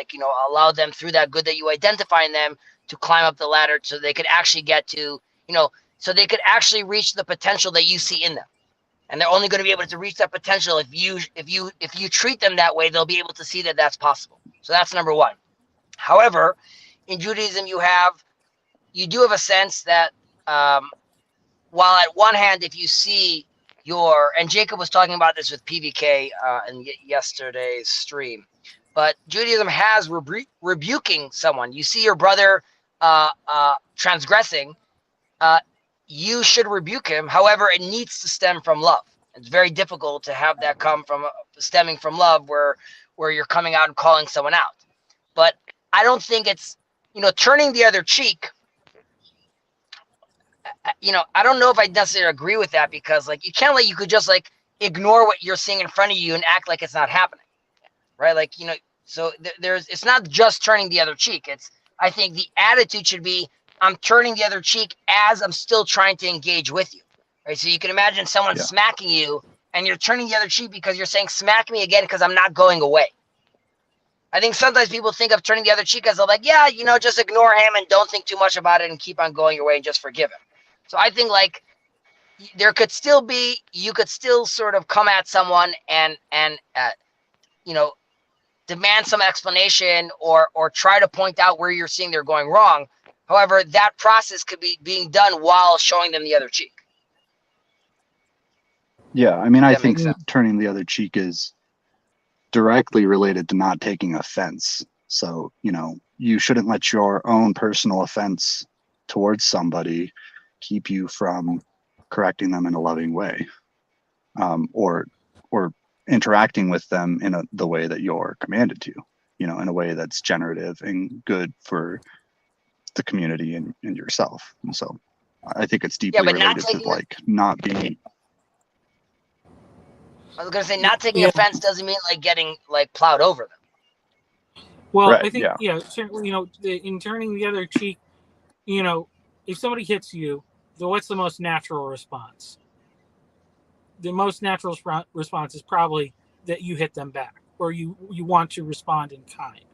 allow them through that good that you identify in them to climb up the ladder so they could actually get to, so they could actually reach the potential that you see in them. And they're only going to be able to reach that potential if you treat them that way. They'll be able to see that that's possible. So that's number one. However, in Judaism, you do have a sense that while at one hand, if you see and Jacob was talking about this with PVK in yesterday's stream, but Judaism has rebuking someone. You see your brother transgressing, you should rebuke him. However, it needs to stem from love. It's very difficult to have that come from stemming from love where you're coming out and calling someone out. But I don't think it's, turning the other cheek. I don't know if I necessarily agree with that because you can't you could just ignore what you're seeing in front of you and act like it's not happening. Right. So it's not just turning the other cheek. I think the attitude should be, I'm turning the other cheek as I'm still trying to engage with you. Right. So you can imagine someone smacking you and you're turning the other cheek because you're saying, smack me again because I'm not going away. I think sometimes people think of turning the other cheek as just ignore him and don't think too much about it and keep on going your way and just forgive him. So I think you could still sort of come at someone and demand some explanation or try to point out where you're seeing they're going wrong. However, that process could be being done while showing them the other cheek. Yeah, I mean, I That think makes that sense. turning the other cheek is directly related to not taking offense. So, you shouldn't let your own personal offense towards somebody keep you from correcting them in a loving way, or interacting with them in the way that you're commanded to, in a way that's generative and good for the community and yourself. And so I think it's deeply but not related to taking not being. I was gonna say not taking Yeah. offense doesn't mean getting plowed over them. Well, Right, I think yeah. in turning the other cheek, if somebody hits you, what's the most natural response? The most natural response is probably that you hit them back, or you want to respond in kind.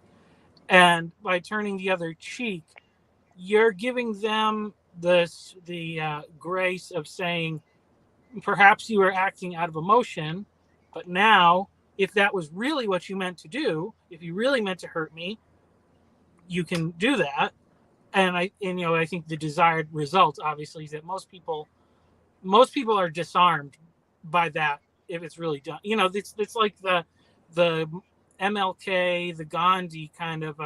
And by turning the other cheek, you're giving them the grace of saying, perhaps you were acting out of emotion, but now, if that was really what you meant to do, if you really meant to hurt me, you can do that. And I think the desired result, obviously, is that most people are disarmed by that if it's really done. It's like the MLK, the Gandhi kind of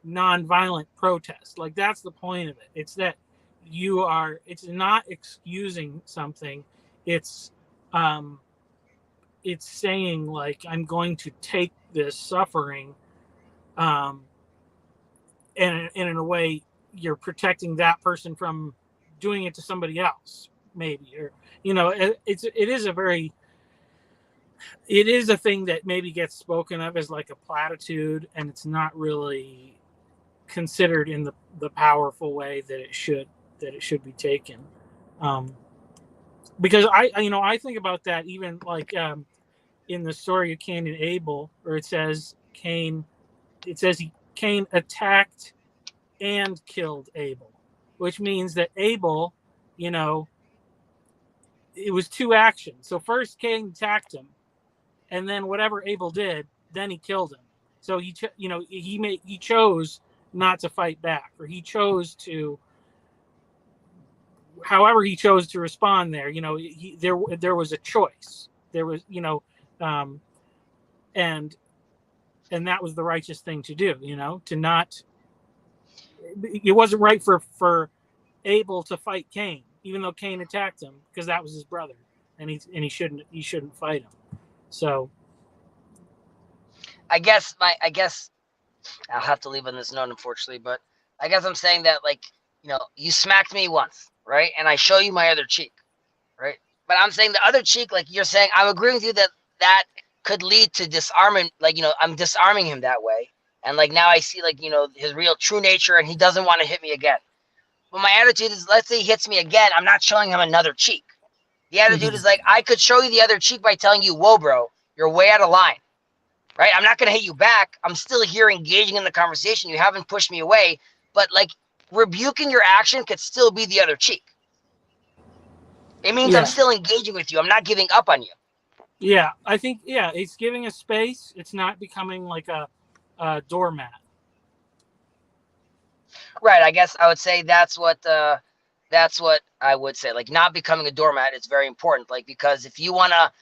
nonviolent protest. Like that's the point of it. It's that it's not excusing something. It's saying I'm going to take this suffering, and in a way you're protecting that person from doing it to somebody else, maybe, or it is a thing that maybe gets spoken of as a platitude, and it's not really considered in the powerful way that it should be taken. Because I think about that even in the story of Cain and Abel, where it says Cain attacked and killed Abel, which means that Abel, it was two actions. So first Cain attacked him, and then whatever Abel did, then he killed him. So he chose not to fight back, or he chose to however he chose to respond there, there was a choice. There was, and that was the righteous thing to do, to not. It wasn't right for Abel to fight Cain, even though Cain attacked him, because that was his brother, and he shouldn't fight him. So, I guess I'll have to leave on this note, unfortunately, but I guess I'm saying that, like, you smacked me once, right? And I show you my other cheek, right? But I'm saying the other cheek, like you're saying, I'm agreeing with you that could lead to disarmament. Like, I'm disarming him that way. And like, now I see, like, his real true nature, and he doesn't want to hit me again. But my attitude is, let's say he hits me again, I'm not showing him another cheek. The attitude is like, I could show you the other cheek by telling you, whoa, bro, you're way out of line. Right? I'm not going to hit you back. I'm still here engaging in the conversation. You haven't pushed me away. But, like, rebuking your action could still be the other cheek. It means I'm still engaging with you. I'm not giving up on you. Yeah, I think, it's giving a space. It's not becoming like a doormat. Right. I guess I would say that's what I would say. Like, not becoming a doormat is very important. Like, because if you wanna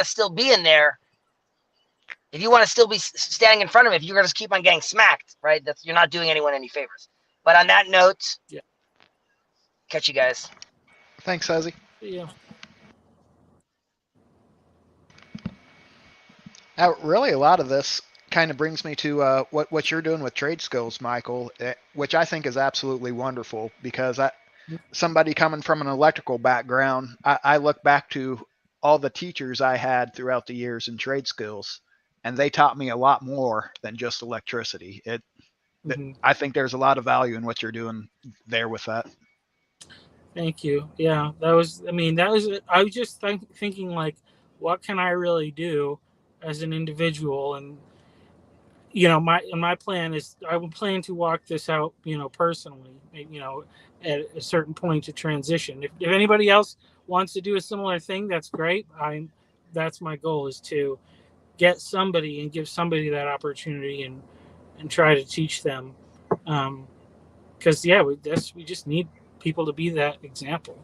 still be in there, if you want to still be standing in front of him, if you're going to keep on getting smacked, right, you're not doing anyone any favors. But on that note, catch you guys. Thanks, Ozzy. Yeah. Now, really, a lot of this kind of brings me to what you're doing with trade skills, Michael, which I think is absolutely wonderful, because somebody coming from an electrical background, I look back to all the teachers I had throughout the years in trade skills, and they taught me a lot more than just electricity. I think there's a lot of value in what you're doing there with that. Thank you. Yeah, I was just thinking, like, what can I really do as an individual? And, my plan is, I will plan to walk this out, personally, at a certain point to transition. If anybody else wants to do a similar thing, that's great. That's my goal, is to get somebody and give somebody that opportunity and try to teach them. Because we just need people to be that example.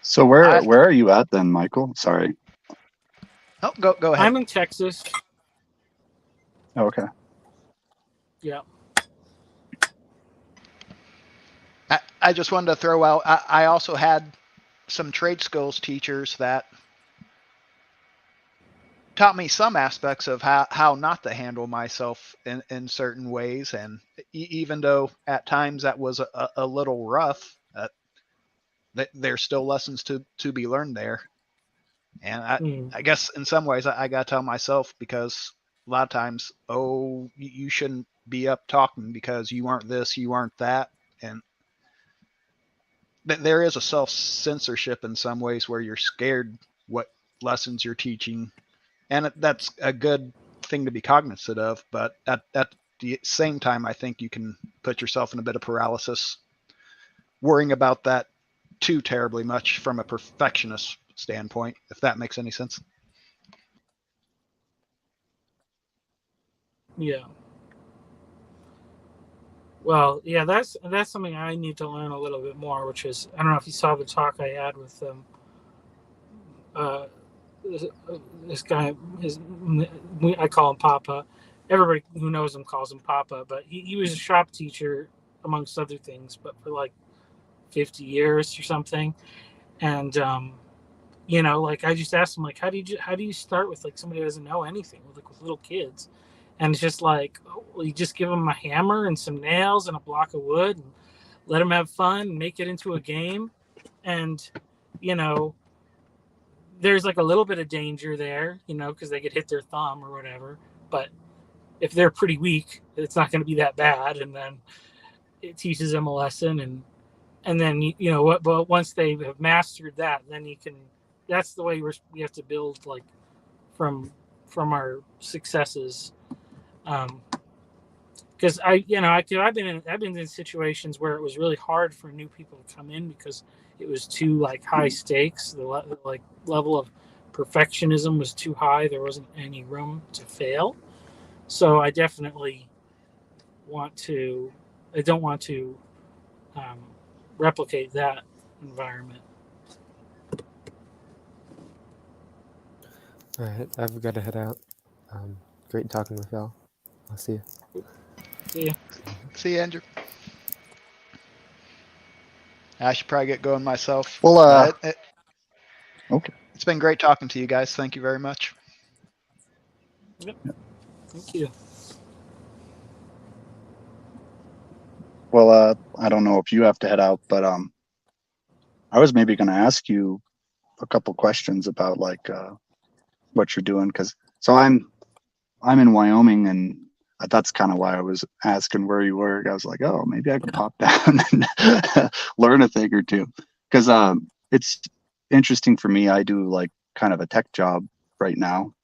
So where are you at then, Michael? Sorry. Oh, go ahead. I'm in Texas. Oh, okay. Yeah. I just wanted to throw out, I also had some trade skills teachers that taught me some aspects of how not to handle myself in certain ways. And even though at times that was a little rough, there's still lessons to be learned there. And I guess in some ways I got to tell myself, because a lot of times, you shouldn't be up talking because you aren't this, you aren't that. And there is a self-censorship in some ways where you're scared what lessons you're teaching. And that's a good thing to be cognizant of. But at the same time, I think you can put yourself in a bit of paralysis worrying about that too terribly much from a perfectionist standpoint, if that makes any sense. Yeah. Well, yeah, that's something I need to learn a little bit more, which is, I don't know if you saw the talk I had with this guy. I call him Papa. Everybody who knows him calls him Papa, but he was a shop teacher, amongst other things, but for like 50 years or something. And like, I just asked him, like, how do you start with, like, somebody who doesn't know anything, with little kids? And it's just like, you just give them a hammer and some nails and a block of wood and let them have fun and make it into a game. And there's like a little bit of danger there, because they could hit their thumb or whatever. But if they're pretty weak, it's not going to be that bad. And then it teaches them a lesson. And then, but once they have mastered that, then that's the way we have to build, like, from our successes. Because I've been in situations where it was really hard for new people to come in because it was too, like, high stakes. The level of perfectionism was too high. There wasn't any room to fail. So I definitely want to I don't want to replicate that environment. All right, I've got to head out. Great talking with y'all. I'll see you. See ya. See you, Andrew. I should probably get going myself. Well, But okay. it's been great talking to you guys. Thank you very much. Yep. Thank you. Well, I don't know if you have to head out, but I was maybe going to ask you a couple questions about like what you're doing, because so I'm in Wyoming, and that's kind of why I was asking where you were. I was like, oh, maybe I could pop down and learn a thing or two, because it's interesting for me. I do like kind of a tech job right now,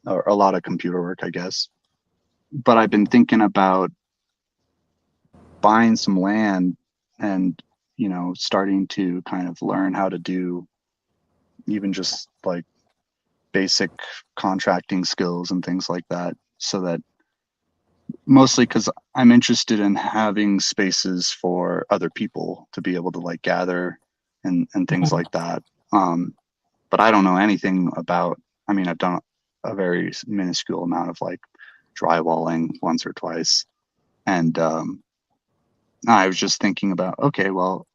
or a lot of computer work, I guess. But I've been thinking about buying some land and, you know, starting to kind of learn how to do even just like basic contracting skills and things like that, so that mostly because I'm interested in having spaces for other people to be able to like gather and things like that. But I don't know anything about, I mean, I've done a very minuscule amount of like drywalling once or twice. And I was just thinking about, okay, well,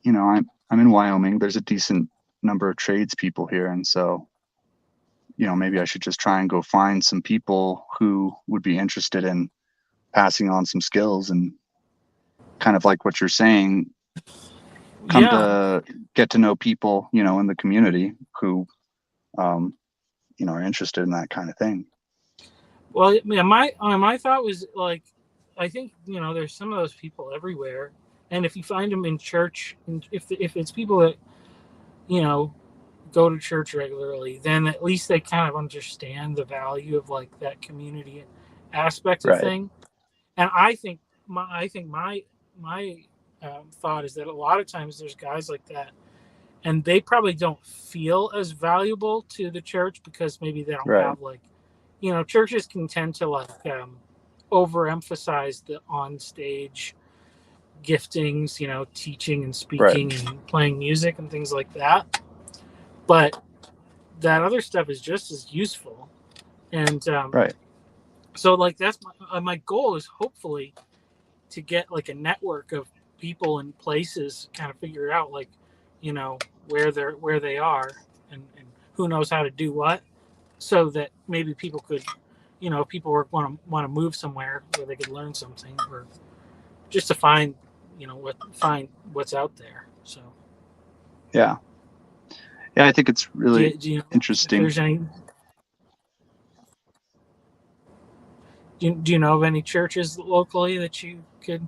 you know, I'm in Wyoming. There's a decent number of tradespeople here. And so, you know, maybe I should just try and go find some people who would be interested in passing on some skills, and kind of like what you're saying, come to get to know people, you know, in the community who, you know, are interested in that kind of thing. Well, yeah, my thought was like, I think, you know, there's some of those people everywhere, and if you find them in church, and if it's people that, you know, go to church regularly, then at least they kind of understand the value of like that community aspect of Right. thing. And I think my thought is that a lot of times there's guys like that, and they probably don't feel as valuable to the church because maybe they don't Right. have like, you know, churches can tend to like overemphasize the on-stage giftings, you know, teaching and speaking and playing music and things like that. But that other stuff is just as useful. And Right. so like that's my goal is hopefully to get like a network of people and places, kind of figure out like, you know, where they are, and who knows how to do what, so that maybe people could, you know, people want to move somewhere where they could learn something, or just to find, you know, what's out there. So Yeah. Yeah, I think it's really do you know interesting. if there's any, do you know of any churches locally that you could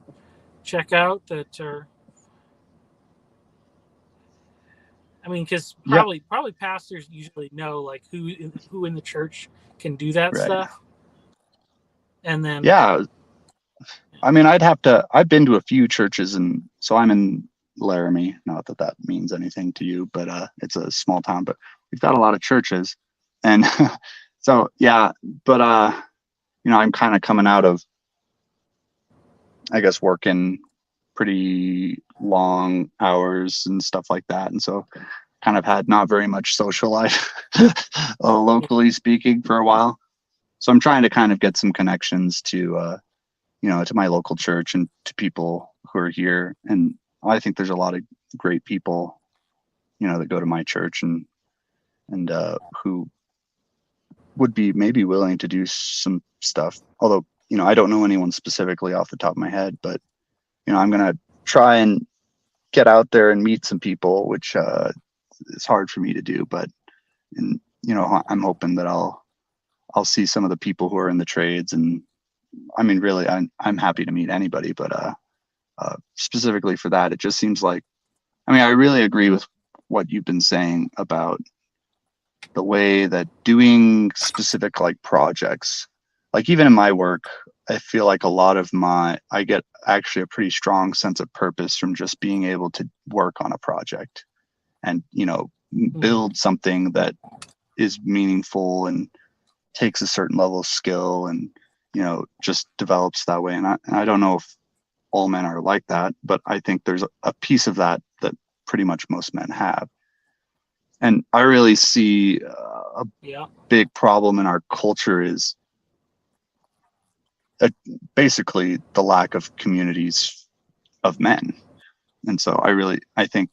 check out that are, I mean, because probably pastors usually know like who in the church can do that stuff, and then yeah, I mean, I've been to a few churches, and so I'm in Laramie. Not that that means anything to you, but it's a small town, but we've got a lot of churches, and so yeah, but you know, I'm kind of coming out of, I guess, working pretty long hours and stuff like that, and so kind of had not very much social life, locally speaking, for a while. So I'm trying to kind of get some connections to, you know, to my local church and to people who are here. And I think there's a lot of great people, you know, that go to my church and who would be maybe willing to do some stuff. Although, you know, I don't know anyone specifically off the top of my head, but, you know, I'm going to try and get out there and meet some people, which is hard for me to do. But, and, you know, I'm hoping that I'll see some of the people who are in the trades. And I mean, really, I'm happy to meet anybody, but specifically for that, it just seems like, I mean, I really agree with what you've been saying about the way that doing specific like projects, like even in my work, I feel like a lot of I get actually a pretty strong sense of purpose from just being able to work on a project and, you know, build something that is meaningful and takes a certain level of skill and, you know, just develops that way. And I don't know if all men are like that, but I think there's a piece of that that pretty much most men have. And I really see a big problem in our culture is basically the lack of communities of men. And so I think,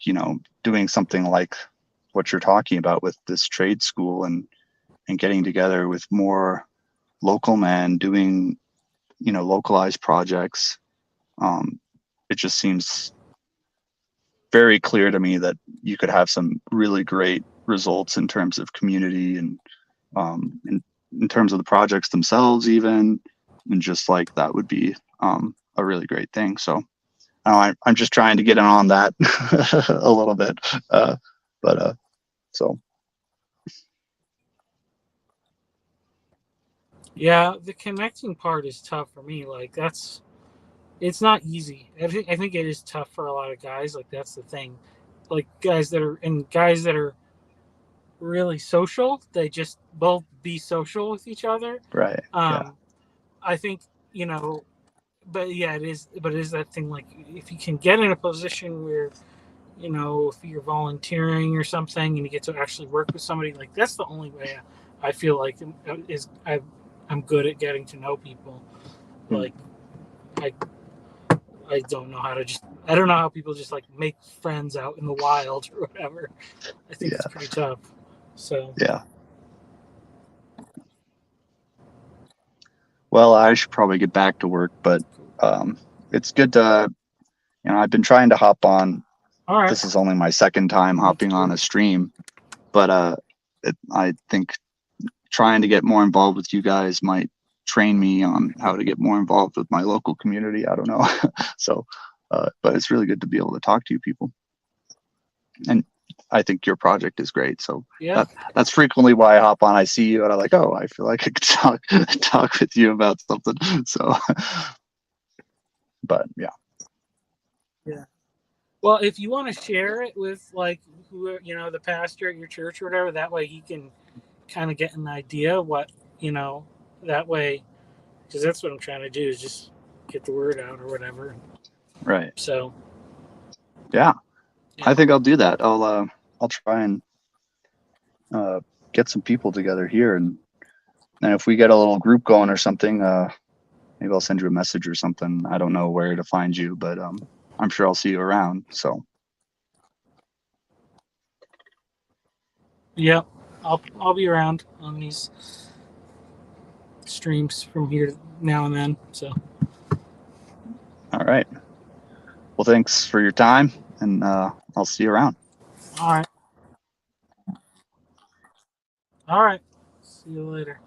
doing something like what you're talking about with this trade school and getting together with more local men doing, localized projects, it just seems very clear to me that you could have some really great results in terms of community and in terms of the projects themselves even, and just like that would be a really great thing. So I'm just trying to get in on that a little bit, so. Yeah, the connecting part is tough for me. Like it's not easy. I think it is tough for a lot of guys. Like that's the thing. Like guys that are really social, they just both be social with each other. Right. Yeah. I think, but yeah, it is that thing. Like if you can get in a position where, if you're volunteering or something and you get to actually work with somebody, like that's the only way I feel like I'm good at getting to know people. Like I don't know how to I don't know how people just like make friends out in the wild or whatever. I think it's pretty tough. So yeah. Well, I should probably get back to work, but it's good to, I've been trying to hop on. All right. This is only my second time hopping on a stream, but I think trying to get more involved with you guys might train me on how to get more involved with my local community. I don't know. So, but it's really good to be able to talk to you people. And I think your project is great. So that's frequently why I hop on. I see you and I'm like, oh, I feel like I could talk with you about something. So, but yeah. Yeah. Well, if you want to share it with like the pastor at your church or whatever, that way he can kind of get an idea what that way, because that's what I'm trying to do is just get the word out or whatever. Right. So. Yeah. I think I'll do that. I'll try and get some people together here, and if we get a little group going or something, maybe I'll send you a message or something. I don't know where to find you, but I'm sure I'll see you around. So. Yep, I'll be around on these streams from here now and then. So. All right. Well, thanks for your time, and I'll see you around. All right. All right. See you later.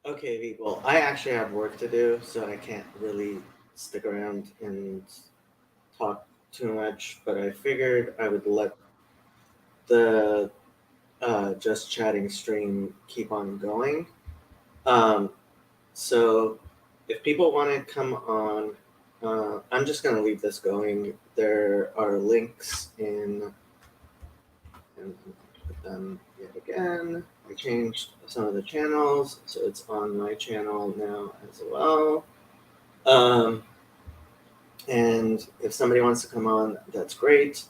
Okay, people. I actually have work to do, so I can't really stick around and talk too much. But I figured I would let the just chatting stream keep on going. Um, so if people want to come on, I'm just going to leave this going. There are links in, and put them yet again. I changed some of the channels, so it's on my channel now as well. And if somebody wants to come on, that's great.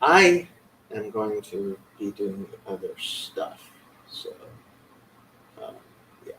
I am going to be doing other stuff. So, um, yeah.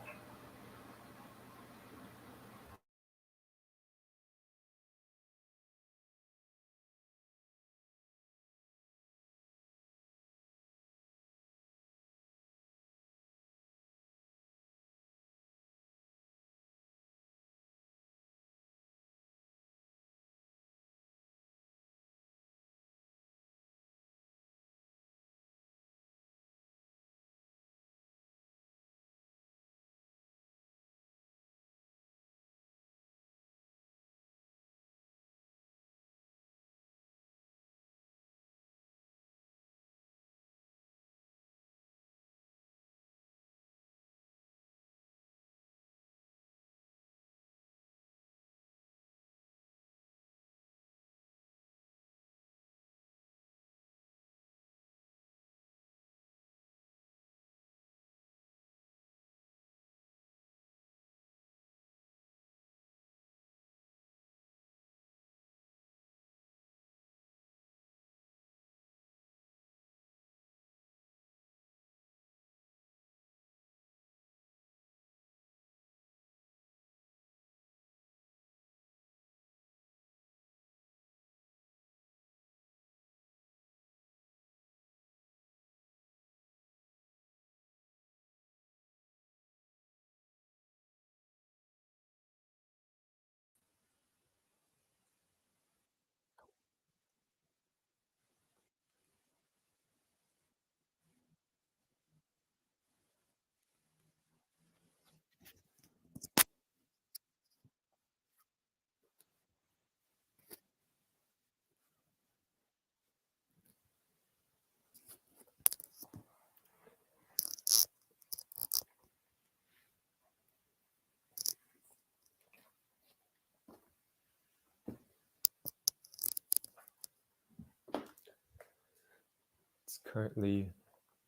It's currently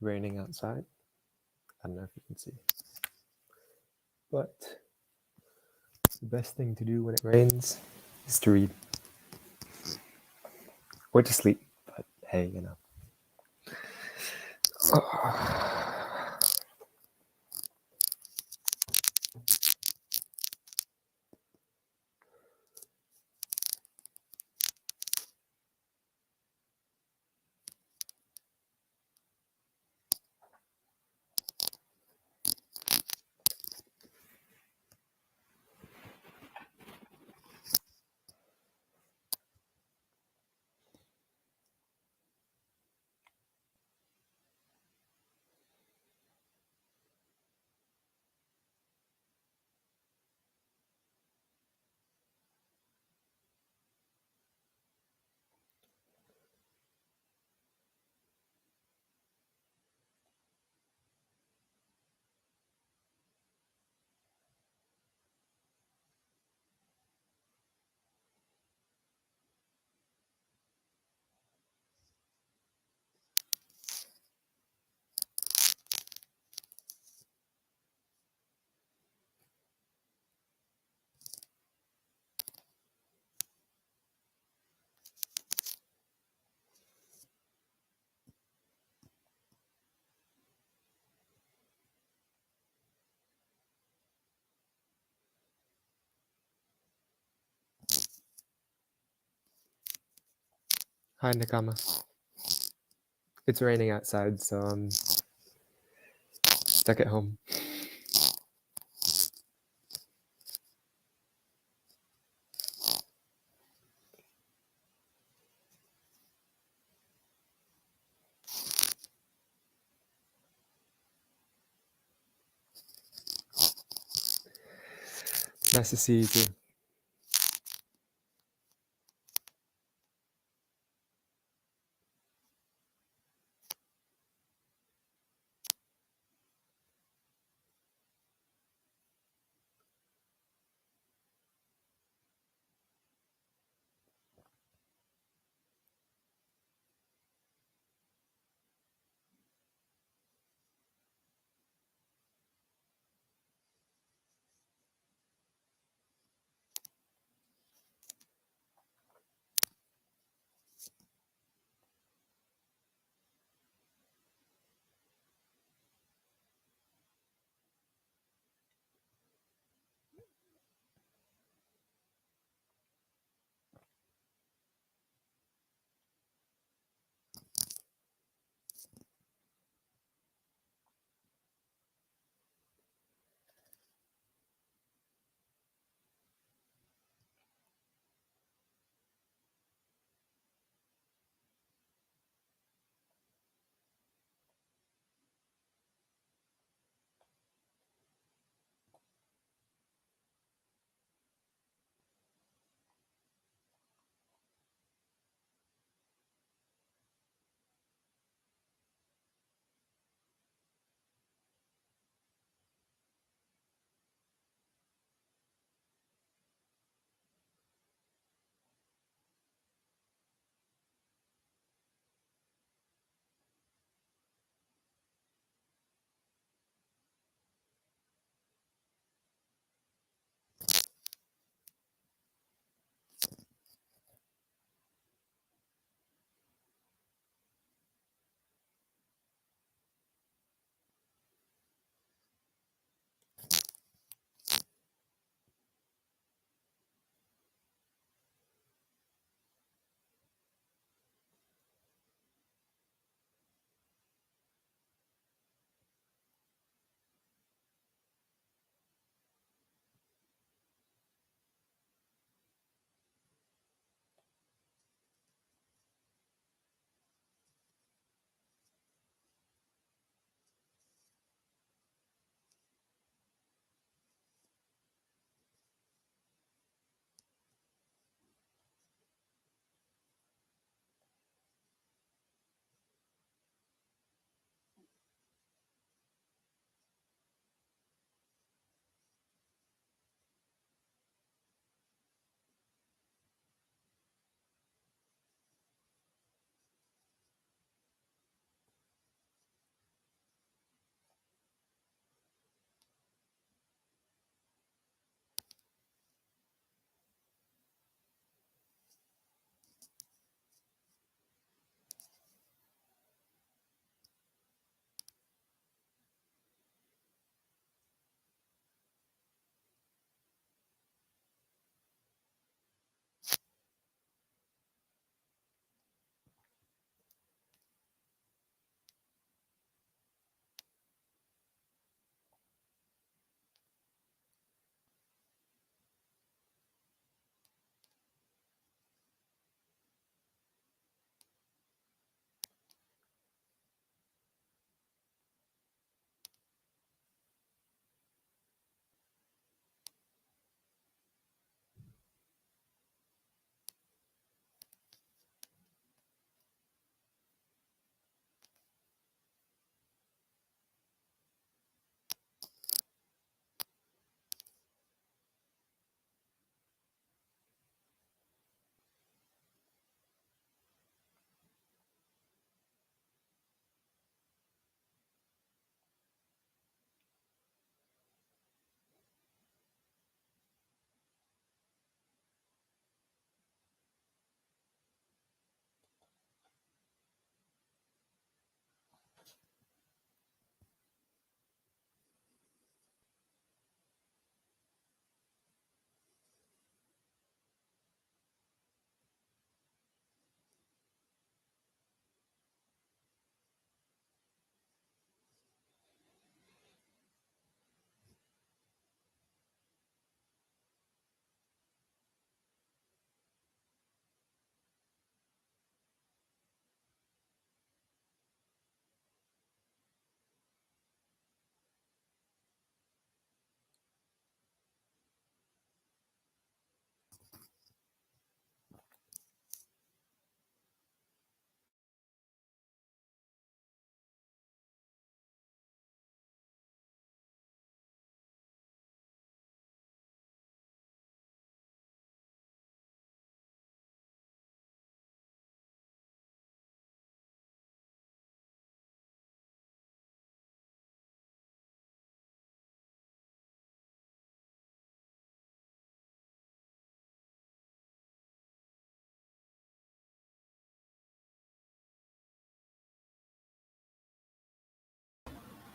raining outside. I don't know if you can see. But the best thing to do when it rains is to read. Or to sleep. But hey, you know. Hi, Nakama. It's raining outside, so I'm stuck at home. Nice to see you too.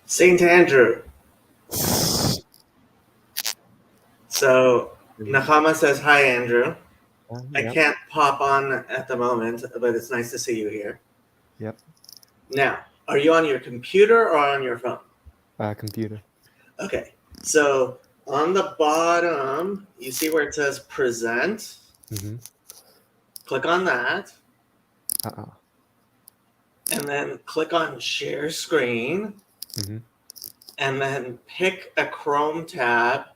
Saint Andrew. So Nakama says, "Hi, Andrew. I Yep. can't pop on at the moment, but it's nice to see you here." Yep. Now, are you on your computer or on your phone? Computer. Okay. So on the bottom, you see where it says present? Mm-hmm. Click on that. Uh-oh. And then click on share screen. Mm-hmm. And then pick a Chrome tab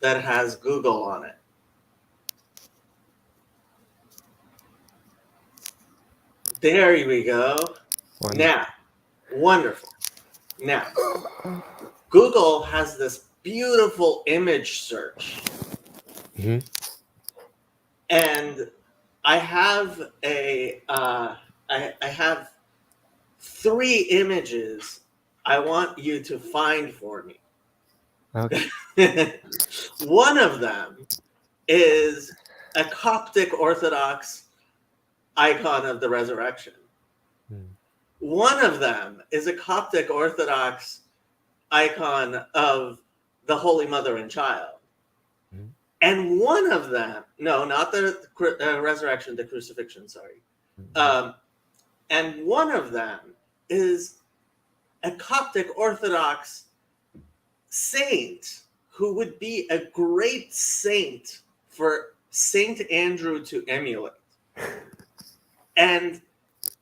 that has Google on it. There we go. Wonderful. Now, wonderful. Now, Google has this beautiful image search. Mm-hmm. And I have I have 3 images I want you to find for me. Okay. One of them is a Coptic Orthodox icon of the resurrection. One of them is a Coptic Orthodox icon of the Holy Mother and Child. Mhm. And one of them, no, not the resurrection, the crucifixion, sorry. And one of them is a Coptic Orthodox saint who would be a great saint for Saint Andrew to emulate. And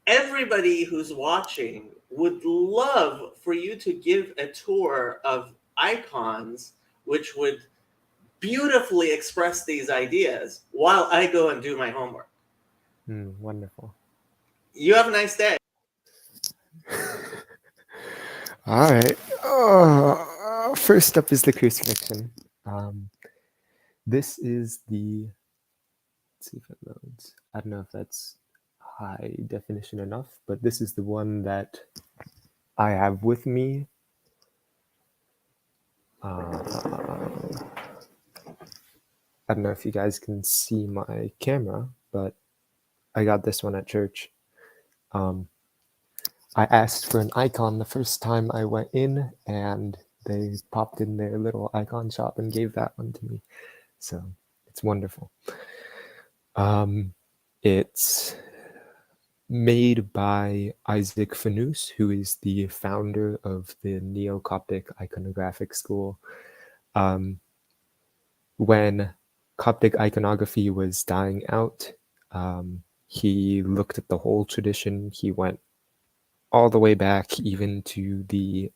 everybody who's watching would love for you to give a tour of icons which would beautifully express these ideas while I go and do my homework. Wonderful. You have a nice day. All right. First up is the crucifixion. This is the. Let's see if it loads. I don't know if that's high definition enough, but this is the one that I have with me. I don't know if you guys can see my camera, but I got this one at church. I asked for an icon the first time I went in, and they popped in their little icon shop and gave that one to me. So it's wonderful. It's made by Isaac Fanous, who is the founder of the Neo-Coptic iconographic school. When Coptic iconography was dying out, he looked at the whole tradition. He went all the way back even to the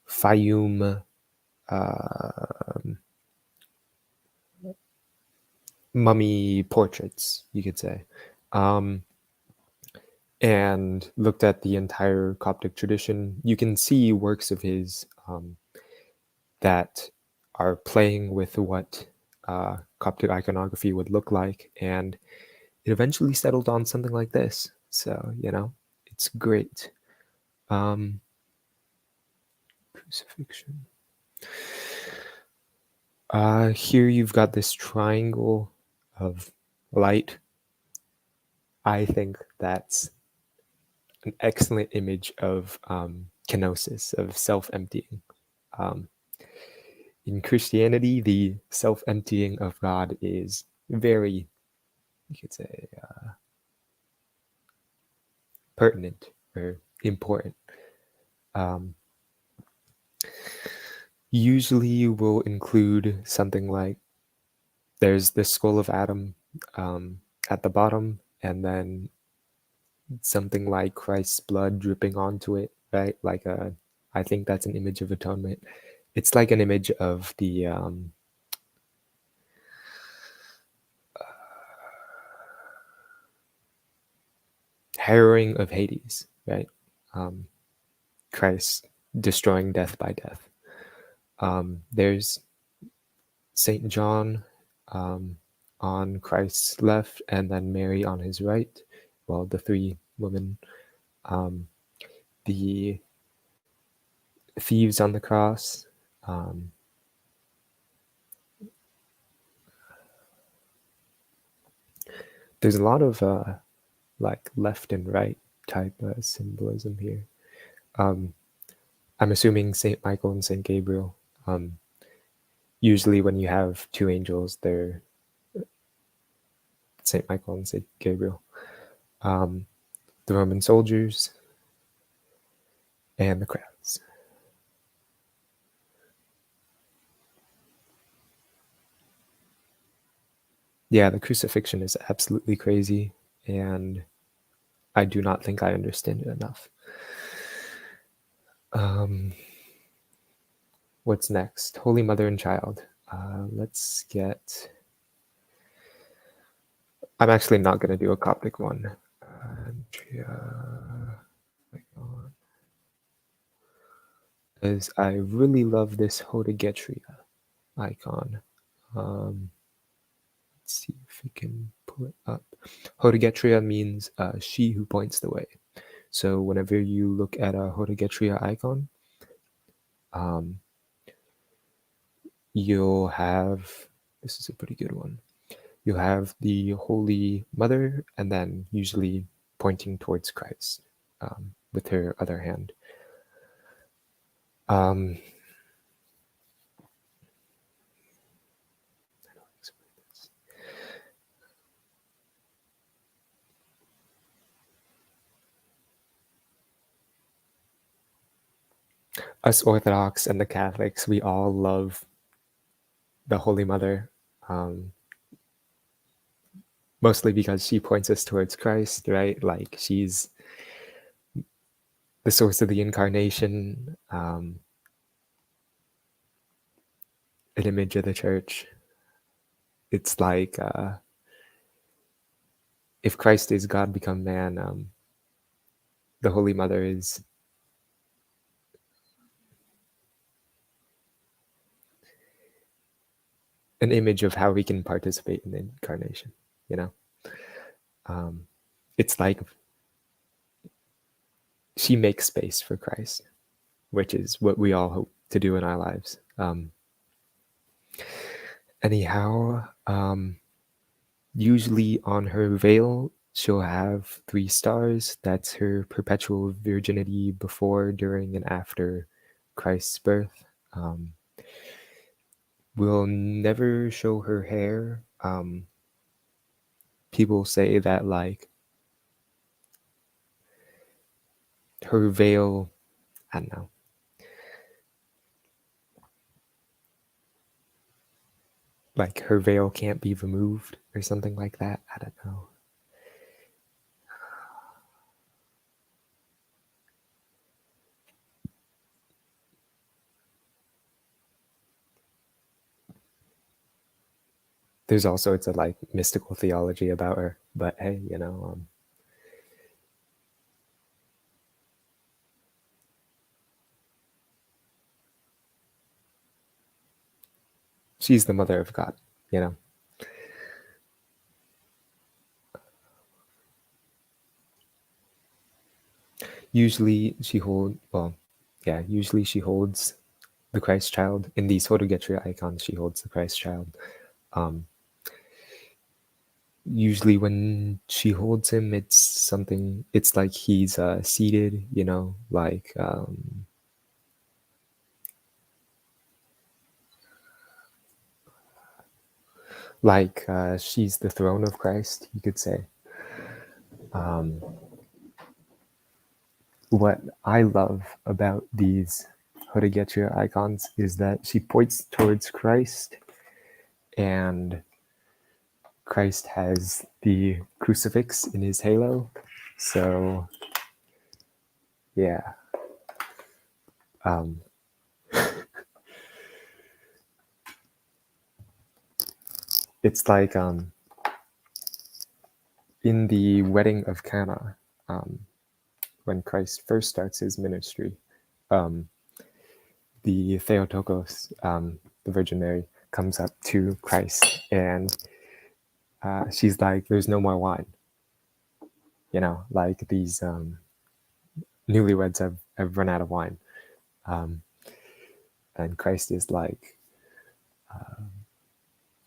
Fayum mummy portraits, you could say, and looked at the entire Coptic tradition. You can see works of his that are playing with what Coptic iconography would look like, and it eventually settled on something like this. So, it's great. Crucifixion. Here you've got this triangle of light. I think that's an excellent image of kenosis, of self-emptying. In Christianity, the self-emptying of God is very, you could say, pertinent or important. Usually we'll include something like there's the skull of Adam at the bottom, and then something like Christ's blood dripping onto it, right? I think that's an image of atonement. It's like an image of the harrowing of Hades, right? Christ destroying death by death. There's Saint John on Christ's left, and then Mary on his right. Well, the 3 women. The thieves on the cross. There's a lot of like left and right type symbolism here. I'm assuming Saint Michael and Saint Gabriel. Usually, when you have two angels, they're Saint Michael and Saint Gabriel. The Roman soldiers and the crowds. Yeah, the crucifixion is absolutely crazy, and I do not think I understand it enough. What's next? Holy Mother and Child. Let's get... I'm actually not going to do a Coptic one. As I really love this Hodegetria icon. Let's see if we can pull it up. Hodegetria means she who points the way. So whenever you look at a Hodegetria icon, you'll have, this is a pretty good one, you'll have the Holy Mother and then usually pointing towards Christ with her other hand. Us Orthodox and the Catholics, we all love the Holy Mother, mostly because she points us towards Christ, right? Like she's the source of the incarnation, an image of the church. It's like if Christ is God become man, the Holy Mother is an image of how we can participate in the incarnation, you know? It's like she makes space for Christ, which is what we all hope to do in our lives. Anyhow, usually on her veil, she'll have 3 stars. That's her perpetual virginity before, during, and after Christ's birth. We'll never show her hair. People say that, like, her veil, I don't know. Like her veil can't be removed or something like that. I don't know. There's all sorts of like mystical theology about her, but hey, you know, she's the mother of God, you know. Usually she holds the Christ child. In these Hodegetria icons, she holds the Christ child. Usually when she holds him, it's like he's seated, you know, like she's the throne of Christ, you could say. What I love about these Hodegetria icons is that she points towards Christ, and Christ has the crucifix in his halo. So, yeah. It's like in the wedding of Cana, when Christ first starts his ministry, the Theotokos, the Virgin Mary, comes up to Christ, and she's like, "There's no more wine." You know, like these newlyweds have run out of wine, and Christ is like,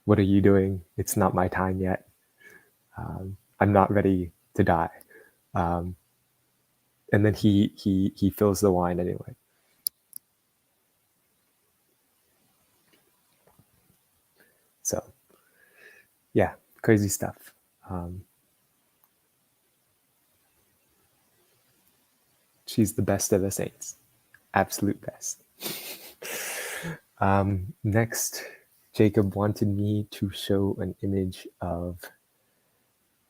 "What are you doing? It's not my time yet. I'm not ready to die." And then he fills the wine anyway. yeah, crazy stuff. She's the best of the saints, absolute best. Next, Jacob wanted me to show an image of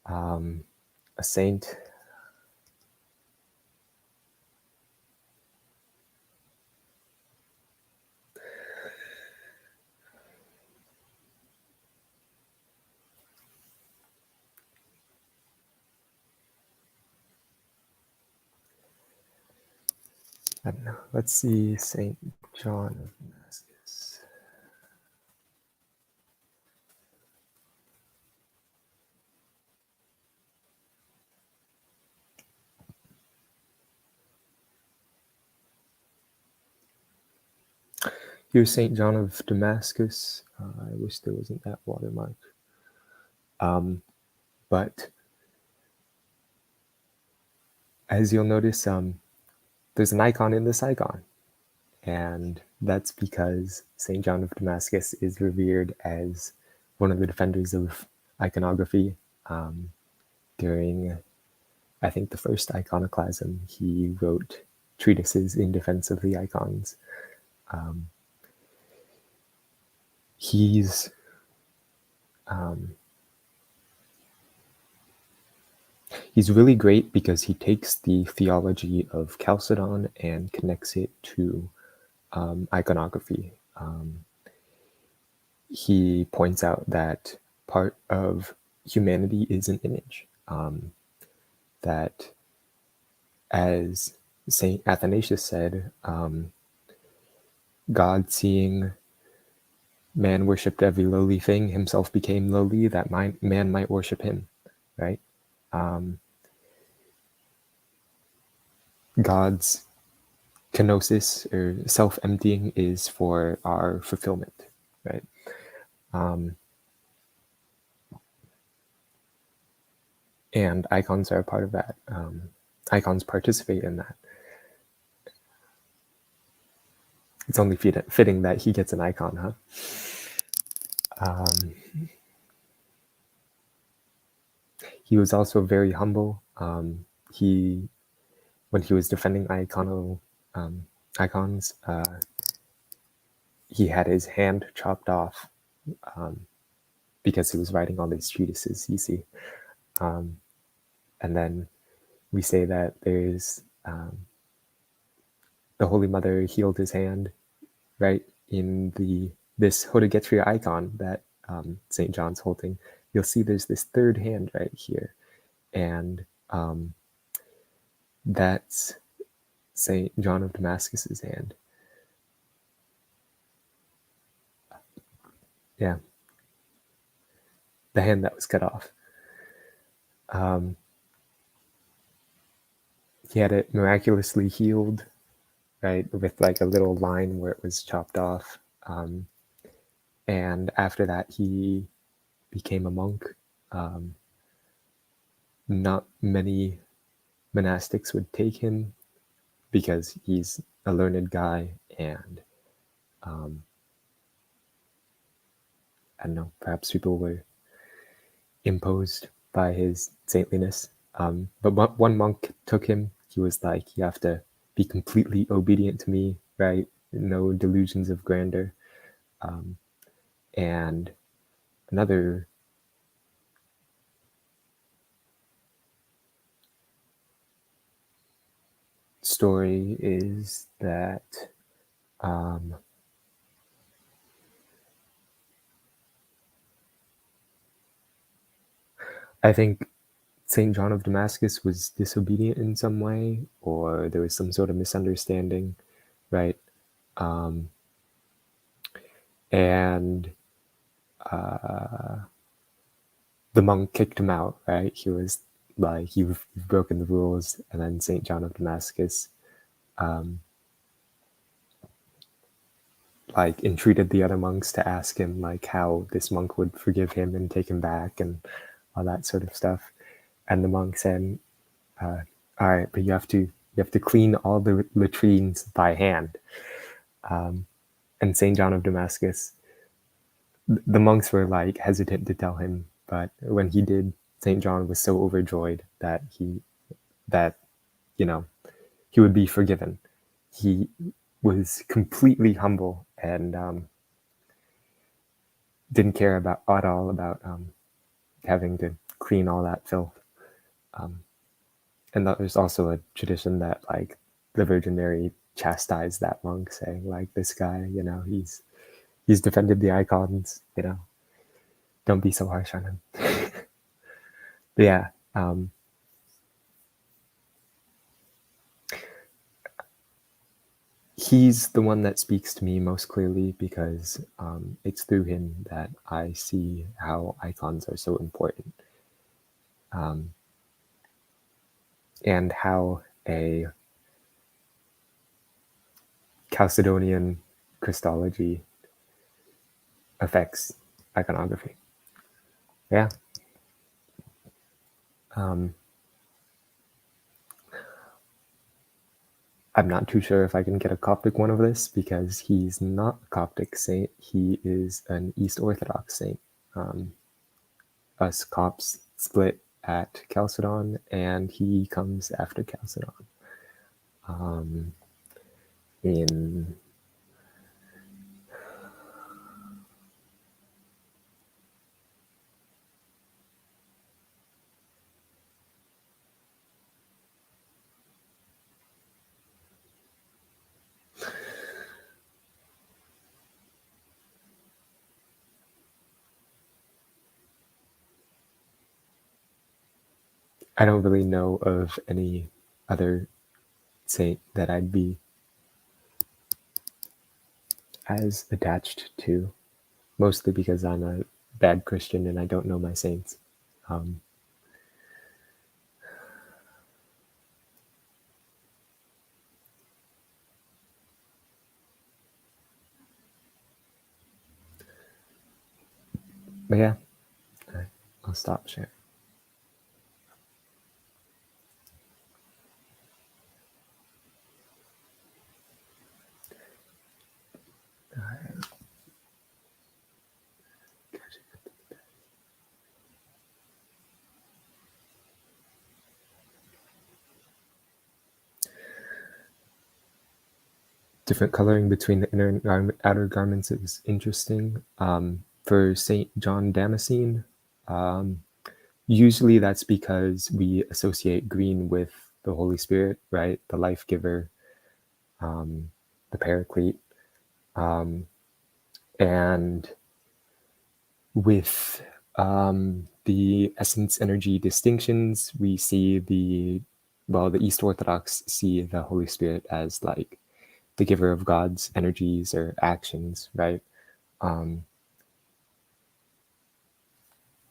a saint. I don't know. Let's see, Saint John of Damascus. Here's Saint John of Damascus. I wish there wasn't that watermark. But as you'll notice, there's an icon in this icon. And that's because St. John of Damascus is revered as one of the defenders of iconography. During, I think, the first iconoclasm, he wrote treatises in defense of the icons. He's really great because he takes the theology of Chalcedon and connects it to iconography. He points out that part of humanity is an image. That, as Saint Athanasius said, God, seeing man worshipped every lowly thing, himself became lowly, that man might worship him, right? God's kenosis, or self-emptying, is for our fulfillment, right? And icons are a part of that. Icons participate in that. It's only fitting that he gets an icon, huh? He was also very humble. When he was defending icons, he had his hand chopped off because he was writing all these treatises, you see. And then we say that there's the Holy Mother healed his hand, right? In this Hodegetria icon that St. John's holding, you'll see there's this third hand right here. And that's St. John of Damascus's hand. Yeah. The hand that was cut off. He had it miraculously healed, right, with like a little line where it was chopped off. And after that, he became a monk. Not many monastics would take him because he's a learned guy, and I don't know, perhaps people were imposed by his saintliness. But one monk took him. He was like, you have to be completely obedient to me, right? No delusions of grandeur. And another story is that I think St. John of Damascus was disobedient in some way, or there was some sort of misunderstanding, right? And the monk kicked him out, right? He was like, you've broken the rules. And then St. John of Damascus like entreated the other monks to ask him like how this monk would forgive him and take him back and all that sort of stuff. And the monk said, all right, but you have to clean all the latrines by hand. And St. John of Damascus, the monks were like hesitant to tell him but when he did, St. John was so overjoyed that he would be forgiven. He was completely humble and didn't care at all about having to clean all that filth. And there's also a tradition that like the Virgin Mary chastised that monk, saying like, this guy, he's defended the icons, don't be so harsh on him. But yeah, he's the one that speaks to me most clearly because it's through him that I see how icons are so important, and how a Chalcedonian Christology affects iconography. Yeah. I'm not too sure if I can get a Coptic one of this because he's not a Coptic saint. He is an East Orthodox saint. Us Copts split at Chalcedon, and he comes after Chalcedon. In I don't really know of any other saint that I'd be as attached to, mostly because I'm a bad Christian and I don't know my saints. But yeah, I'll stop sharing. Different coloring between the inner and outer garments is interesting. For St. John Damascene, usually that's because we associate green with the Holy Spirit, right? The life giver, the paraclete. And with the essence energy distinctions, we see the East Orthodox see the Holy Spirit as like the giver of God's energies or actions, right?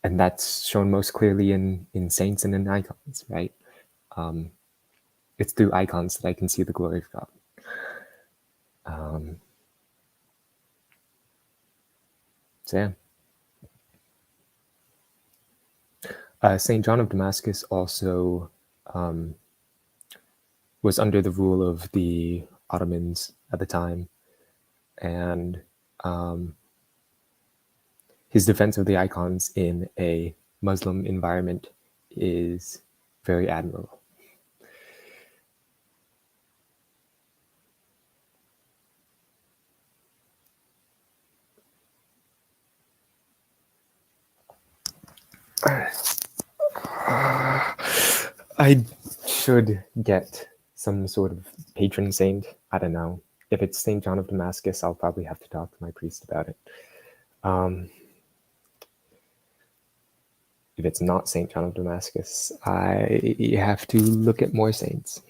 And that's shown most clearly in saints and in icons, right? It's through icons that I can see the glory of God. So yeah. St. John of Damascus also was under the rule of the Ottomans at the time, and his defense of the icons in a Muslim environment is very admirable. I should get some sort of patron saint. I don't know. If it's St. John of Damascus, I'll probably have to talk to my priest about it. If it's not St. John of Damascus, I have to look at more saints.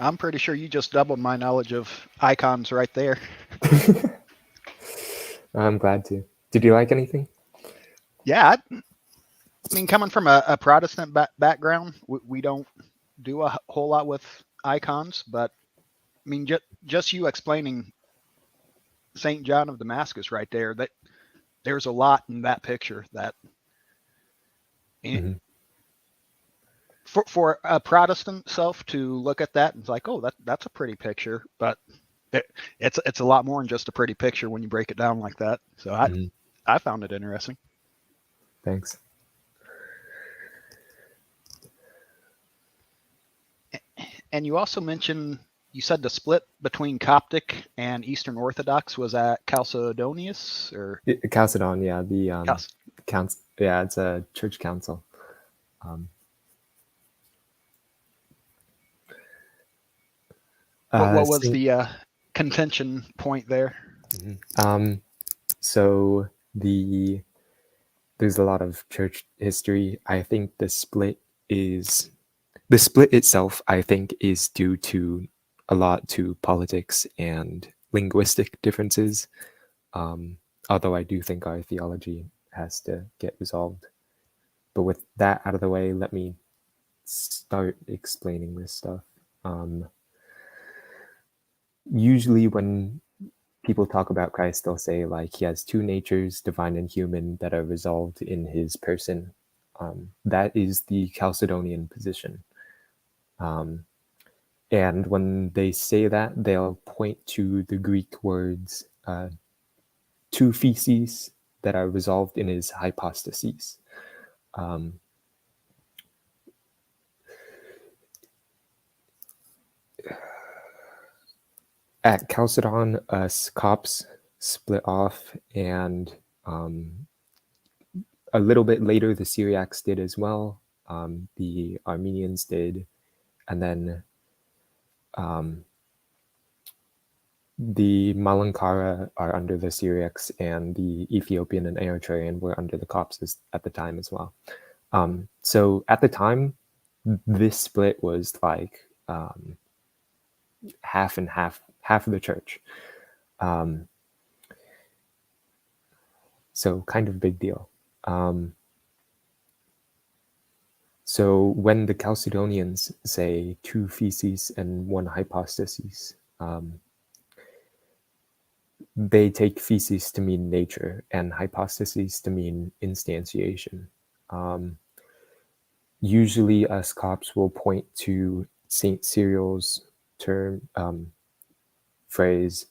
I'm pretty sure you just doubled my knowledge of icons right there. I'm glad to. Did you like anything? Yeah, I mean, coming from a Protestant background, we don't do a whole lot with icons, but I mean, just you explaining St. John of Damascus right there, that there's a lot in that picture that for a Protestant self to look at that and it's like, oh, that's a pretty picture, but it's a lot more than just a pretty picture when you break it down like that. So I found it interesting. Thanks. And you also mentioned, you said the split between Coptic and Eastern Orthodox was at Chalcedonius, or Chalcedon, yeah, the Chalc- yeah, it's a church council. what was the contention point there? So there's a lot of church history. I think the split itself, I think, is due to a lot to politics and linguistic differences. Although I do think our theology has to get resolved. But with that out of the way, let me start explaining this stuff. Usually when people talk about Christ, they'll say like he has two natures, divine and human, that are resolved in his person. That is the Chalcedonian position. And when they say that, they'll point to the Greek words two feces that are resolved in his hypostases. At Chalcedon, us Copts split off, and a little bit later the Syriacs did as well. The Armenians did, and then the Malankara are under the Syriacs, and the Ethiopian and Eritrean were under the Copts at the time as well. So at the time, this split was like half and half of the church. So kind of big deal. So when the Chalcedonians say two feces and one hypostasis, they take feces to mean nature and hypostasis to mean instantiation. Usually us Copts will point to Saint Cyril's term, phrase,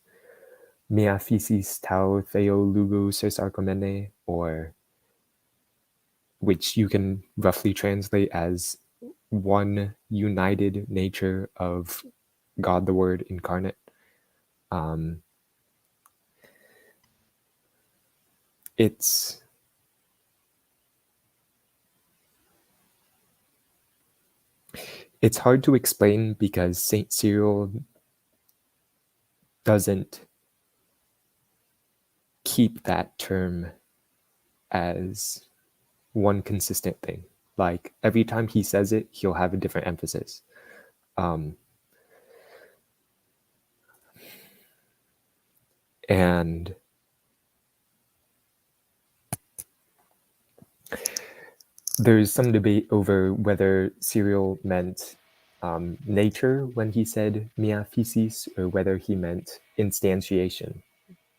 mea physis tau theo lugo ses archomene, or which you can roughly translate as one united nature of God the Word incarnate. It's hard to explain because Saint Cyril doesn't keep that term as one consistent thing. Like every time he says it, he'll have a different emphasis. And there's some debate over whether Cyril meant nature when he said mea physis, or whether he meant instantiation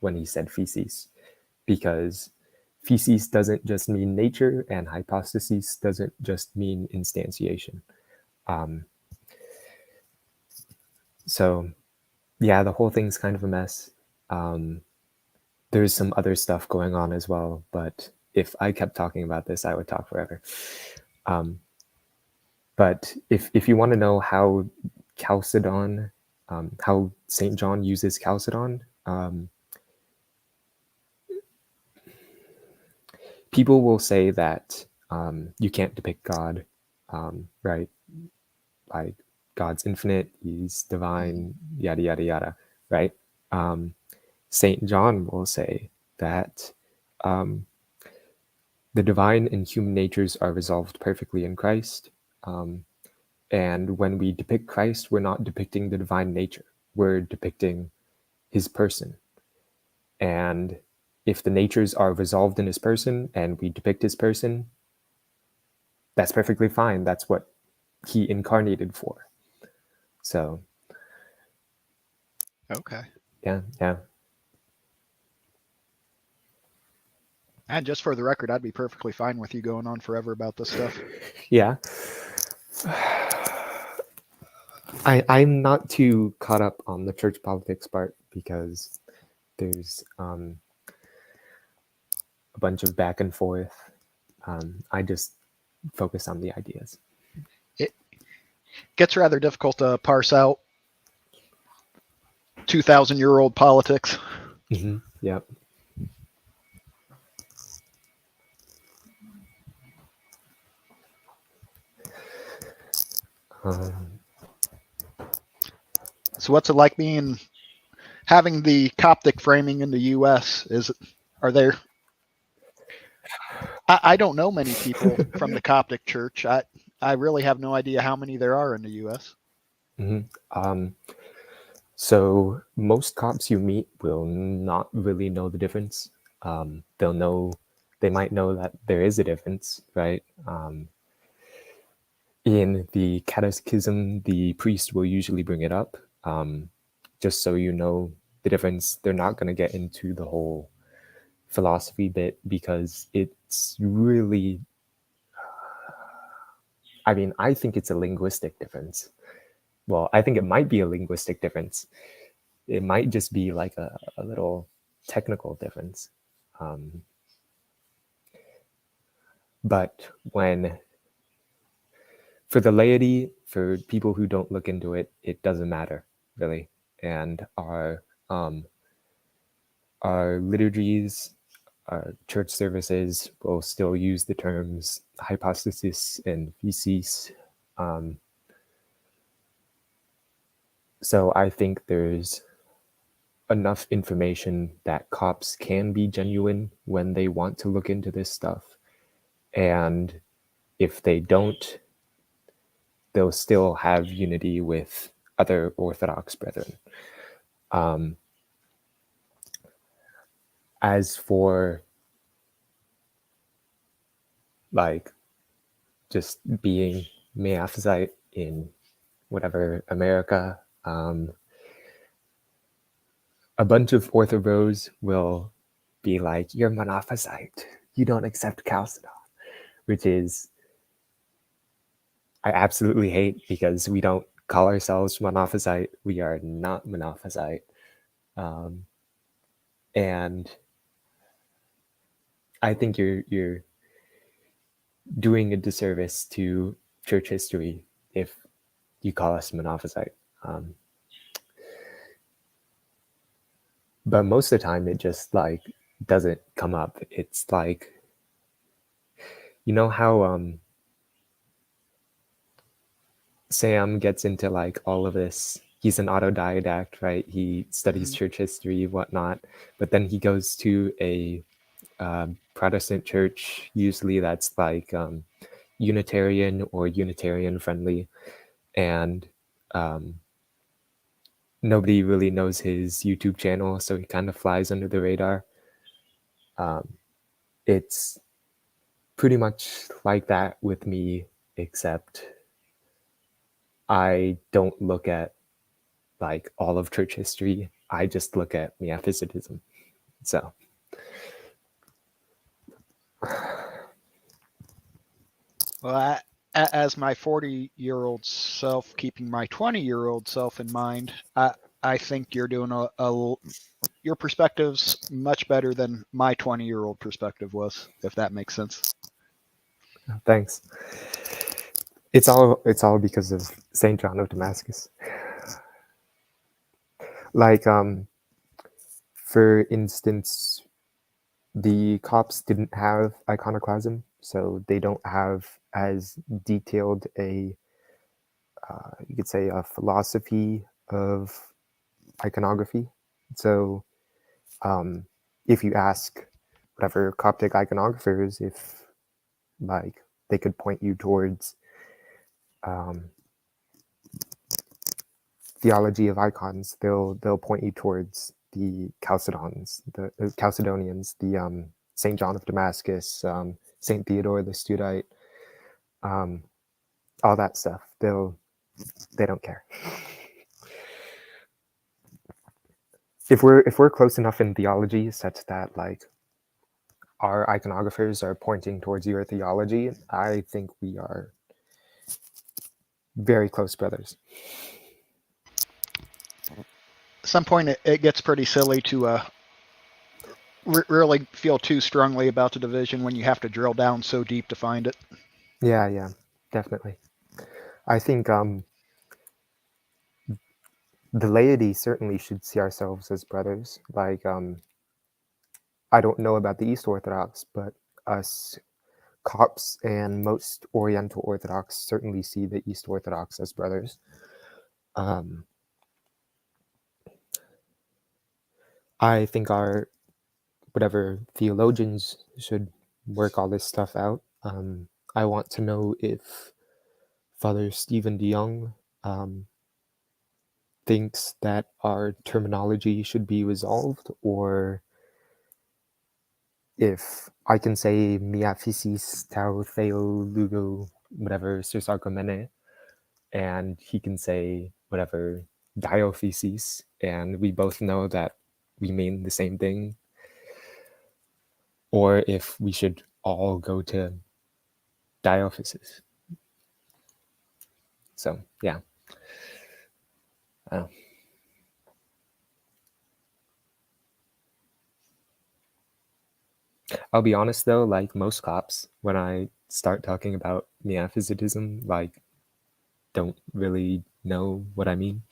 when he said feces, because feces doesn't just mean nature and hypostasis doesn't just mean instantiation. So yeah, the whole thing's kind of a mess. There's some other stuff going on as well, but if I kept talking about this, I would talk forever. But if you want to know how Chalcedon, how St. John uses Chalcedon, people will say that you can't depict God, right? Like God's infinite, he's divine, yada, yada, yada, right? St. John will say that the divine and human natures are resolved perfectly in Christ. And when we depict Christ, we're not depicting the divine nature. We're depicting his person. And if the natures are resolved in his person and we depict his person, that's perfectly fine. That's what he incarnated for. So. Okay. Yeah. And just for the record, I'd be perfectly fine with you going on forever about this stuff. Yeah. I'm not too caught up on the church politics part because there's a bunch of back and forth. I just focus on the ideas. It gets rather difficult to parse out 2,000-year-old politics. Mm-hmm. Yep. So what's it like having the Coptic framing in the U.S.? Are there? I don't know many people from the Coptic Church. I really have no idea how many there are in the U.S. Mm-hmm. So most cops you meet will not really know the difference. They might know that there is a difference, right? In the catechism, the priest will usually bring it up, just so you know the difference. They're not going to get into the whole philosophy bit because it's really, I mean, I think it's a linguistic difference. Well, I think it might be a linguistic difference. It might just be like a little technical difference. But for the laity, for people who don't look into it, it doesn't matter really. And our liturgies, our church services will still use the terms hypostasis and physis. So I think there's enough information that cops can be genuine when they want to look into this stuff. And if they don't, they'll still have unity with other Orthodox brethren. As for like just being Miaphysite in whatever America, a bunch of Ortho-bros will be like, "You're Monophysite. You don't accept Chalcedon," which is I absolutely hate because we don't call ourselves Monophysite. We are not Monophysite. And I think you're doing a disservice to church history if you call us Monophysite. But most of the time, it just like doesn't come up. It's like, you know how Sam gets into like all of this. He's an autodidact, right? He studies church history, whatnot, but then he goes to a Protestant church, usually that's like Unitarian or Unitarian friendly, and nobody really knows his YouTube channel, so he kind of flies under the radar. It's pretty much like that with me, except I don't look at like all of church history. I just look at Miaphysitism. So Well, as my 40-year-old self, keeping my 20-year-old self in mind, I think you're doing your perspective's much better than my 20-year-old perspective was, if that makes sense. thanks. It's all because of Saint John of Damascus. Like for instance, the Copts didn't have iconoclasm, so they don't have as detailed a you could say a philosophy of iconography. So if you ask whatever Coptic iconographers if like they could point you towards theology of icons, they'll point you towards the Chalcedonians, the Saint John of Damascus, Saint Theodore the Studite, all that stuff. They don't care. If we're close enough in theology such that like our iconographers are pointing towards your theology, I think we are very close brothers. some point it gets pretty silly to really feel too strongly about the division when you have to drill down so deep to find it. Yeah, definitely. I think the laity certainly should see ourselves as brothers. Like, I don't know about the East Orthodox, but us Copts and most Oriental Orthodox certainly see the East Orthodox as brothers. I think our whatever theologians should work all this stuff out. I want to know if Father Stephen DeYoung thinks that our terminology should be resolved, or if I can say mia physis tau theo lugo whatever sus argumene, and he can say whatever diophysis, and we both know that we mean the same thing, or if we should all go to diophysis. So yeah. I'll be honest though, like most cops, when I start talking about miaphysitism, like don't really know what I mean.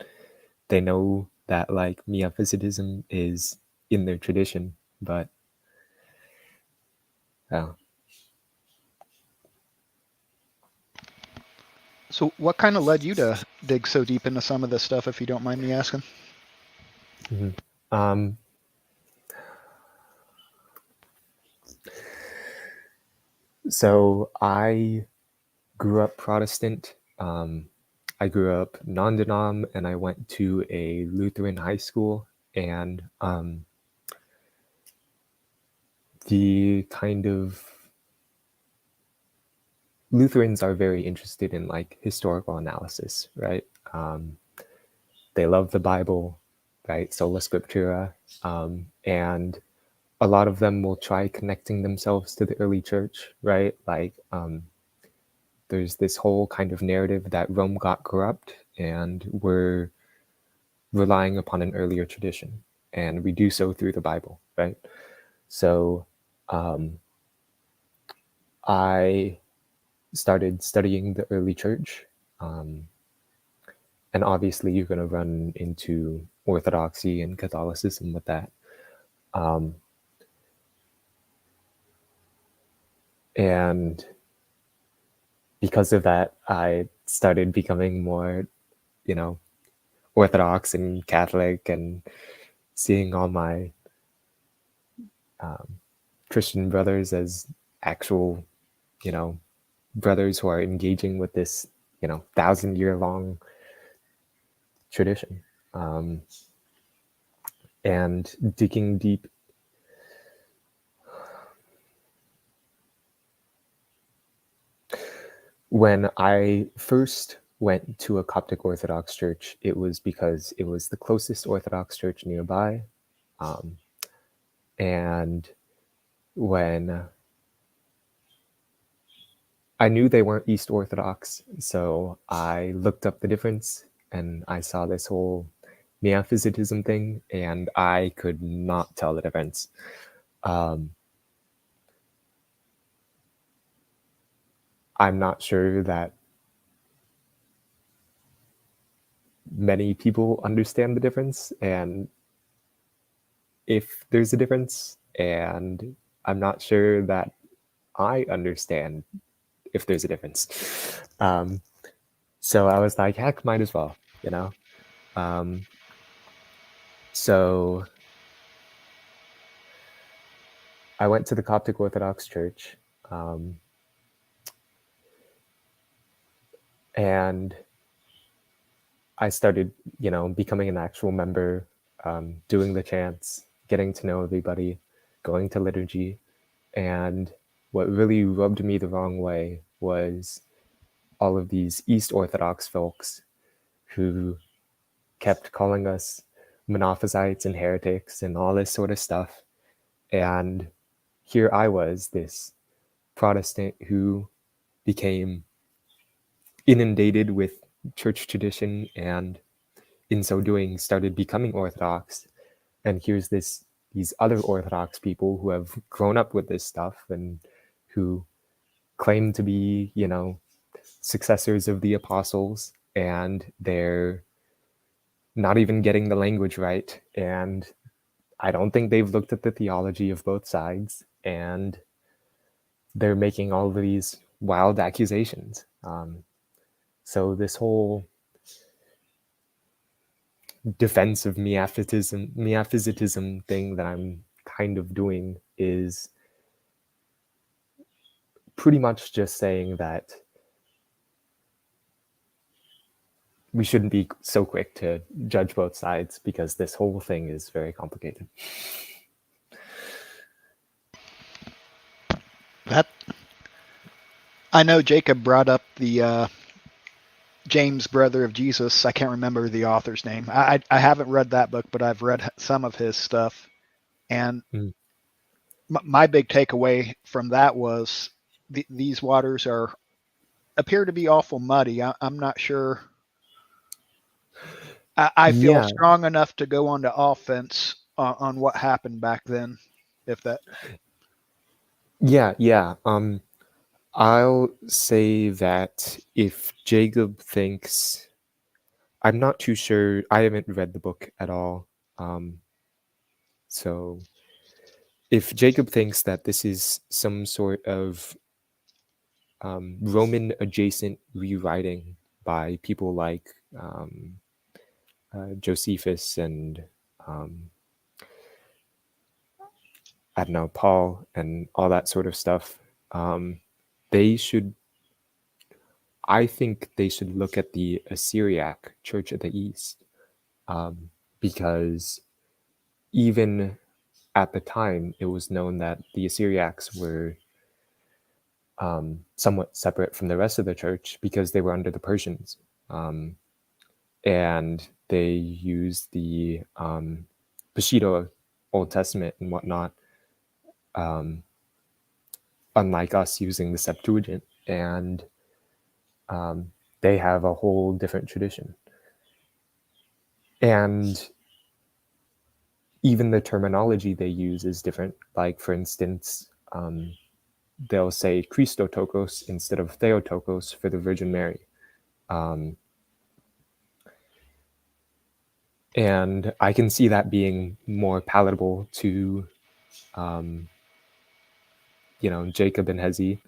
They know that like miaphysitism is in their tradition, but So what kind of led you to dig so deep into some of this stuff, if you don't mind me asking? So I grew up Protestant. I grew up non-denom, and I went to a Lutheran high school, and the kind of Lutherans are very interested in like historical analysis, right? They love the Bible, right? Sola Scriptura, and a lot of them will try connecting themselves to the early church, right? Like there's this whole kind of narrative that Rome got corrupt and we're relying upon an earlier tradition, and we do so through the Bible, right? So I started studying the early church, and obviously you're going to run into Orthodoxy and Catholicism with that. And because of that, I started becoming more, Orthodox and Catholic, and seeing all my Christian brothers as actual, brothers who are engaging with this, 1,000-year-long tradition, and digging deep. When I first went to a Coptic Orthodox church, it was because it was the closest Orthodox church nearby. And when I knew they weren't East Orthodox, so I looked up the difference and I saw this whole miaphysitism thing, and I could not tell the difference. I'm not sure that many people understand the difference, and if there's a difference, and I'm not sure that I understand if there's a difference. So I was like, heck, might as well, So I went to the Coptic Orthodox Church, and I started, becoming an actual member, doing the chants, getting to know everybody, going to liturgy. And what really rubbed me the wrong way was all of these East Orthodox folks who kept calling us monophysites and heretics and all this sort of stuff. And here I was, this Protestant who became inundated with church tradition and in so doing, started becoming Orthodox. And here's these other Orthodox people who have grown up with this stuff and who claim to be, successors of the apostles, and they're not even getting the language right. And I don't think they've looked at the theology of both sides, and they're making all of these wild accusations. So this whole defense of miaphysitism thing that I'm kind of doing is pretty much just saying that we shouldn't be so quick to judge both sides, because this whole thing is very complicated. I know Jacob brought up the James, Brother of Jesus. I can't remember the author's name. I haven't read that book, but I've read some of his stuff. And my big takeaway from that was these waters appear to be awful muddy. I'm not sure. I feel strong enough to go on to offense on what happened back then, if that. Yeah. I'll say that if Jacob thinks, I'm not too sure, I haven't read the book at all. So if Jacob thinks that this is some sort of Roman adjacent rewriting by people like Josephus and I don't know, Paul and all that sort of stuff, I think they should look at the Assyriac Church of the East, because even at the time, it was known that the Assyriacs were somewhat separate from the rest of the church because they were under the Persians. And they used the Peshitta Old Testament and whatnot, unlike us using the Septuagint. And they have a whole different tradition. And even the terminology they use is different. Like, for instance, they'll say Christotokos instead of Theotokos for the Virgin Mary. And I can see that being more palatable to, Jacob and Hezi.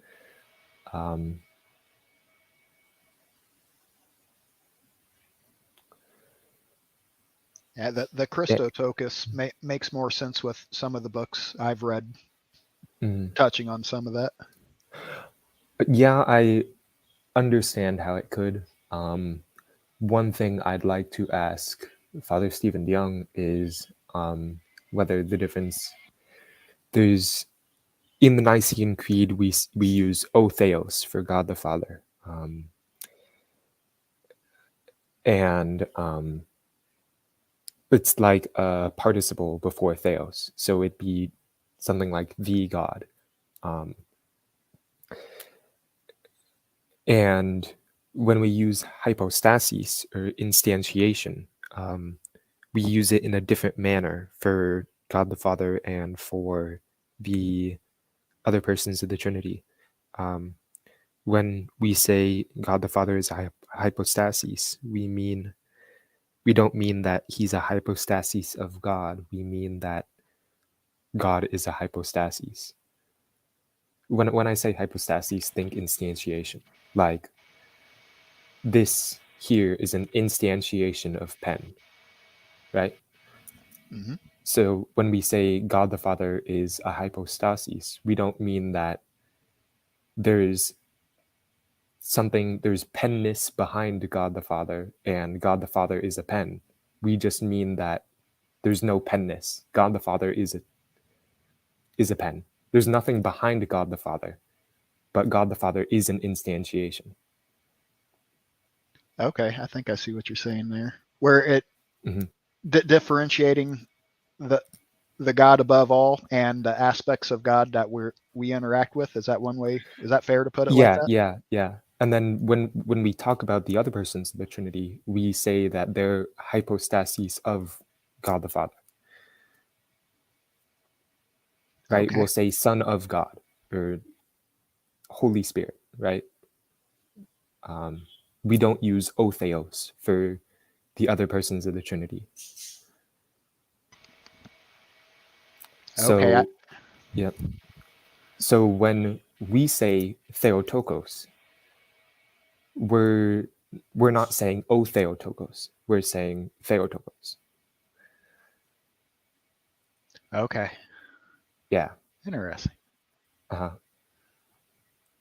Yeah, the Christotokos makes more sense with some of the books I've read, touching on some of that. Yeah, I understand how it could. One thing I'd like to ask Father Stephen Young is whether the difference, there's, in the Nicene Creed, we use O Theos for God the Father. And it's like a participle before Theos. So it'd be something like the God. And when we use hypostasis or instantiation, we use it in a different manner for God the Father and for the other persons of the Trinity. When we say God the Father is a hypostasis, we don't mean that he's a hypostasis of God. We mean that God is a hypostasis. When I say hypostasis, think instantiation. Like, this here is an instantiation of pen, right? Mm-hmm. So when we say God the Father is a hypostasis, we don't mean that there's penness behind God the Father and God the Father is a pen. We just mean that there's no penness. God the Father is a pen. There's nothing behind God the Father, but God the Father is an instantiation. Okay, I think I see what you're saying there. Where it differentiating the God above all and the aspects of God that we interact with. Is that one way? Is that fair to put it like that? Yeah. And then when we talk about the other persons of the Trinity, we say that they're hypostases of God the Father. Right? Okay. We'll say Son of God or Holy Spirit, right? We don't use O Theos for the other persons of the Trinity. So, Okay. yeah. So when we say Theotokos, we're not saying O Theotokos. We're saying Theotokos. Okay. Yeah. Interesting.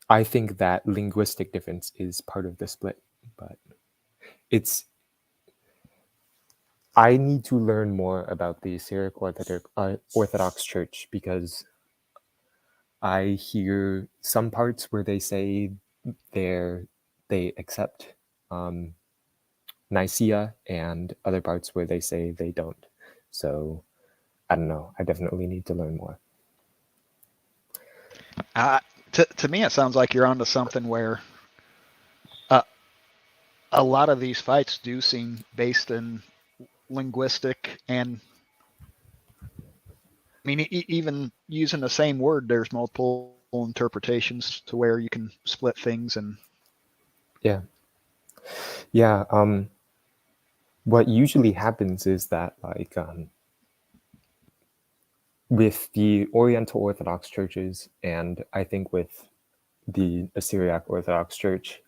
I think that linguistic difference is part of the split, but I need to learn more about the Syriac Orthodox Church because I hear some parts where they say they accept Nicaea and other parts where they say they don't. So I don't know. I definitely need to learn more. To me, it sounds like you're onto something where a lot of these fights do seem based in linguistic and I mean, even using the same word, there's multiple interpretations to where you can split things and yeah. What usually happens is that like with the Oriental Orthodox churches and I think with the Syriac Orthodox Church,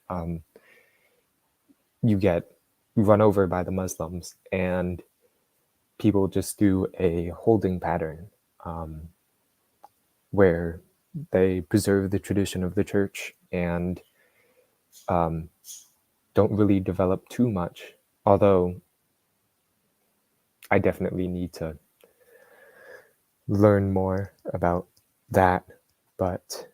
you get run over by the Muslims and people just do a holding pattern where they preserve the tradition of the church and don't really develop too much. Although I definitely need to learn more about that. But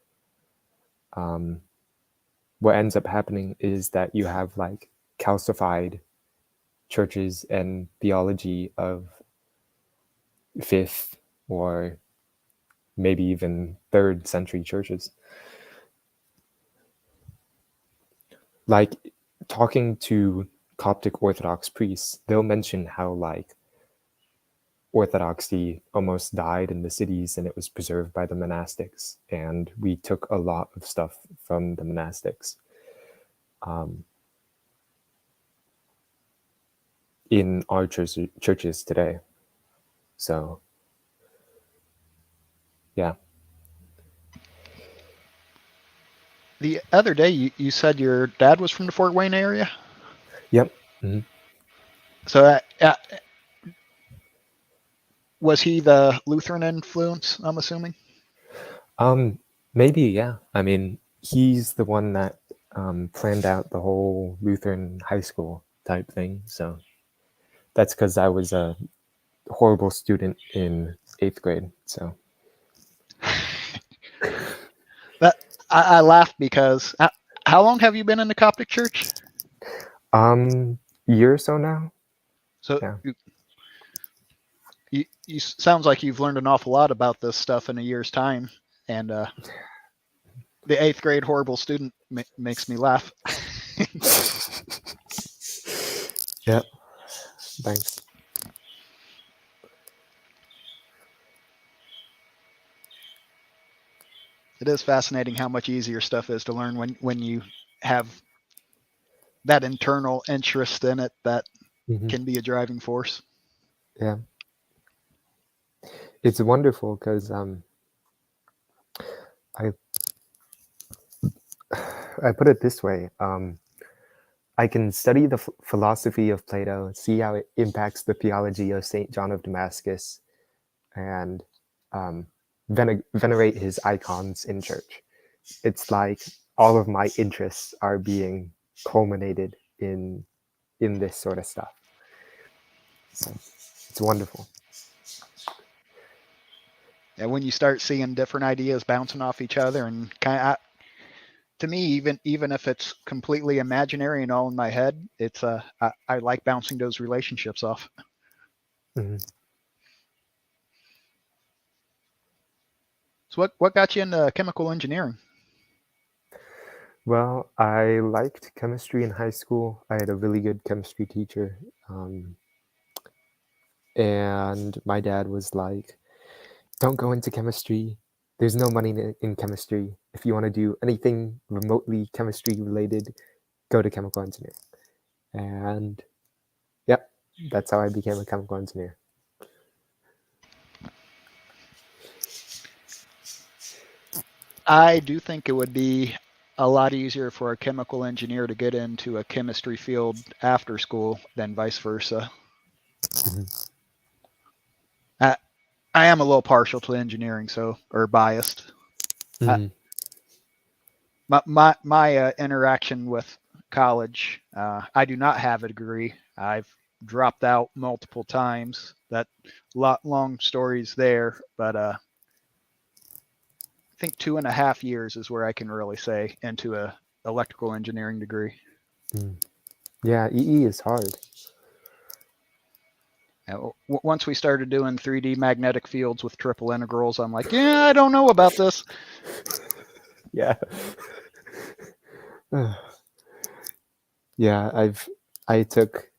what ends up happening is that you have like calcified churches and theology of 5th or maybe even 3rd century churches. Like talking to Coptic Orthodox priests, they'll mention how like Orthodoxy almost died in the cities and it was preserved by the monastics. And we took a lot of stuff from the monastics in our churches today. So, yeah. the other day you said your dad was from the Fort Wayne area. Yep. Mm-hmm. So was he the Lutheran influence? I'm assuming. Maybe, yeah. I mean, he's the one that planned out the whole Lutheran high school type thing. So that's because I was a horrible student in 8th grade. So That I laughed because how long have you been in the Coptic Church? year or so now. So yeah. You sounds like you've learned an awful lot about this stuff in a year's time, and the 8th grade horrible student makes me laugh. Yeah. Thanks. It is fascinating how much easier stuff is to learn when you have that internal interest in it that can be a driving force. Yeah. It's wonderful because I put it this way. I can study the philosophy of Plato, see how it impacts the theology of St. John of Damascus, and venerate his icons in church. It's like all of my interests are being culminated in this sort of stuff. So it's wonderful. And when you start seeing different ideas bouncing off each other and kind of, to me, even if it's completely imaginary and all in my head, it's I like bouncing those relationships off. Mm-hmm. So what got you into chemical engineering? Well, I liked chemistry in high school. I had a really good chemistry teacher. And my dad was like, don't go into chemistry. There's no money in chemistry. If you want to do anything remotely chemistry related, go to chemical engineering. And yep, that's how I became a chemical engineer. I do think it would be a lot easier for a chemical engineer to get into a chemistry field after school than vice versa. Mhm. I am a little partial to engineering, or biased. Mhm. My interaction with college, I do not have a degree. I've dropped out multiple times. That long stories there, but I think 2.5 years is where I can really say into a electrical engineering degree. Yeah, EE is hard. Once we started doing 3D magnetic fields with triple integrals, I'm like, yeah, I don't know about this. Yeah. Yeah, I took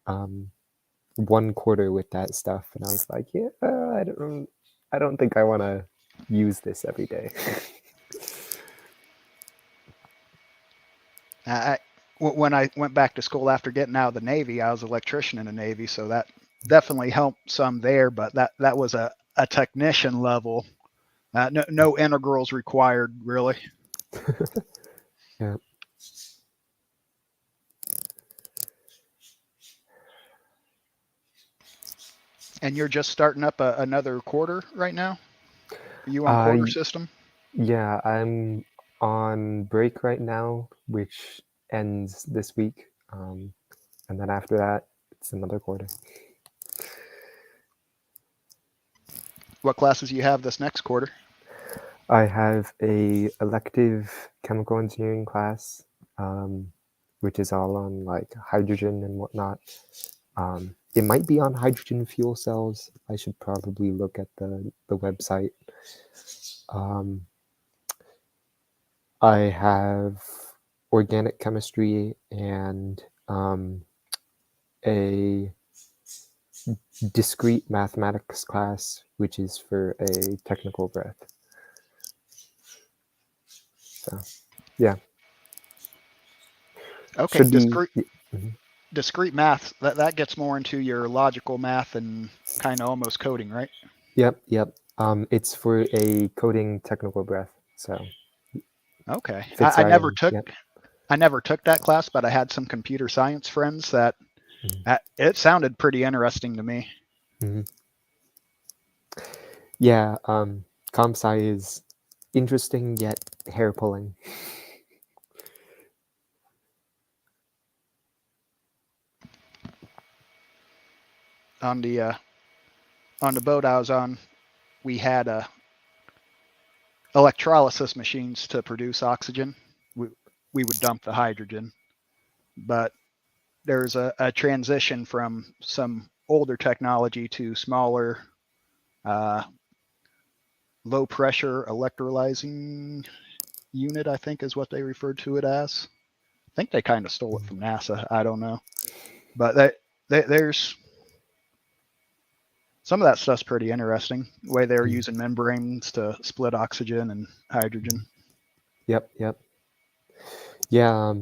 1 quarter with that stuff, and I was like, yeah, I don't think I want to use this every day. When I went back to school after getting out of the Navy, I was an electrician in the Navy, so that definitely helped some there. But that was a technician level. No integrals required, really. Yeah. And you're just starting up another quarter right now? Are you on quarter system? Yeah, I'm on break right now, which ends this week. And then after that, it's another quarter. What classes you have this next quarter? I have a elective chemical engineering class, which is all on like hydrogen and whatnot. It might be on hydrogen fuel cells. I should probably look at the website. I have organic chemistry and a discrete mathematics class, which is for a technical breath. So, yeah. Okay, Should discrete math, that gets more into your logical math and kind of almost coding, right? Yep. It's for a coding technical breath. So okay, fits I right never in. took Yep. I never took that class, but I had some computer science friends that it sounded pretty interesting to me. Mm-hmm. Yeah, comp sci is interesting yet hair pulling. On the boat I was on, we had electrolysis machines to produce oxygen. We would dump the hydrogen, but there's a transition from some older technology to smaller, low pressure electrolyzing unit, I think is what they referred to it as. I think they kind of stole it from NASA. I don't know, but there's some of that stuff's pretty interesting. The way they're using membranes to split oxygen and hydrogen. Yep. Yeah.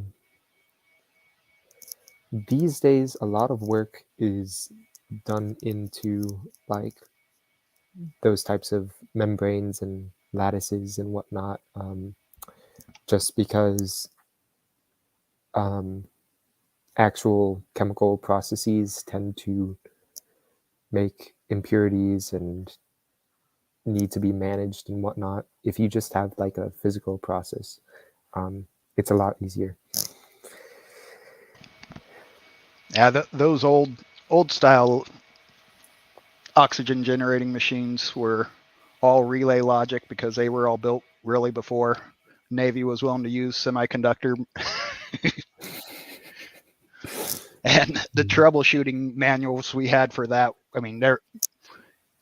These days, a lot of work is done into like those types of membranes and lattices and whatnot, just because actual chemical processes tend to make impurities and need to be managed and whatnot. If you just have like a physical process, it's a lot easier. Yeah, those old style oxygen generating machines were all relay logic because they were all built really before Navy was willing to use semiconductor. And the troubleshooting manuals we had for that, I mean,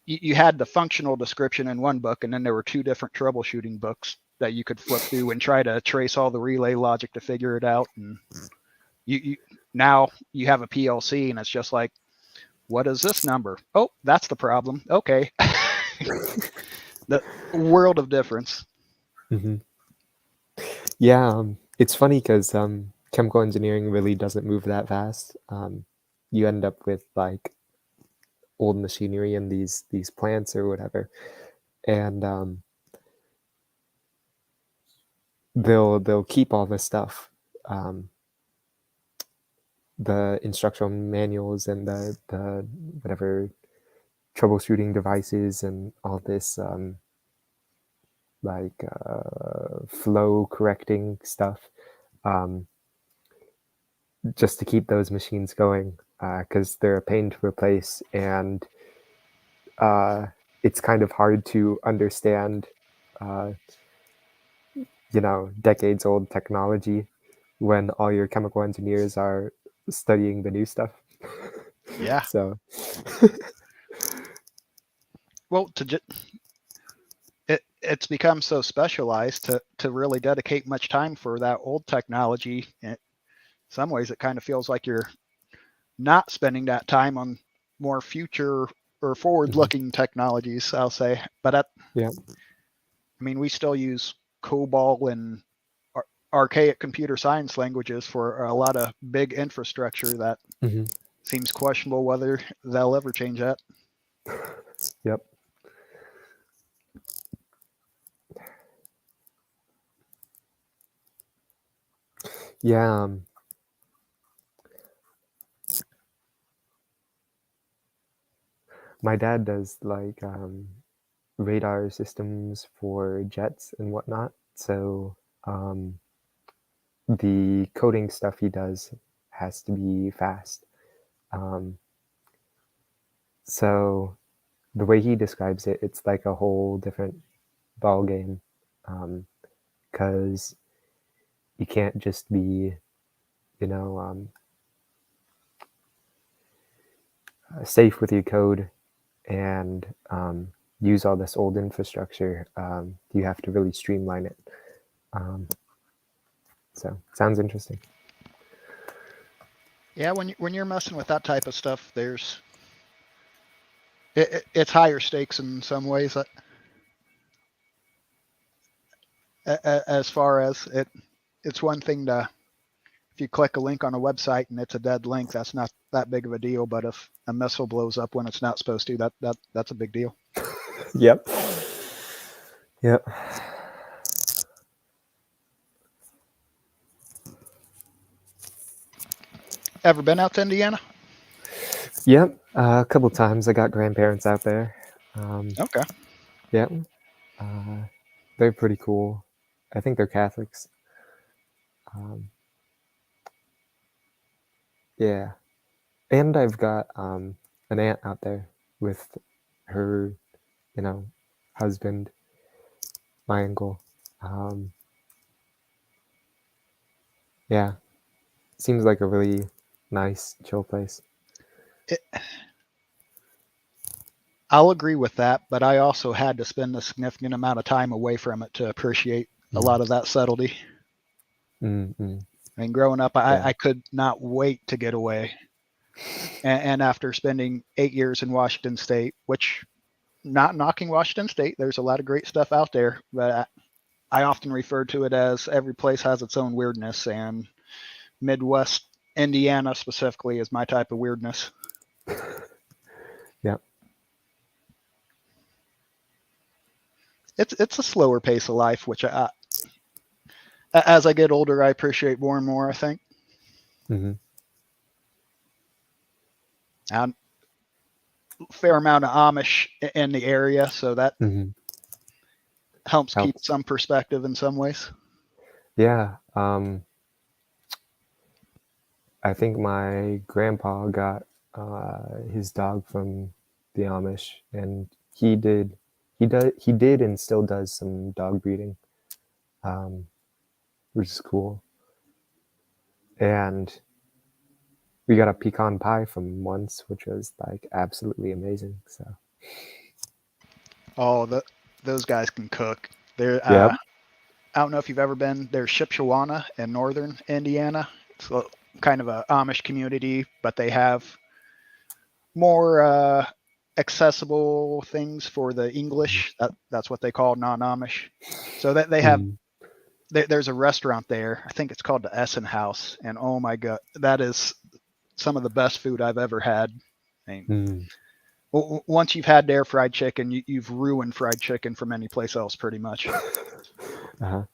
you had the functional description in one book, and then there were 2 different troubleshooting books that you could flip through and try to trace all the relay logic to figure it out. And you now you have a PLC, and it's just like, what is this number? Oh, that's the problem. Okay. The world of difference. Mm-hmm. Yeah, it's funny because chemical engineering really doesn't move that fast. You end up with like old machinery in these plants or whatever, and they'll keep all this stuff, the instructional manuals and the whatever troubleshooting devices and all this like flow correcting stuff, just to keep those machines going, because they're a pain to replace, and it's kind of hard to understand decades old technology when all your chemical engineers are studying the new stuff. Yeah. So well, it's become so specialized to really dedicate much time for that old technology. In some ways, it kind of feels like you're not spending that time on more future or forward-looking technologies, I'll say. But yeah, I mean, we still use COBOL and archaic computer science languages for a lot of big infrastructure that seems questionable whether they'll ever change that. Yep. Yeah. My dad does like radar systems for jets and whatnot. So the coding stuff he does has to be fast. So the way he describes it, it's like a whole different ball game, because you can't just be, safe with your code and use all this old infrastructure. You have to really streamline it. So sounds interesting. Yeah, when you're messing with that type of stuff, it's higher stakes in some ways. As far as it's one thing if you click a link on a website and it's a dead link, that's not that big of a deal. But if a missile blows up when it's not supposed to, that's a big deal. Yep. Ever been out to Indiana? Yep. A couple times. I got grandparents out there. Okay. Yeah. They're pretty cool. I think they're Catholics. Yeah. And I've got an aunt out there with her, husband, my uncle. Yeah. Seems like a really nice, chill place. I'll agree with that, but I also had to spend a significant amount of time away from it to appreciate a lot of that subtlety. Mm-hmm. I mean, growing up, I could not wait to get away. And after spending 8 years in Washington State, which, not knocking Washington State, there's a lot of great stuff out there, but I often refer to it as every place has its own weirdness, and Midwest Indiana specifically is my type of weirdness. Yeah. It's a slower pace of life, which as I get older, I appreciate more and more, I think. Mm-hmm. And fair amount of Amish in the area, so that helps keep some perspective in some ways. Yeah. I think my grandpa got his dog from the Amish, and he did and still does some dog breeding, which is cool. And we got a pecan pie from once, which was like absolutely amazing. So those guys can cook. I don't know if you've ever been. There's Shipshewana in northern Indiana. It's kind of a Amish community, but they have more accessible things for the English. That's what they call non-Amish. So that they have. There's a restaurant there. I think it's called the Essen House, and oh my god, that is some of the best food I've ever had. I mean, once you've had their fried chicken, you've ruined fried chicken from any place else, pretty much. Uh-huh.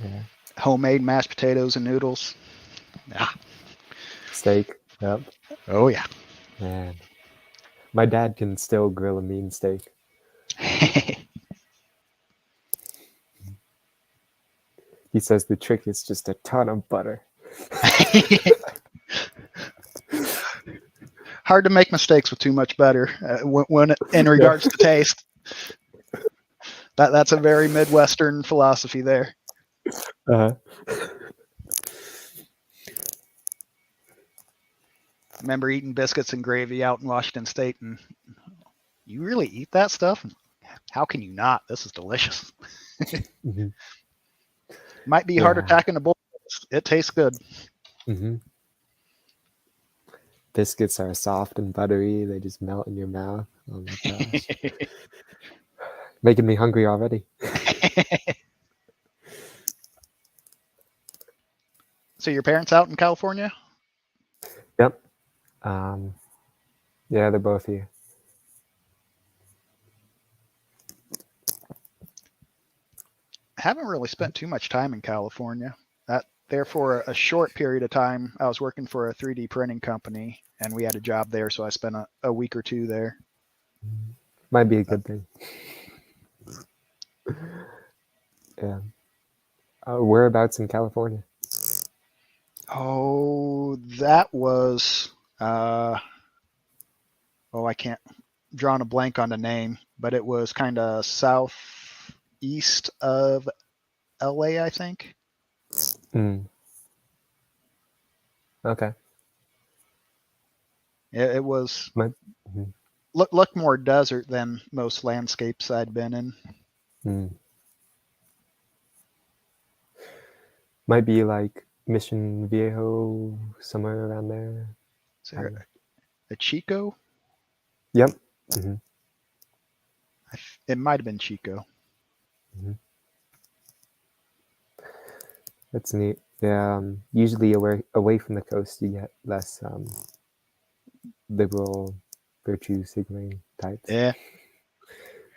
Yeah. Homemade mashed potatoes and noodles. Yeah. Steak. Yep. Oh yeah. Man, my dad can still grill a mean steak. He says the trick is just a ton of butter. Hard to make mistakes with too much butter when in regards to taste. That's a very Midwestern philosophy there. Uh-huh. Remember eating biscuits and gravy out in Washington State, and you really eat that stuff? How can you not? This is delicious. Mm-hmm. Might be harder tacking a bowl. It tastes good. Mm-hmm. Biscuits are soft and buttery. They just melt in your mouth. Oh my gosh. Making me hungry already. So your parents out in California? Yep. Yeah, they're both here. I haven't really spent too much time in California. There for a short period of time, I was working for a 3D printing company, and we had a job there, so I spent a week or two there. Might be a good thing. Yeah. Whereabouts in California? Oh, that was I can't drawing a blank on the name, but it was kind of southeast of LA, I think. Okay. It was look more desert than most landscapes I'd been in. Might be like Mission Viejo, somewhere around there. Is there a Chico? Yep. Mm-hmm. It might have been Chico. Mm-hmm. That's neat. Yeah. Usually away from the coast, you get less liberal virtue signaling types. Yeah.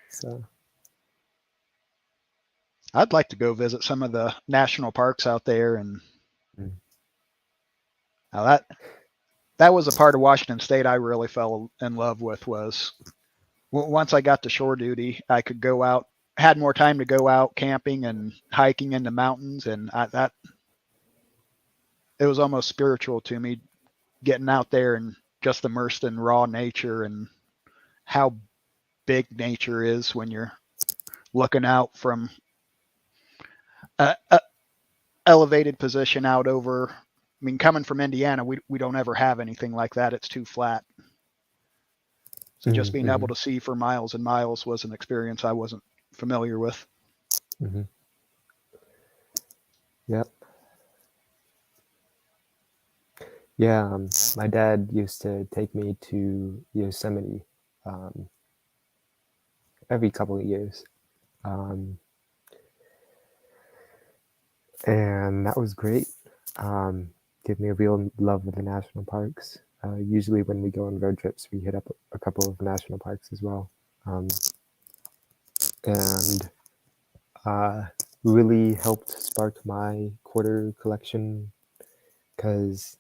So I'd like to go visit some of the national parks out there, and now that was a part of Washington State I really fell in love with. Was once I got to shore duty, I could go out, had more time to go out camping and hiking in the mountains, and it was almost spiritual to me, getting out there and just immersed in raw nature and how big nature is when you're looking out from a elevated position out over. I mean, coming from Indiana, we don't ever have anything like that. It's too flat. So just being able to see for miles and miles was an experience I wasn't familiar with. Mm-hmm. Yep. Yeah, my dad used to take me to Yosemite every couple of years. And that was great. Gave me a real love of the national parks. Usually when we go on road trips, we hit up a couple of national parks as well. And really helped spark my quarter collection because,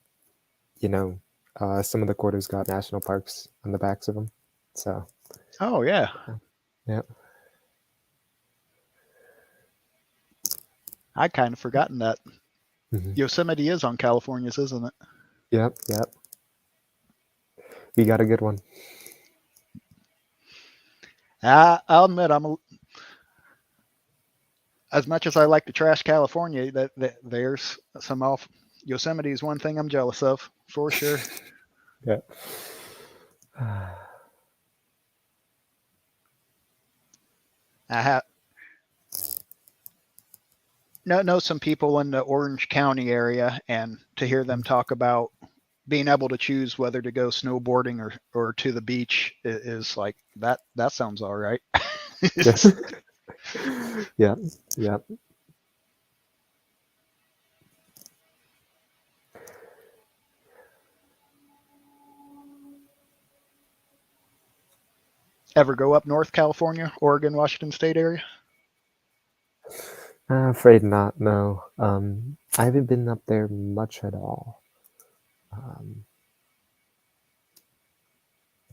some of the quarters got national parks on the backs of them. So. Oh, yeah. Yeah. I'd kind of forgotten that. Yosemite is on California's, isn't it? Yep. We got a good one. I'll admit, as much as I like to trash California, that there's some off. Yosemite is one thing I'm jealous of, for sure. Yeah. I know some people in the Orange County area, and to hear them talk about being able to choose whether to go snowboarding or to the beach is like that sounds all right. Yeah, yeah. Ever go up North California, Oregon, Washington State area? I'm afraid not, no. I haven't been up there much at all.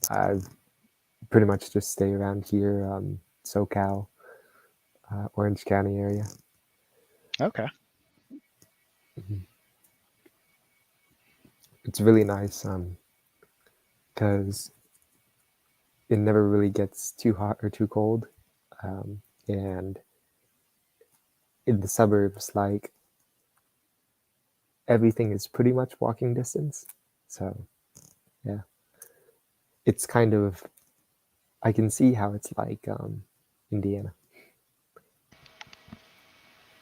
I've pretty much just stay around here, SoCal, Orange County area. Okay. It's really nice because it never really gets too hot or too cold. And in the suburbs, like, everything is pretty much walking distance. So, yeah. It's kind of, I can see how it's like Indiana.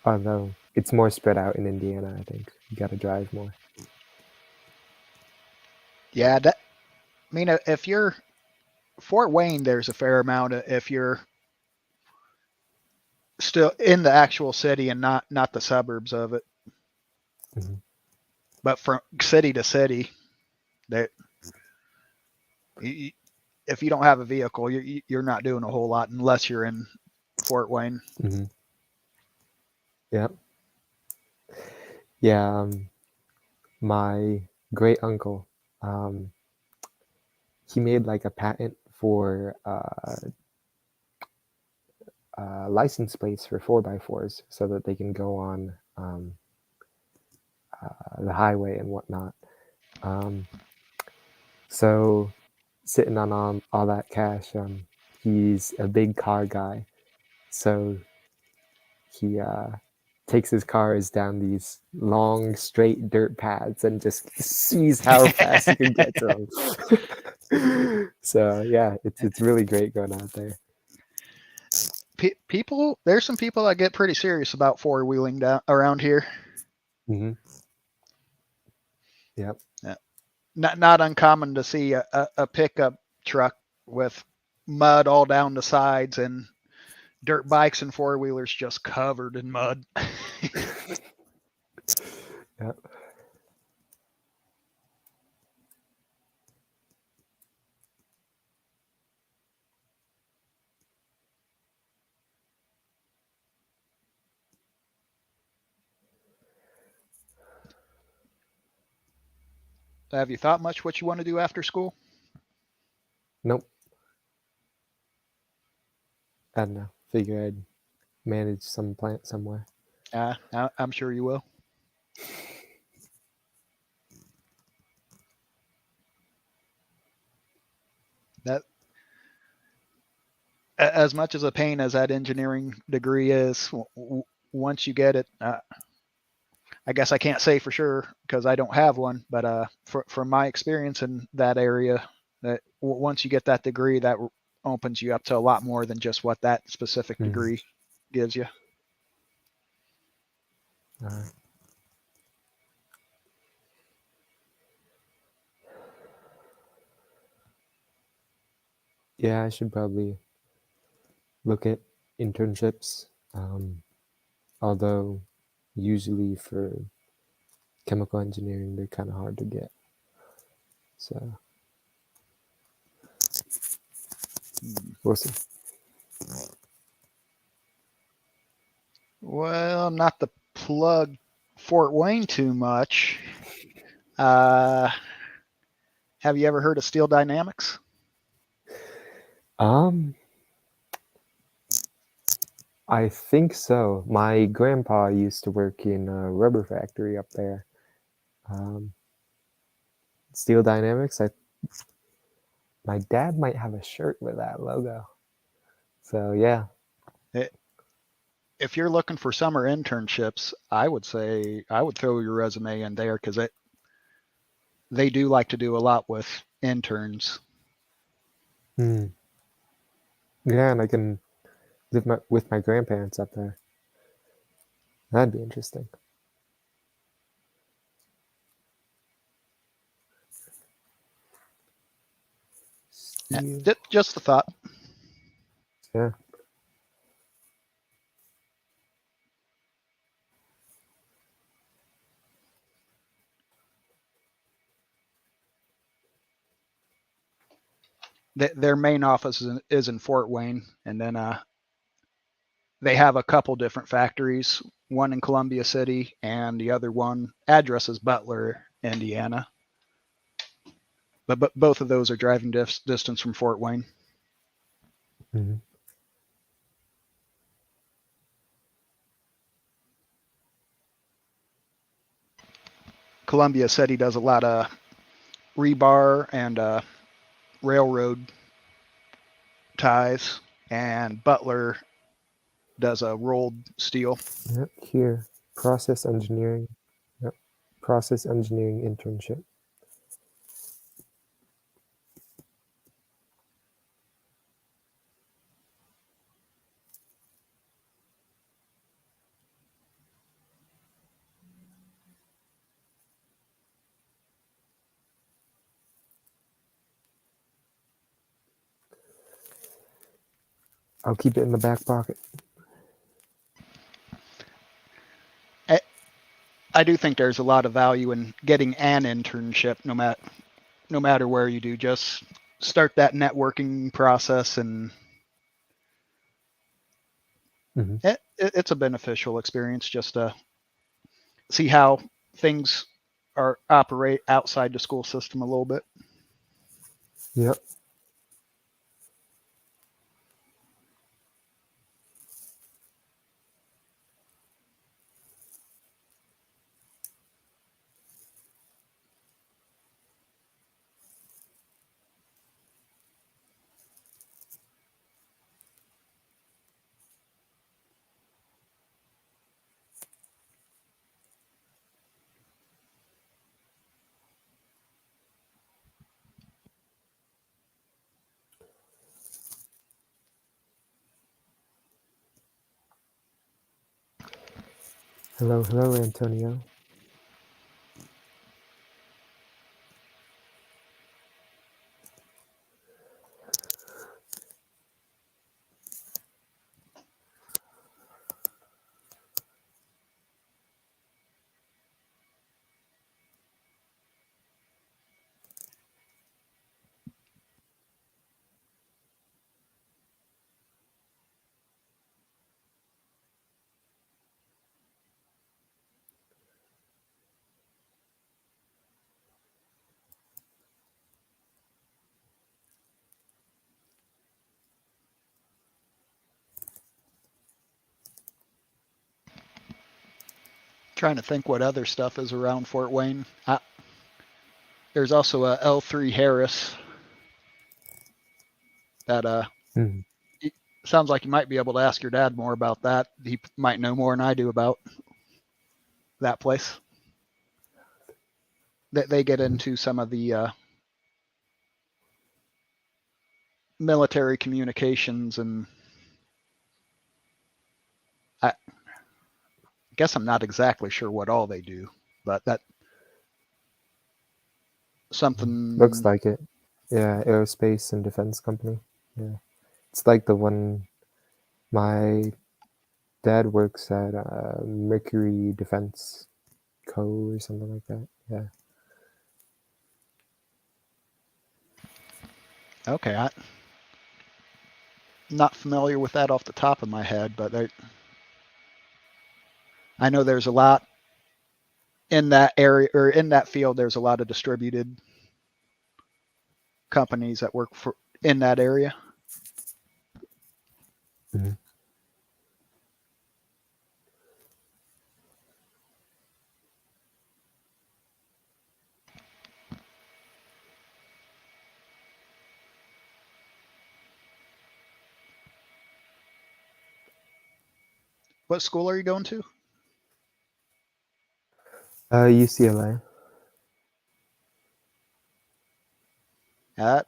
Although it's more spread out in Indiana, I think. You got to drive more. Yeah, if you're Fort Wayne, there's a fair amount of, if you're still in the actual city and not the suburbs of it. Mm-hmm. But from city to city, that if you don't have a vehicle, you're not doing a whole lot unless you're in Fort Wayne. Mm-hmm. Yeah. Yeah. My great uncle, he made like a patent for license plates for 4x4s so that they can go on the highway and whatnot. So sitting on all that cash, he's a big car guy. So he takes his cars down these long, straight dirt paths and just sees how fast he can get to them. So yeah, it's really great going out there. There's some people that get pretty serious about four-wheeling down around here. Mm-hmm. Yep. Not uncommon to see a pickup truck with mud all down the sides and dirt bikes and four-wheelers just covered in mud. Yep. Have you thought much what you want to do after school? Nope. I don't know. Figure I'd manage some plant somewhere. I'm sure you will. That, as much as a pain as that engineering degree is, once you get it, I guess I can't say for sure because I don't have one, but from my experience in that area, that once you get that degree, that opens you up to a lot more than just what that specific degree gives you. All right. Yeah, I should probably look at internships. Although usually for chemical engineering, they're kind of hard to get. So we'll see. Well, not to plug Fort Wayne too much. Have you ever heard of Steel Dynamics? I think so. My grandpa used to work in a rubber factory up there. Steel Dynamics. My dad might have a shirt with that logo. So yeah. If you're looking for summer internships, I would say I would throw your resume in there because they do like to do a lot with interns. Yeah, and I can live with my grandparents up there. That'd be interesting. Yeah, just the thought. Yeah. Their main office is in Fort Wayne, and then they have a couple different factories. One in Columbia City, and the other one address is Butler, Indiana. But both of those are driving distance from Fort Wayne. Mm-hmm. Columbia City does a lot of rebar and railroad ties, and Butler does a rolled steel. Yep, here, process engineering. Yep, process engineering internship. I'll keep it in the back pocket. I do think there's a lot of value in getting an internship, no matter where you do. Just start that networking process, and Mm-hmm. it's a beneficial experience just to see how things operate outside the school system a little bit. Yep. Hello, Antonio. Trying to think what other stuff is around Fort Wayne. There's also a L3 Harris that Mm-hmm. sounds like you might be able to ask your dad more about that. He might know more than I do about that place. They get into some of the military communications, and I guess I'm not exactly sure what all they do, but that something Looks like it. Yeah, aerospace and defense company. Yeah, it's like the one my dad works at, Mercury Defense Co. or something like that. Yeah. Okay, I'm not familiar with that off the top of my head, but I know there's a lot in that area, or in that field. There's a lot of distributed companies that work in that area. Mm-hmm. What school are you going to? UCLA. That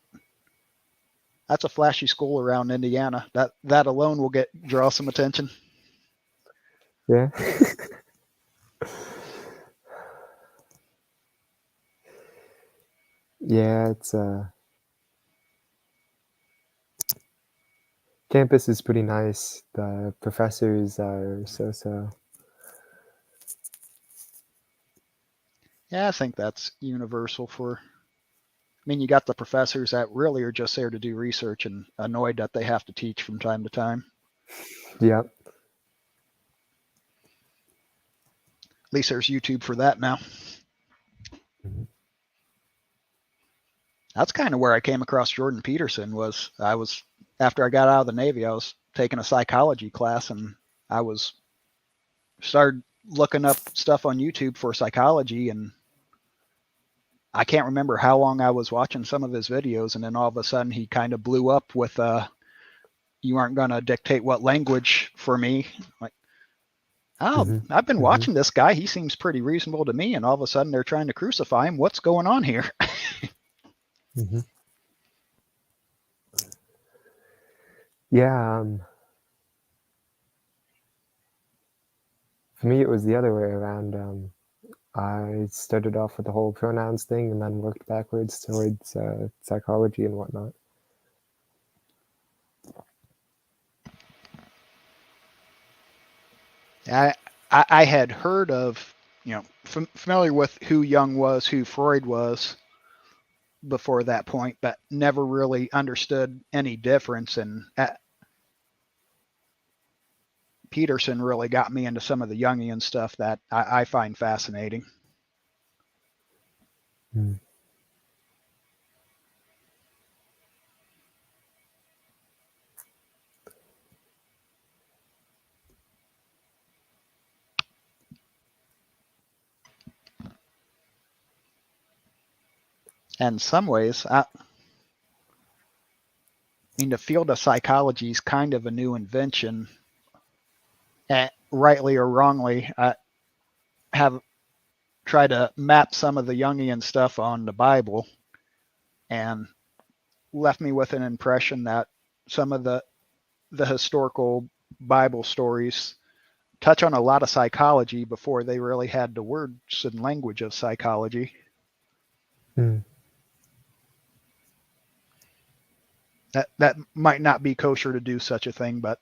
That's a flashy school around Indiana. That alone will draw some attention. Yeah. Yeah, it's campus is pretty nice. The professors are so. Yeah, I think that's universal for. I mean, you got the professors that really are just there to do research and annoyed that they have to teach from time to time. Yep. At least there's YouTube for that now. Mhm. That's kind of where I came across Jordan Peterson. Was after I got out of the Navy, I was taking a psychology class, and I started looking up stuff on YouTube for psychology, and I can't remember how long I was watching some of his videos, and then all of a sudden he kind of blew up with you aren't going to dictate what language for me. Like, oh, Mm-hmm. I've been Mm-hmm. watching this guy. He seems pretty reasonable to me, and all of a sudden they're trying to crucify him. What's going on here? Mm-hmm. Yeah. For me, it was the other way around. I started off with the whole pronouns thing and then worked backwards towards psychology and whatnot. I had heard of, familiar with who Jung was, who Freud was before that point, but never really understood any difference. And Peterson really got me into some of the Jungian stuff that I find fascinating. Mm. And in some ways, I mean, the field of psychology is kind of a new invention. Rightly or wrongly, I have tried to map some of the Jungian stuff on the Bible and left me with an impression that some of the historical Bible stories touch on a lot of psychology before they really had the words and language of psychology. Mm. That might not be kosher to do such a thing, but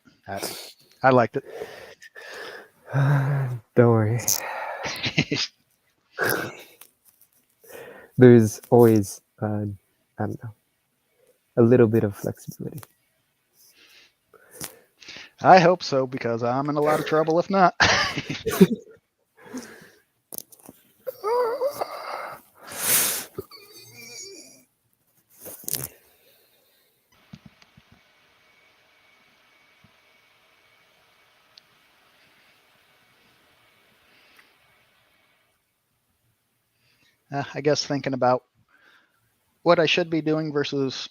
I liked it. Don't worry. There's always, I don't know, a little bit of flexibility. I hope so, because I'm in a lot of trouble if not. I guess thinking about what I should be doing versus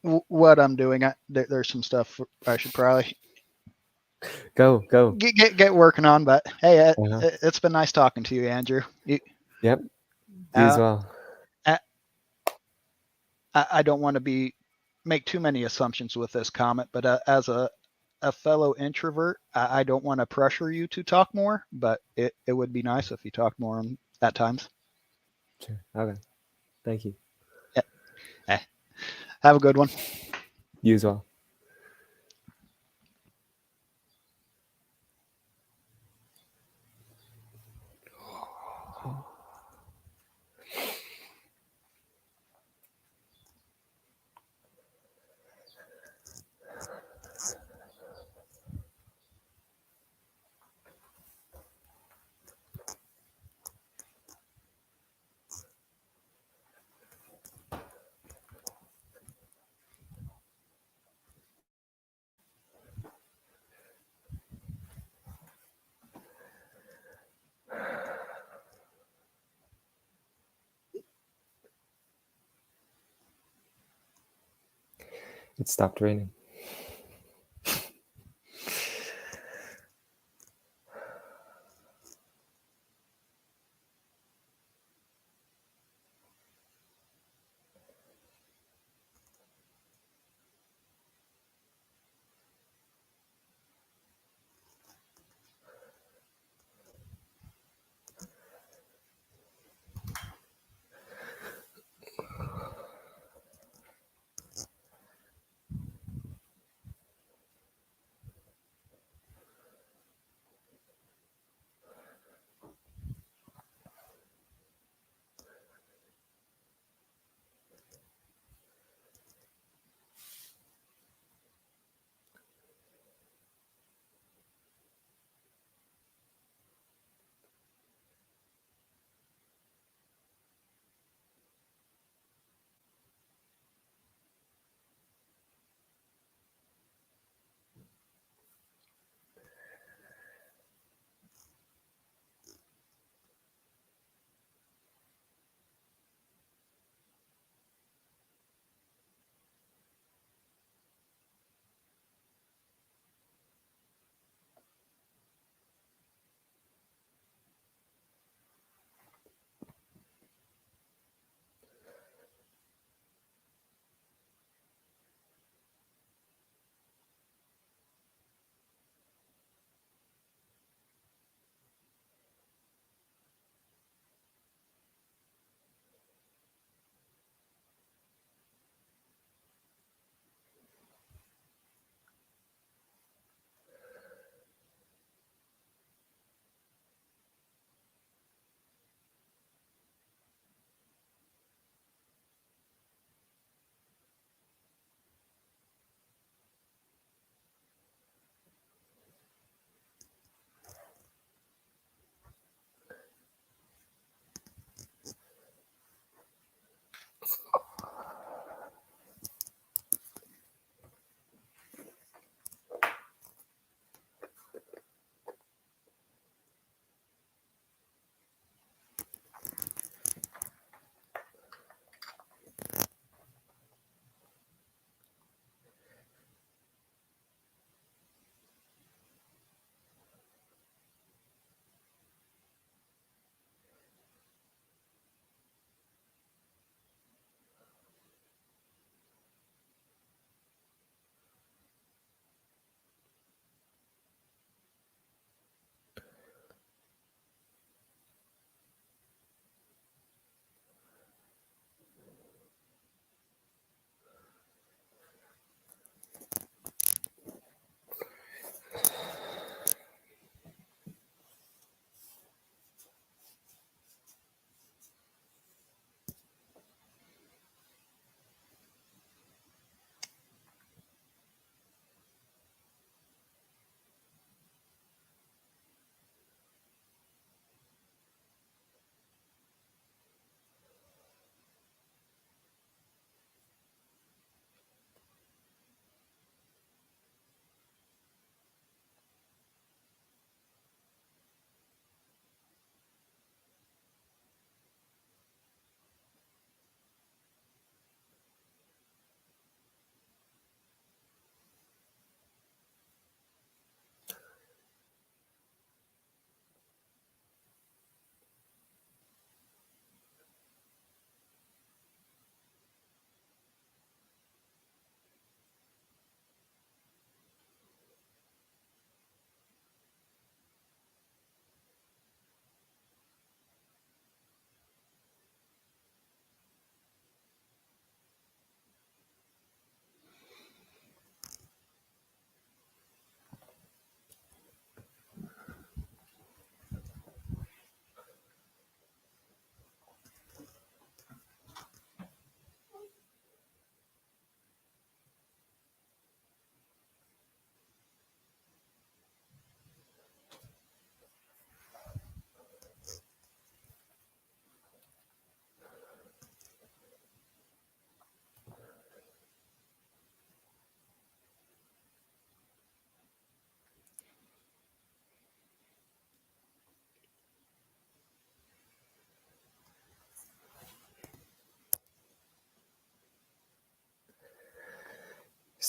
what I'm doing, there's some stuff I should probably Go. get working on. But hey, Uh-huh. it's been nice talking to you, Andrew. Yep. You as well. I don't want to make too many assumptions with this comment, but as a fellow introvert, I don't want to pressure you to talk more, but it would be nice if you talked more at times. Sure. Okay. Thank you. Yeah. Have a good one. You as well. It stopped raining.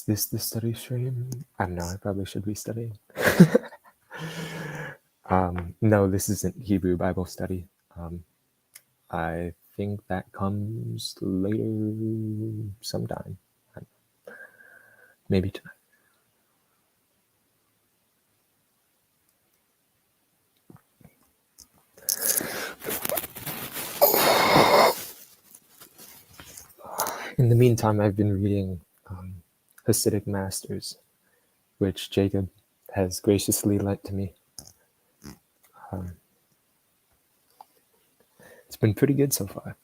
Is this the study stream? I don't know. I probably should be studying. No, this isn't Hebrew Bible study. I think that comes later sometime. Maybe tonight. In the meantime, I've been reading Hasidic Masters, which Jacob has graciously lent to me. It's been pretty good so far.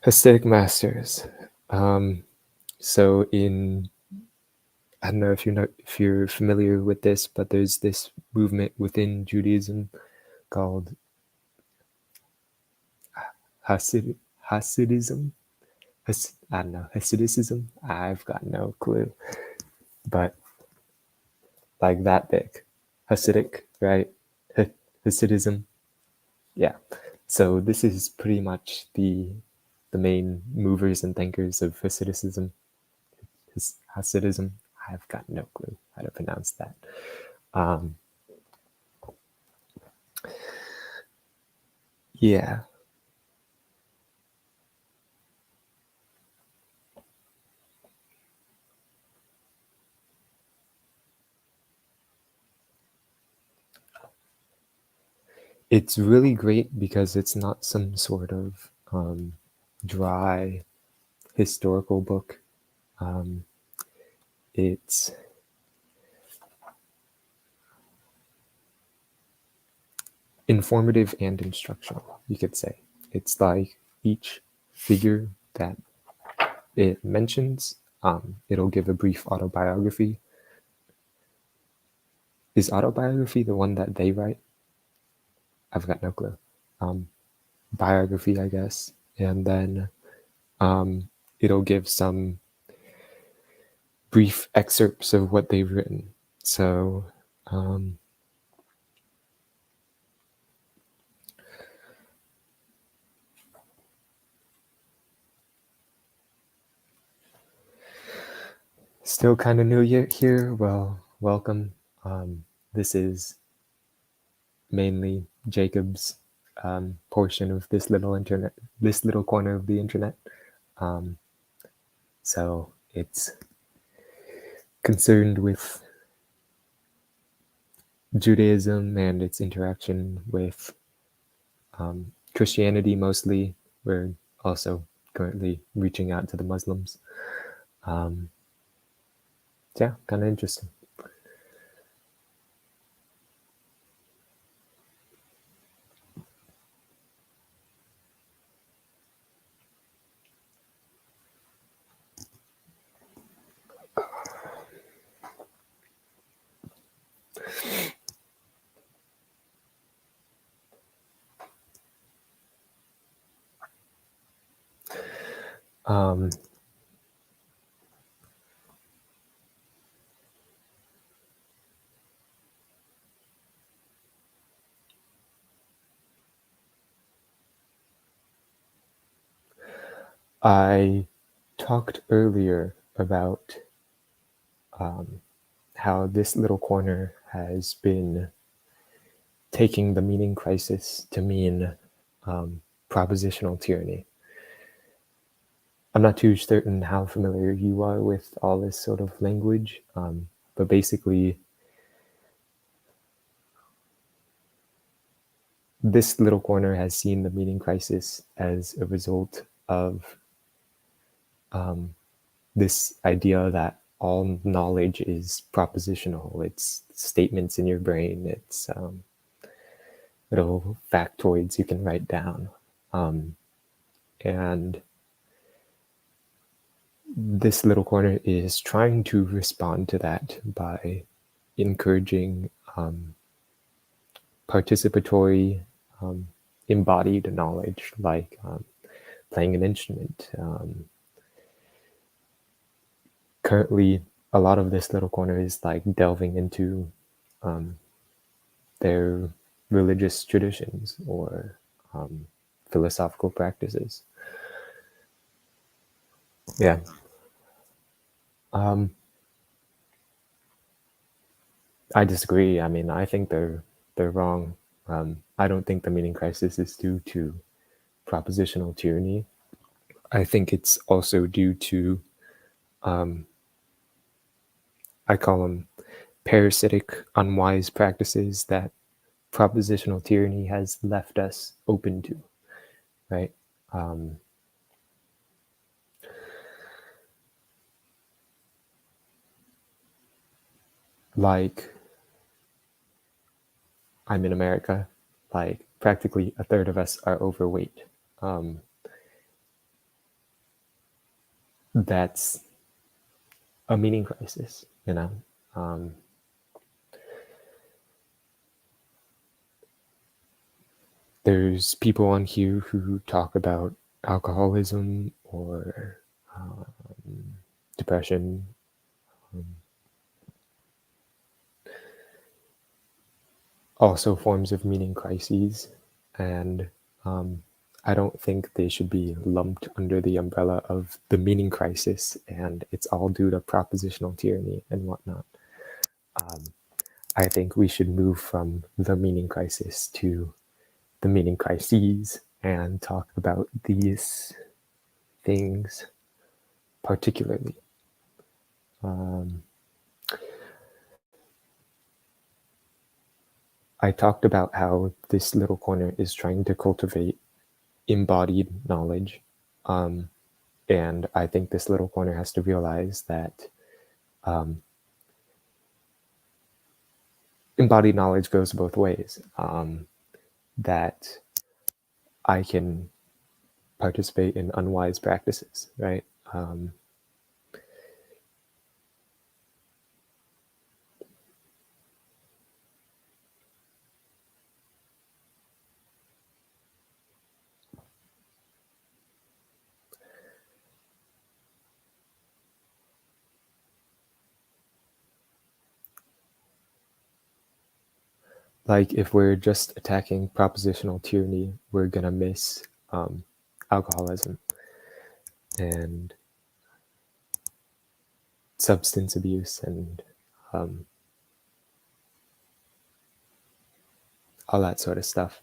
Hasidic Masters. So in, I don't know if you're familiar with this, but there's this movement within Judaism called Hasidism. I don't know, Hasidicism. I've got no clue, but like that big, Hasidic, right? Hasidism. Yeah. So this is pretty much the main movers and thinkers of Hasidism. Hasidism. I've got no clue how to pronounce that. Yeah. It's really great because it's not some sort of dry historical book. It's informative and instructional, you could say. It's like each figure that it mentions, it'll give a brief autobiography. Is autobiography the one that they write? I've got no clue. Biography, I guess. And then it'll give some brief excerpts of what they've written. So still kind of new here. Well, welcome. This is mainly Jacob's portion of this little corner of the internet. So it's concerned with Judaism and its interaction with Christianity mostly. We're also currently reaching out to the Muslims. Yeah, kind of interesting. I talked earlier about how this little corner has been taking the meaning crisis to mean propositional tyranny. I'm not too certain how familiar you are with all this sort of language, but basically, this little corner has seen the meaning crisis as a result of this idea that all knowledge is propositional. It's statements in your brain. It's little factoids you can write down. And this little corner is trying to respond to that by encouraging participatory, embodied knowledge, like playing an instrument. Currently, a lot of this little corner is like delving into their religious traditions or philosophical practices. Yeah. I disagree. I mean, I think they're wrong. I don't think the meaning crisis is due to propositional tyranny. I think it's also due to, I call them parasitic, unwise practices that propositional tyranny has left us open to, right? Like, I'm in America, like practically a third of us are overweight. That's a meaning crisis, you know? There's people on here who talk about alcoholism or depression. Also forms of meaning crises. And I don't think they should be lumped under the umbrella of the meaning crisis and it's all due to propositional tyranny and whatnot. I think we should move from the meaning crisis to the meaning crises and talk about these things particularly. I talked about how this little corner is trying to cultivate embodied knowledge. And I think this little corner has to realize that embodied knowledge goes both ways. That I can participate in unwise practices, right? Like if we're just attacking propositional tyranny, we're gonna miss alcoholism and substance abuse and all that sort of stuff.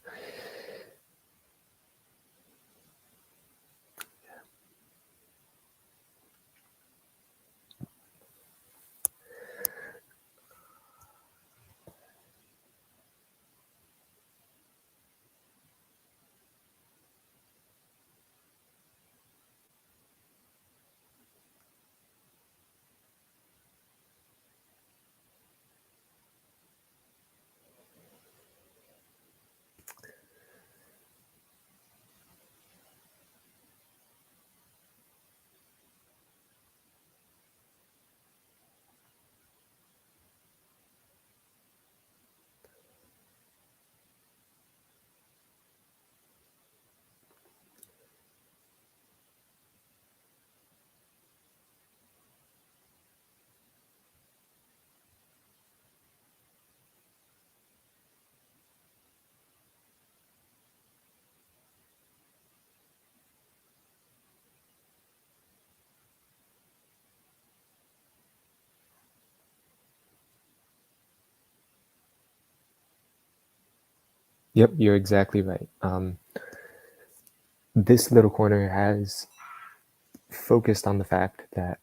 Yep, you're exactly right. This little corner has focused on the fact that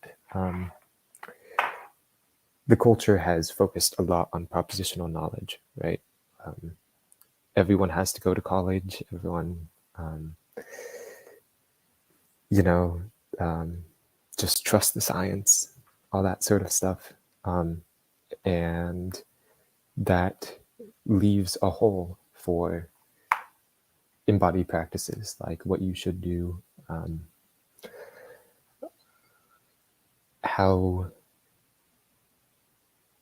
the culture has focused a lot on propositional knowledge, right? Everyone has to go to college. Everyone, you know, just trust the science, all that sort of stuff. And that leaves a hole for embodied practices, like what you should do, how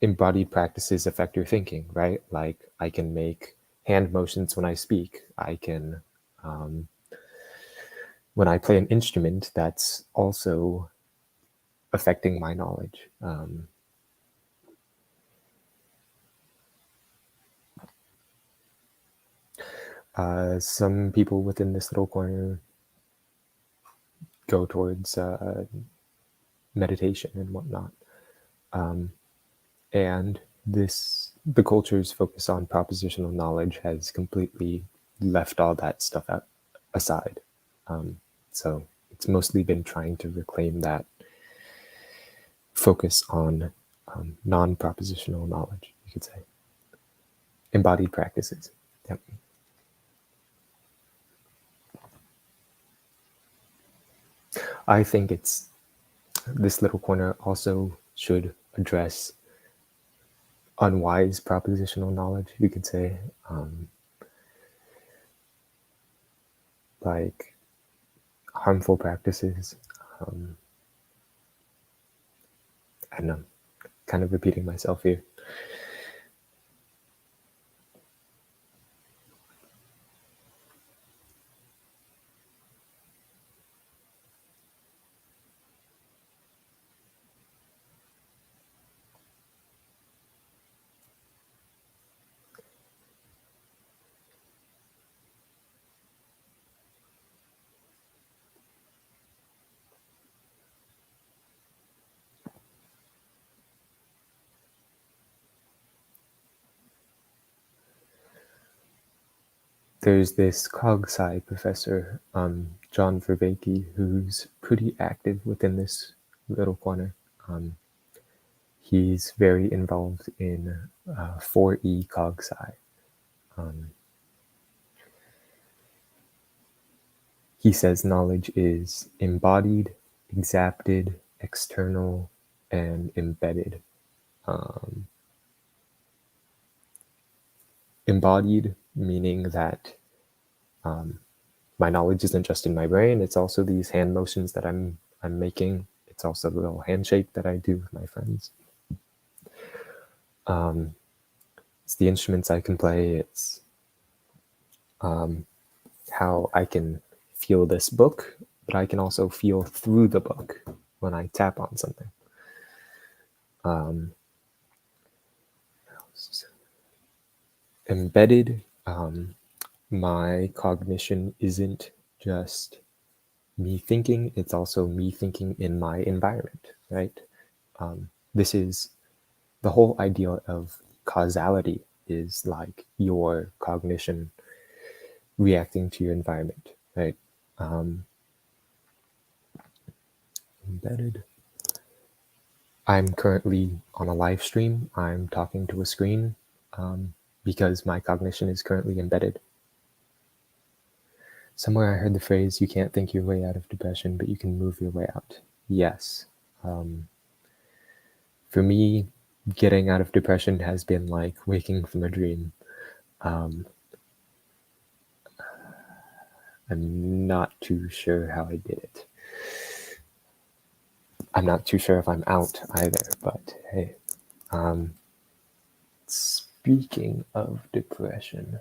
embodied practices affect your thinking, right? Like I can make hand motions when I speak. I can, when I play an instrument, that's also affecting my knowledge. Some people within this little corner go towards meditation and whatnot. And the culture's focus on propositional knowledge has completely left all that stuff aside. So it's mostly been trying to reclaim that focus on non-propositional knowledge, you could say. Embodied practices. Yep. I think this little corner also should address unwise propositional knowledge, you could say. Like harmful practices. I don't know, kind of repeating myself here. There's this cog sci professor, John Vervaeke, who's pretty active within this little corner. He's very involved in 4E cog sci. He says knowledge is embodied, exapted, external, and embedded. Embodied, meaning that my knowledge isn't just in my brain, it's also these hand motions that I'm making. It's also the little handshake that I do with my friends. It's the instruments I can play. It's how I can feel this book, but I can also feel through the book when I tap on something. Embedded, my cognition isn't just me thinking, it's also me thinking in my environment, right? This is the whole idea of causality, is like your cognition reacting to your environment, right? Embedded. I'm currently on a live stream. I'm talking to a screen because my cognition is currently embedded. Somewhere I heard the phrase, you can't think your way out of depression, but you can move your way out. Yes. For me, getting out of depression has been like waking from a dream. I'm not too sure how I did it. I'm not too sure if I'm out either, but hey. Speaking of depression,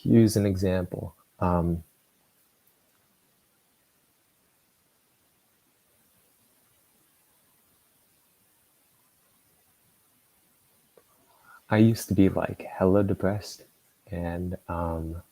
use an example. I used to be like hella depressed, and um,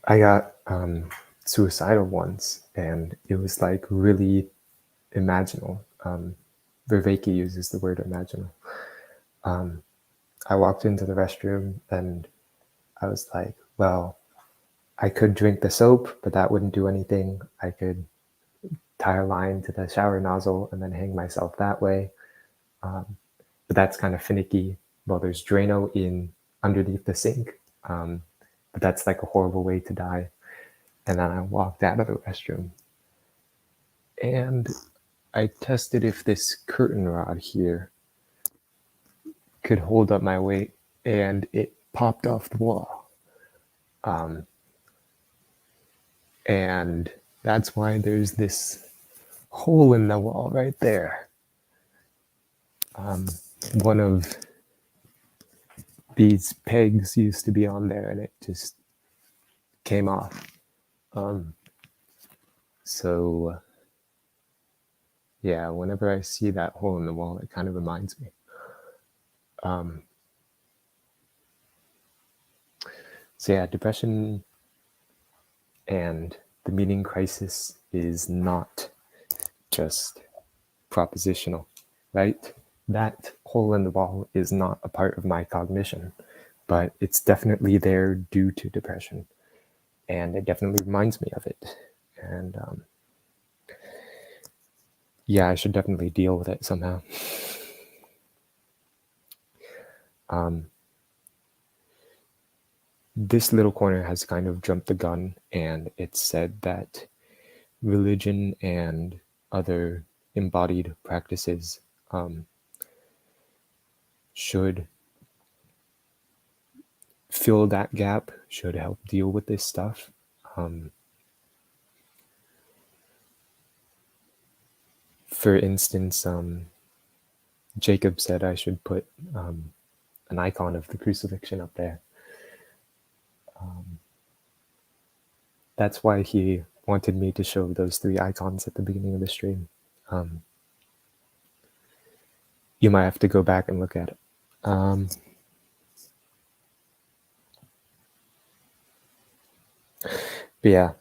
I got suicidal once, and it was like really imaginal. Vervaeke uses the word imaginal. I walked into the restroom and I was like, well, I could drink the soap, but that wouldn't do anything. I could tie a line to the shower nozzle and then hang myself that way. But that's kind of finicky. Well, there's Drano in underneath the sink, but that's like a horrible way to die. And then I walked out of the restroom and I tested if this curtain rod here could hold up my weight, and it popped off the wall. And that's why there's this hole in the wall right there. One of these pegs used to be on there and it just came off. So yeah, whenever I see that hole in the wall, it kind of reminds me. So yeah, depression and the meaning crisis is not just propositional, right? That hole in the wall is not a part of my cognition, but it's definitely there due to depression. And it definitely reminds me of it. And yeah, I should definitely deal with it somehow. This little corner has kind of jumped the gun, and it said that religion and other embodied practices should fill that gap, should help deal with this stuff. For instance, Jacob said I should put an icon of the crucifixion up there. That's why he wanted me to show those 3 icons at the beginning of the stream. You might have to go back and look at it. But yeah.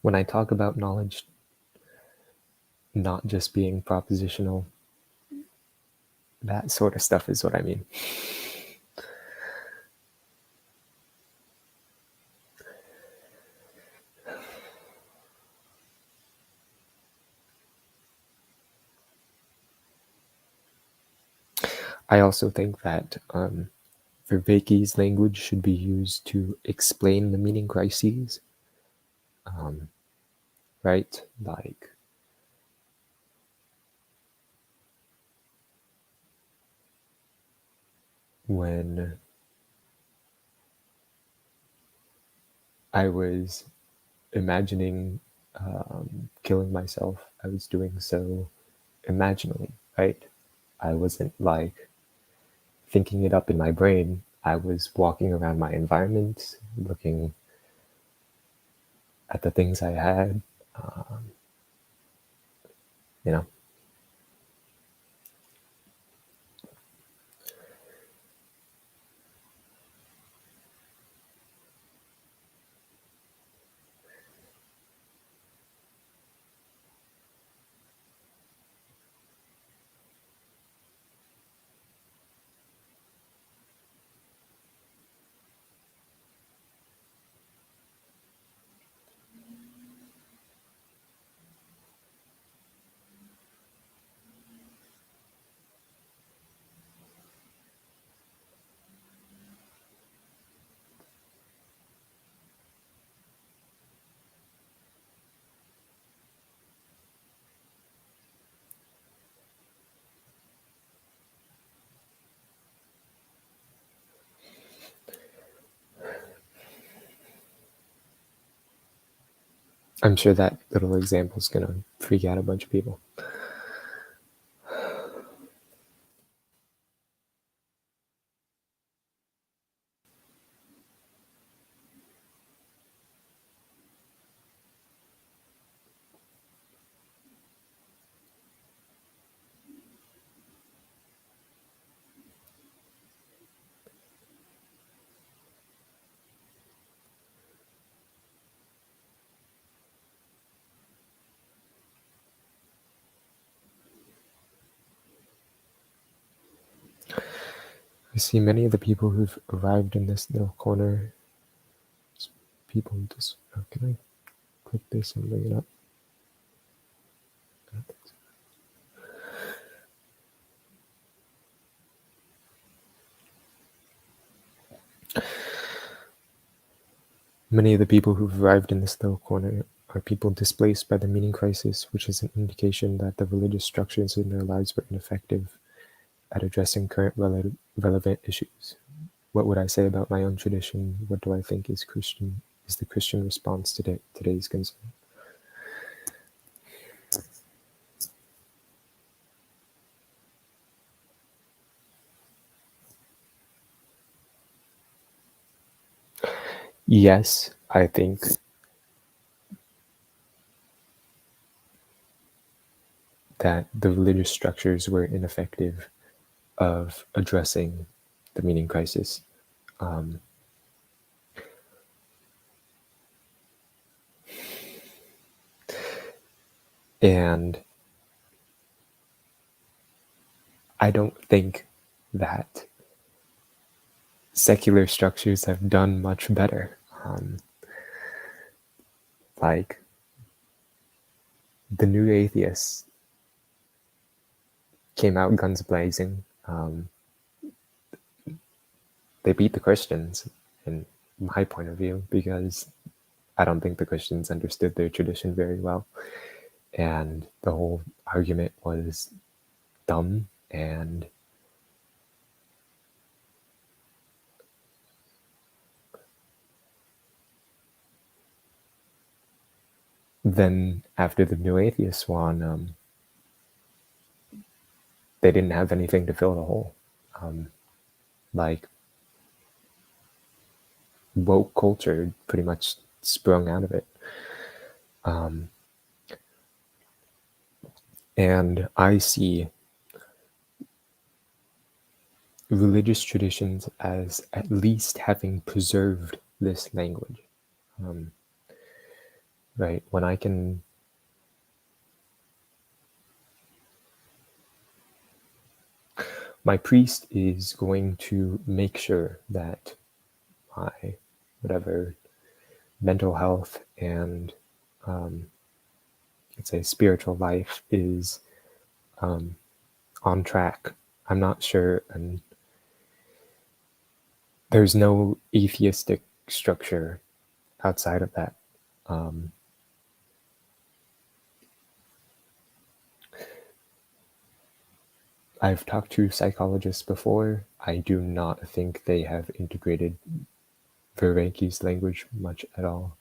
When I talk about knowledge not just being propositional, that sort of stuff is what I mean. I also think that Vervaeke's language should be used to explain the meaning crises, right? Like, when I was imagining killing myself, I was doing so imaginally, right? I wasn't like thinking it up in my brain. I was walking around my environment, looking at the things I had, you know. I'm sure that little example is going to freak out a bunch of people. I see many of the people who've arrived in this little corner. People just. Oh, can I click this and bring it up? I don't think so. Many of the people who've arrived in this little corner are people displaced by the meaning crisis, which is an indication that the religious structures in their lives were ineffective at addressing current relevant issues. What would I say about my own tradition? What do I think is the Christian response to today's concern? Yes, I think that the religious structures were ineffective of addressing the meaning crisis. And I don't think that secular structures have done much better. Like the New Atheists came out guns blazing. They beat the Christians, in my point of view, because I don't think the Christians understood their tradition very well. And the whole argument was dumb, and then after the New Atheists won, they didn't have anything to fill the hole. Like woke culture pretty much sprung out of it. And I see religious traditions as at least having preserved this language. Right? When I can my priest is going to make sure that my whatever mental health and let's say spiritual life is on track. I'm not sure, and there's no atheistic structure outside of that. I've talked to psychologists before. I do not think they have integrated Vervaeke's language much at all.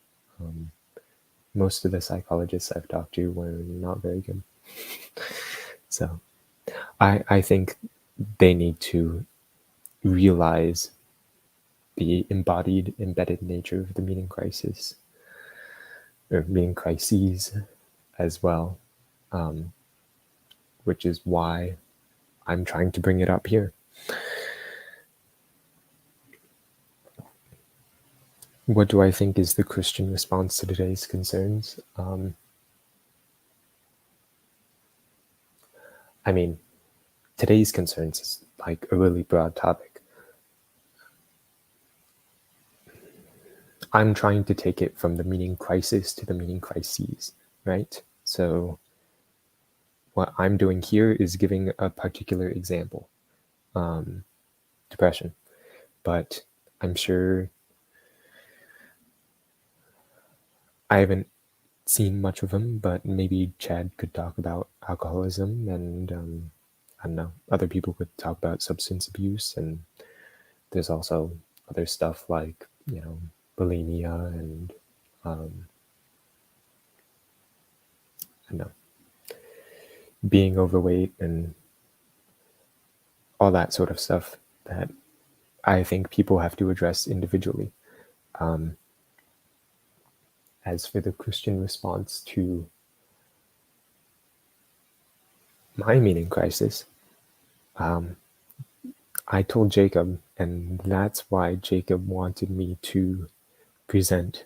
Most of the psychologists I've talked to were not very good. So I think they need to realize the embodied, embedded nature of the meaning crisis, or meaning crises as well, which is why I'm trying to bring it up here. What do I think is the Christian response to today's concerns? I mean, today's concerns is like a really broad topic. I'm trying to take it from the meaning crisis to the meaning crises, right? So what I'm doing here is giving a particular example, depression, but I'm sure I haven't seen much of them, but maybe Chad could talk about alcoholism, and I don't know, other people could talk about substance abuse, and there's also other stuff like, bulimia and being overweight and all that sort of stuff that I think people have to address individually. As for the Christian response to my meaning crisis, I told Jacob, and that's why Jacob wanted me to present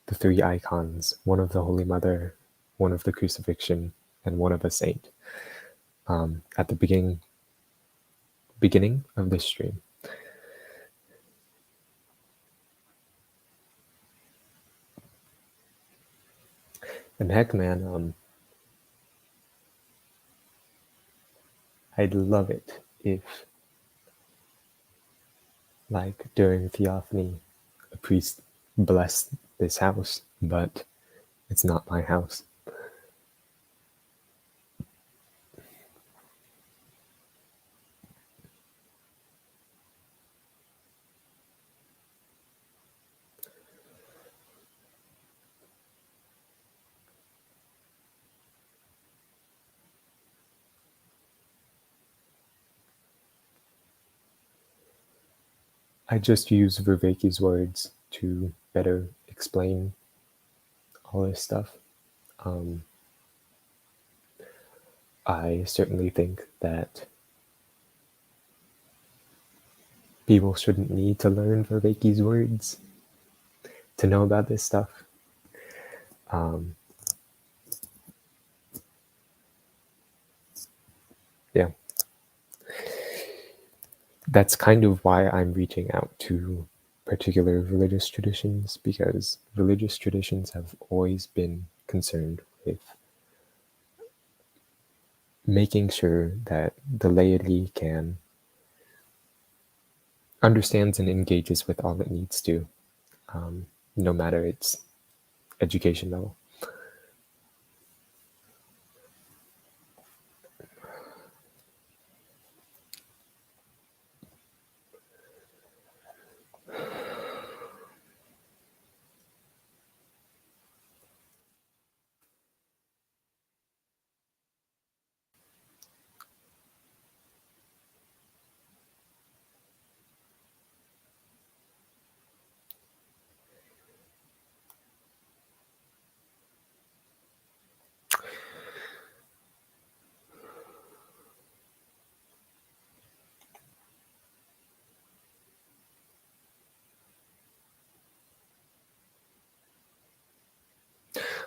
the three icons, one of the Holy Mother, one of the crucifixion, and one of a saint, at the beginning of this stream. And heck, man, I'd love it if, like, during Theophany, a priest blessed this house, but it's not my house. I just use Vervaeke's words to better explain all this stuff. I certainly think that people shouldn't need to learn Vervaeke's words to know about this stuff. Yeah. That's kind of why I'm reaching out to particular religious traditions, because religious traditions have always been concerned with making sure that the laity understands and engages with all it needs to, no matter its education level.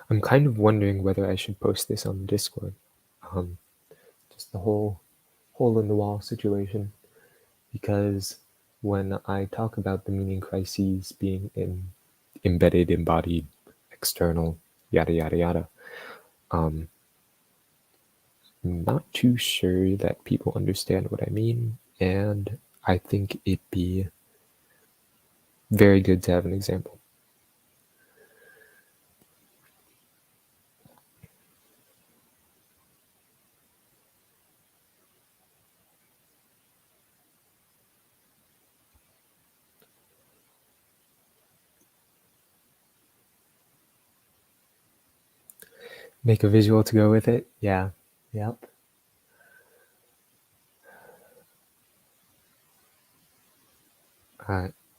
I'm kind of wondering whether I should post this on Discord. Just the whole hole in the wall situation. Because when I talk about the meaning crises being embedded, embodied, external, yada, yada, yada, I'm not too sure that people understand what I mean. And I think it'd be very good to have an example. Make a visual to go with it? Yeah. Yep.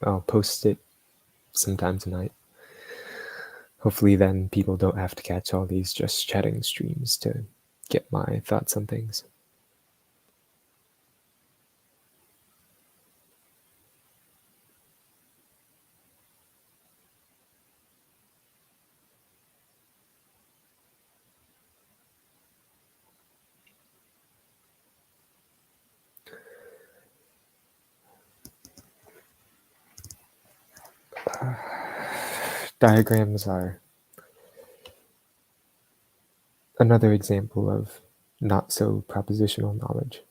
I'll post it sometime tonight. Hopefully then people don't have to catch all these just chatting streams to get my thoughts on things. Diagrams are another example of not so propositional knowledge.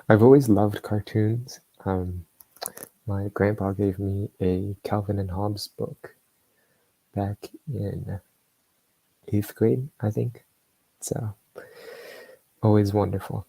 I've always loved cartoons. My grandpa gave me a Calvin and Hobbes book back in 8th grade, I think. So always wonderful.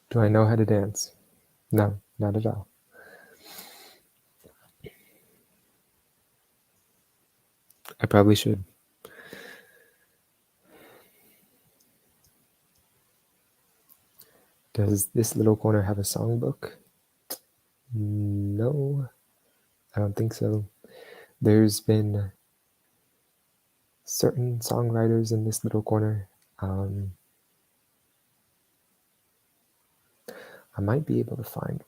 Do I know how to dance? No, not at all. I probably should. Does this little corner have a songbook? No, I don't think so. There's been certain songwriters in this little corner. I might be able to find one.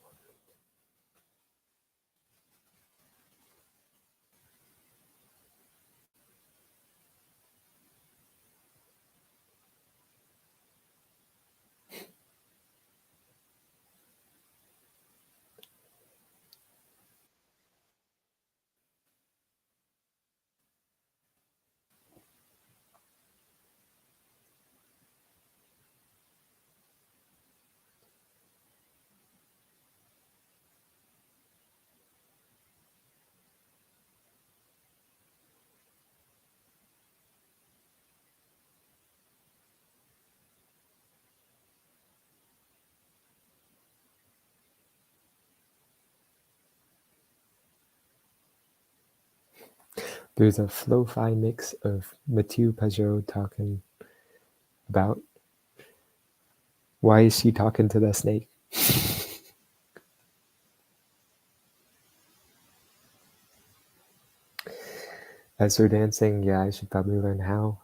There's a flow-fi mix of Mathieu Pajot talking about why is she talking to the snake? As for dancing, yeah, I should probably learn how.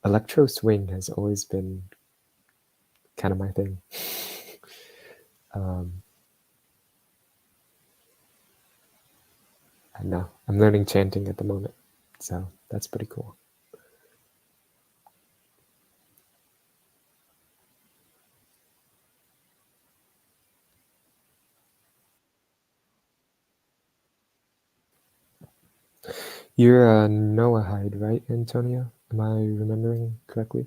Electro swing has always been kind of my thing. And now I'm learning chanting at the moment, so that's pretty cool. You're a Noahide, right, Antonio? Am I remembering correctly?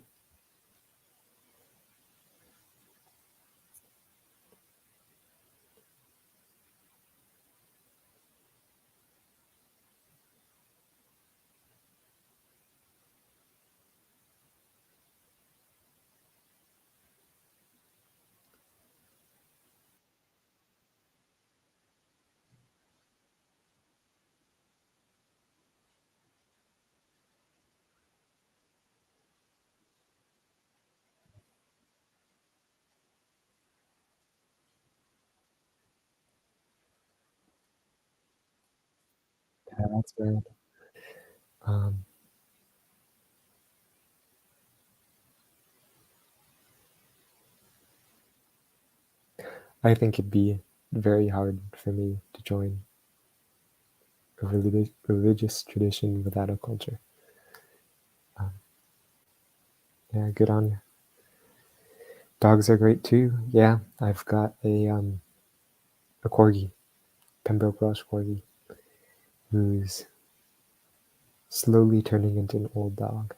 Yeah, that's bad. I think it'd be very hard for me to join a religious tradition without a culture. Yeah, good on you. Dogs are great too. Yeah, I've got a corgi, Pembroke Welsh corgi, who's slowly turning into an old dog.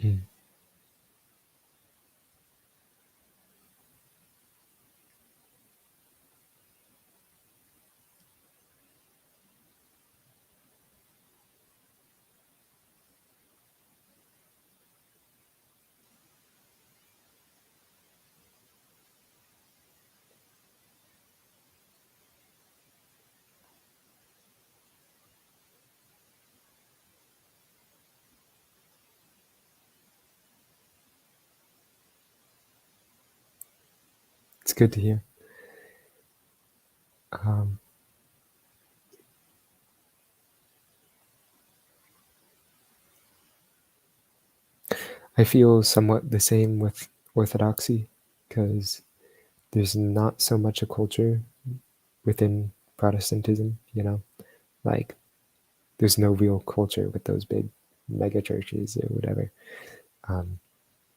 Mm. It's good to hear. I feel somewhat the same with Orthodoxy, because there's not so much a culture within Protestantism, like there's no real culture with those big mega churches or whatever.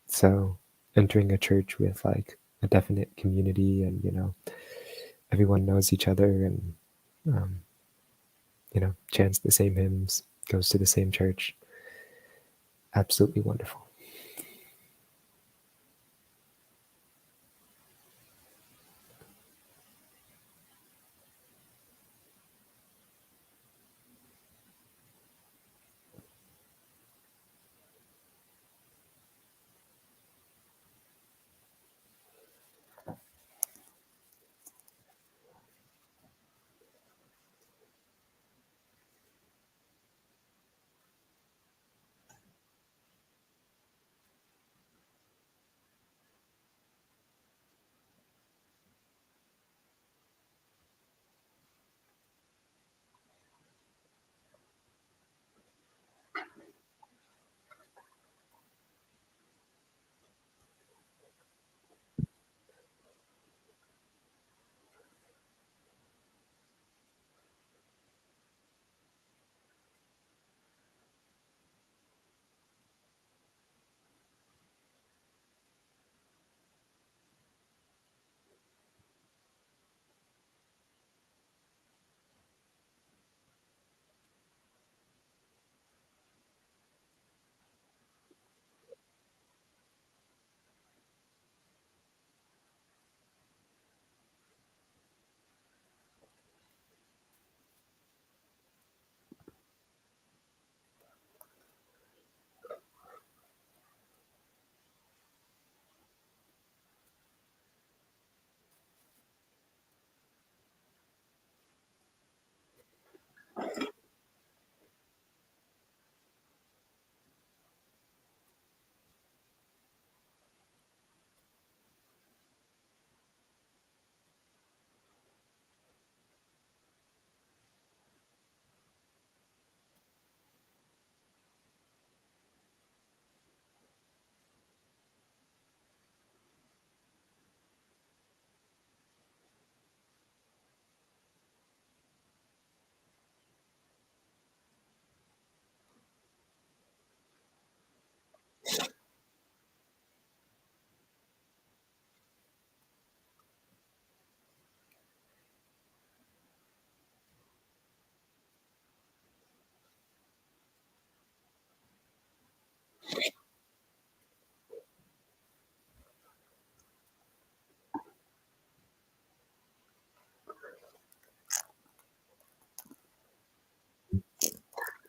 So entering a church with like a definite community and everyone knows each other and chants the same hymns, goes to the same church, absolutely wonderful.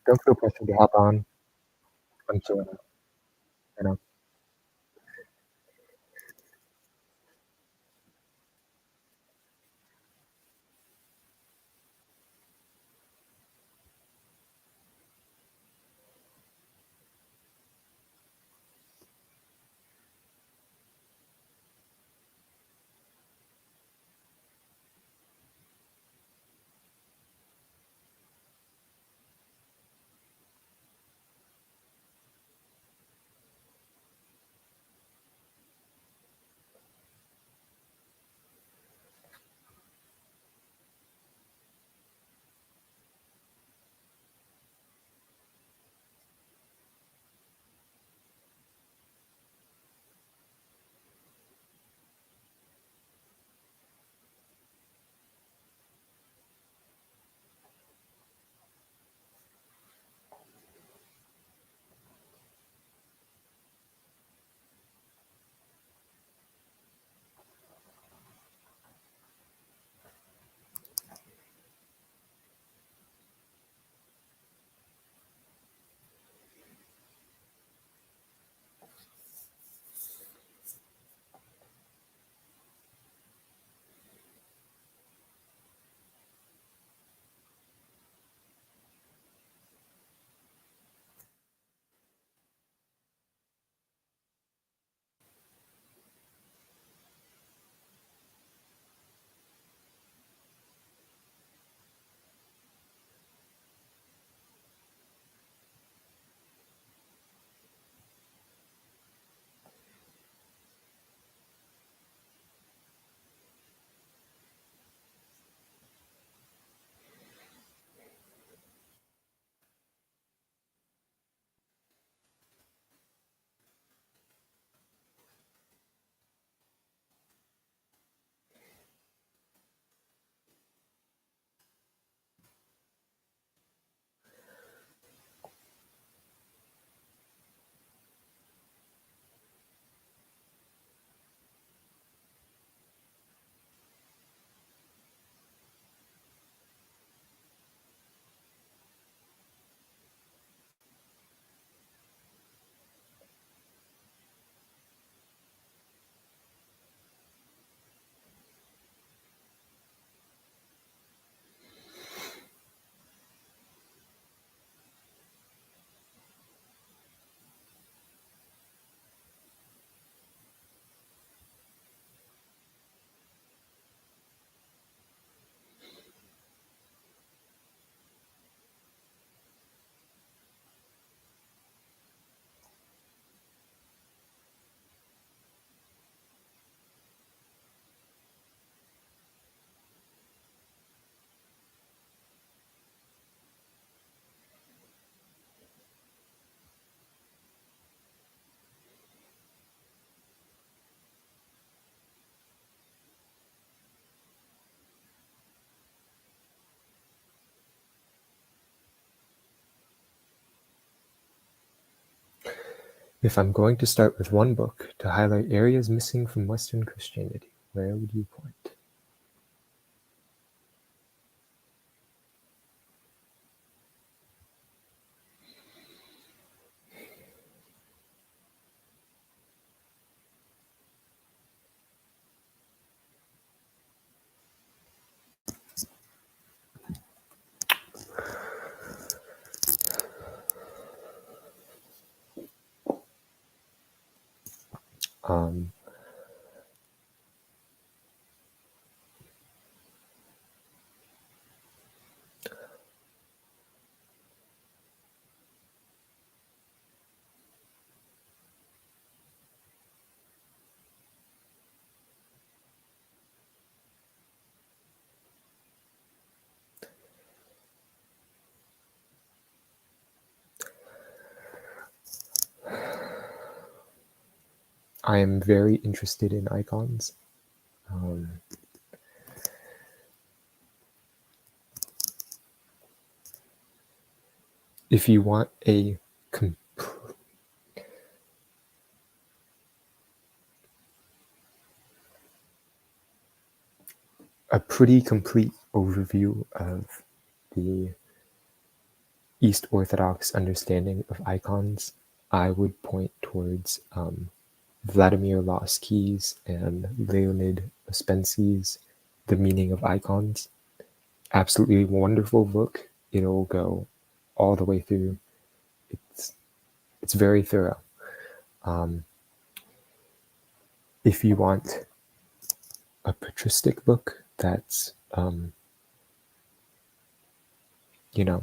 don't feel pressure to hop on until you know. If I'm going to start with one book to highlight areas missing from Western Christianity, where would you point? Um, I am very interested in icons. If you want a pretty complete overview of the East Orthodox understanding of icons, I would point towards Vladimir Lossky's and Leonid Ouspensky's The Meaning of Icons. Absolutely wonderful book. It'll go all the way through. It's very thorough. If you want a patristic book that's you know,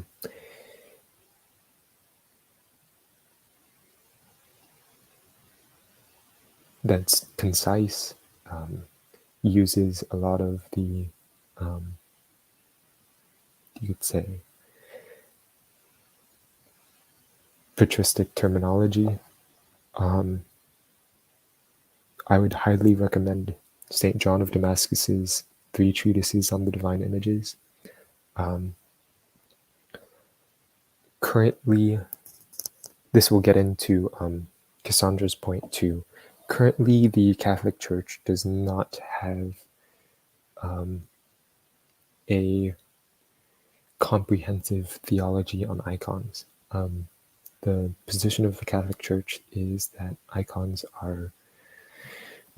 that's concise, uses a lot of the, you could say, patristic terminology. I would highly recommend St. John of Damascus's 3 treatises on the divine images. Currently, this will get into Cassandra's point too. Currently, the Catholic Church does not have a comprehensive theology on icons. The position of the Catholic Church is that icons are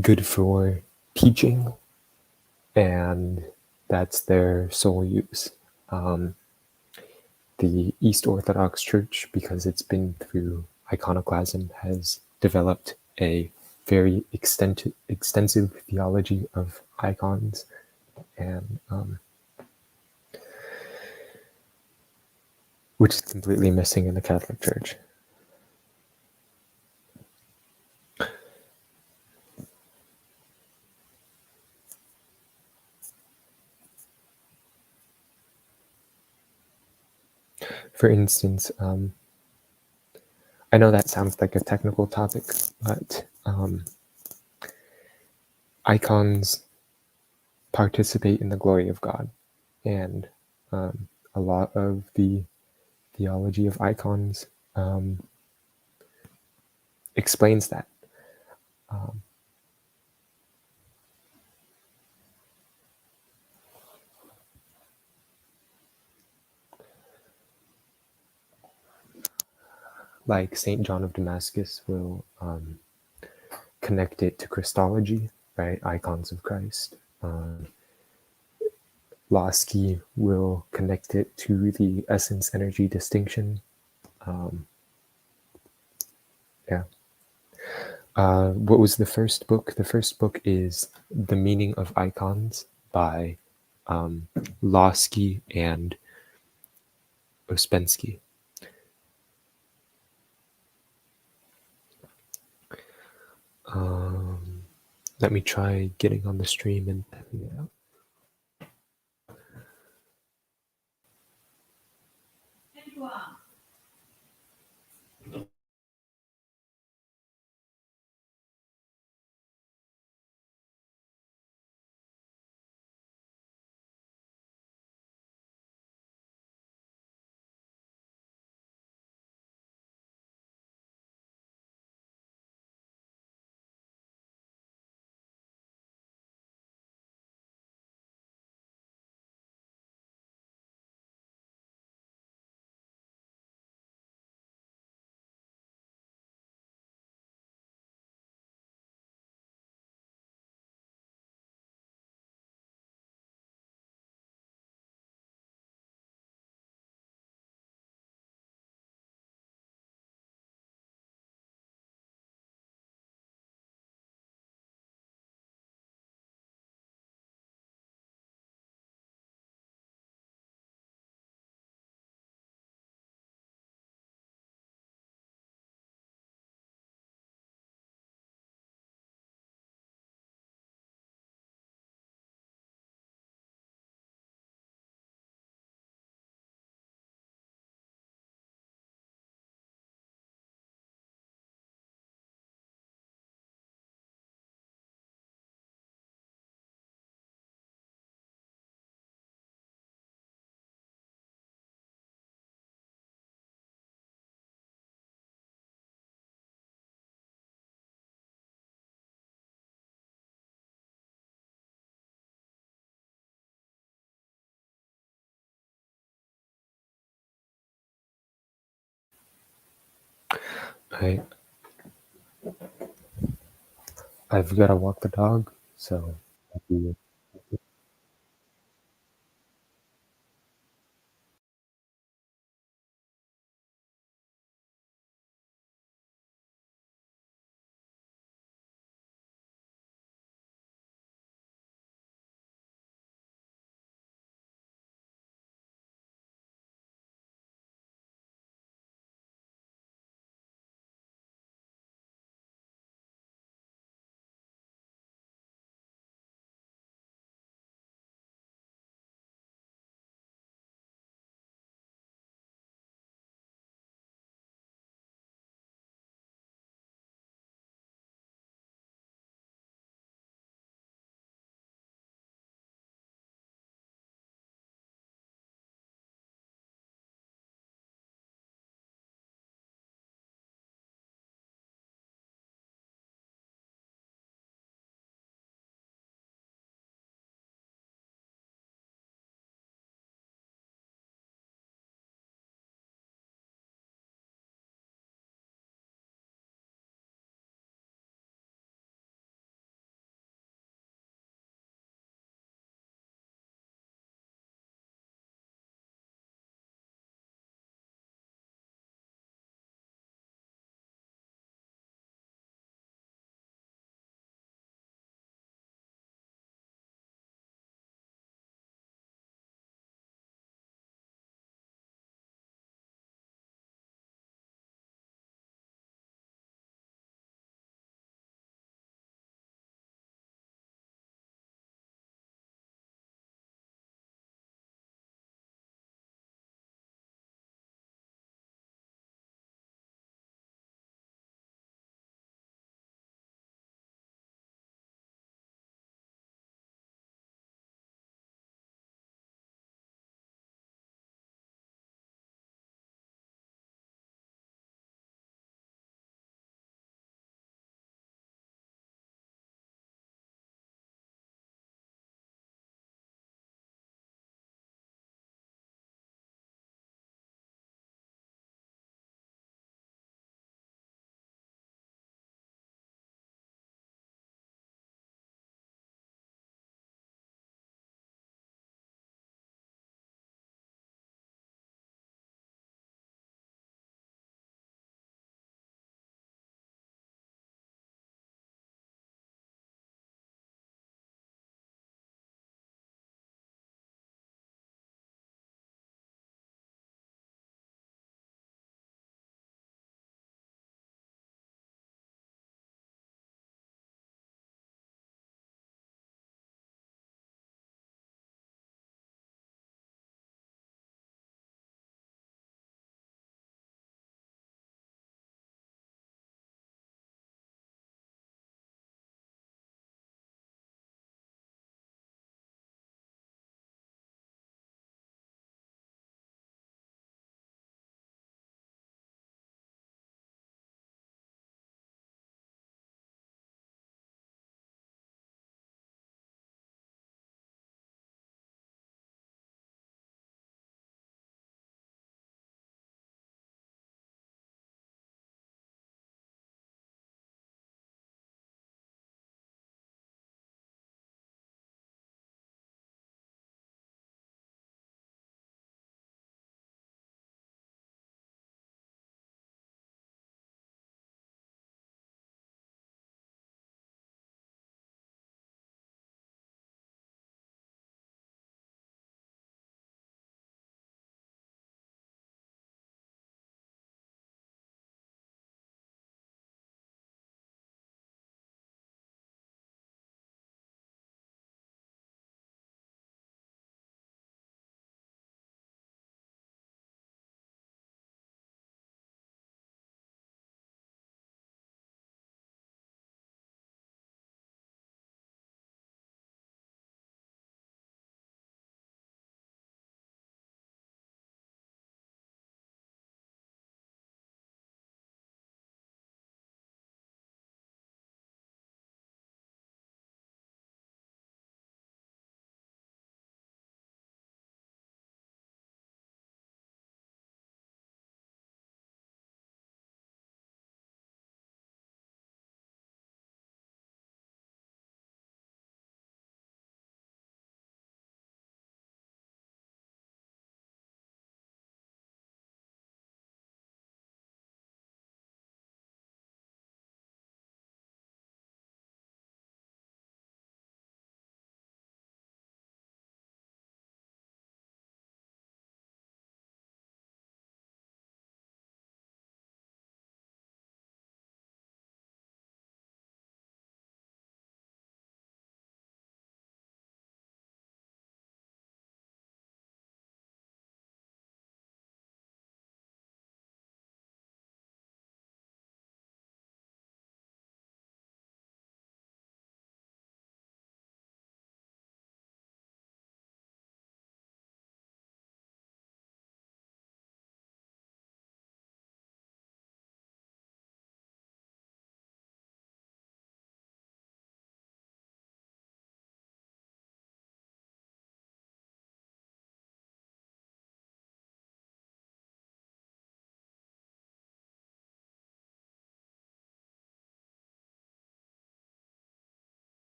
good for teaching, and that's their sole use. The East Orthodox Church, because it's been through iconoclasm, has developed a very extensive theology of icons, and which is completely missing in the Catholic Church. For instance, I know that sounds like a technical topic, but icons participate in the glory of God, and a lot of the theology of icons explains that. Like St. John of Damascus will connect it to Christology, right? Icons of Christ. Losky will connect it to the essence energy distinction. Yeah. What was the first book? The first book is The Meaning of Icons by Losky and Ouspensky. Let me try getting on the stream and typing it out. I've got to walk the dog, so I'll be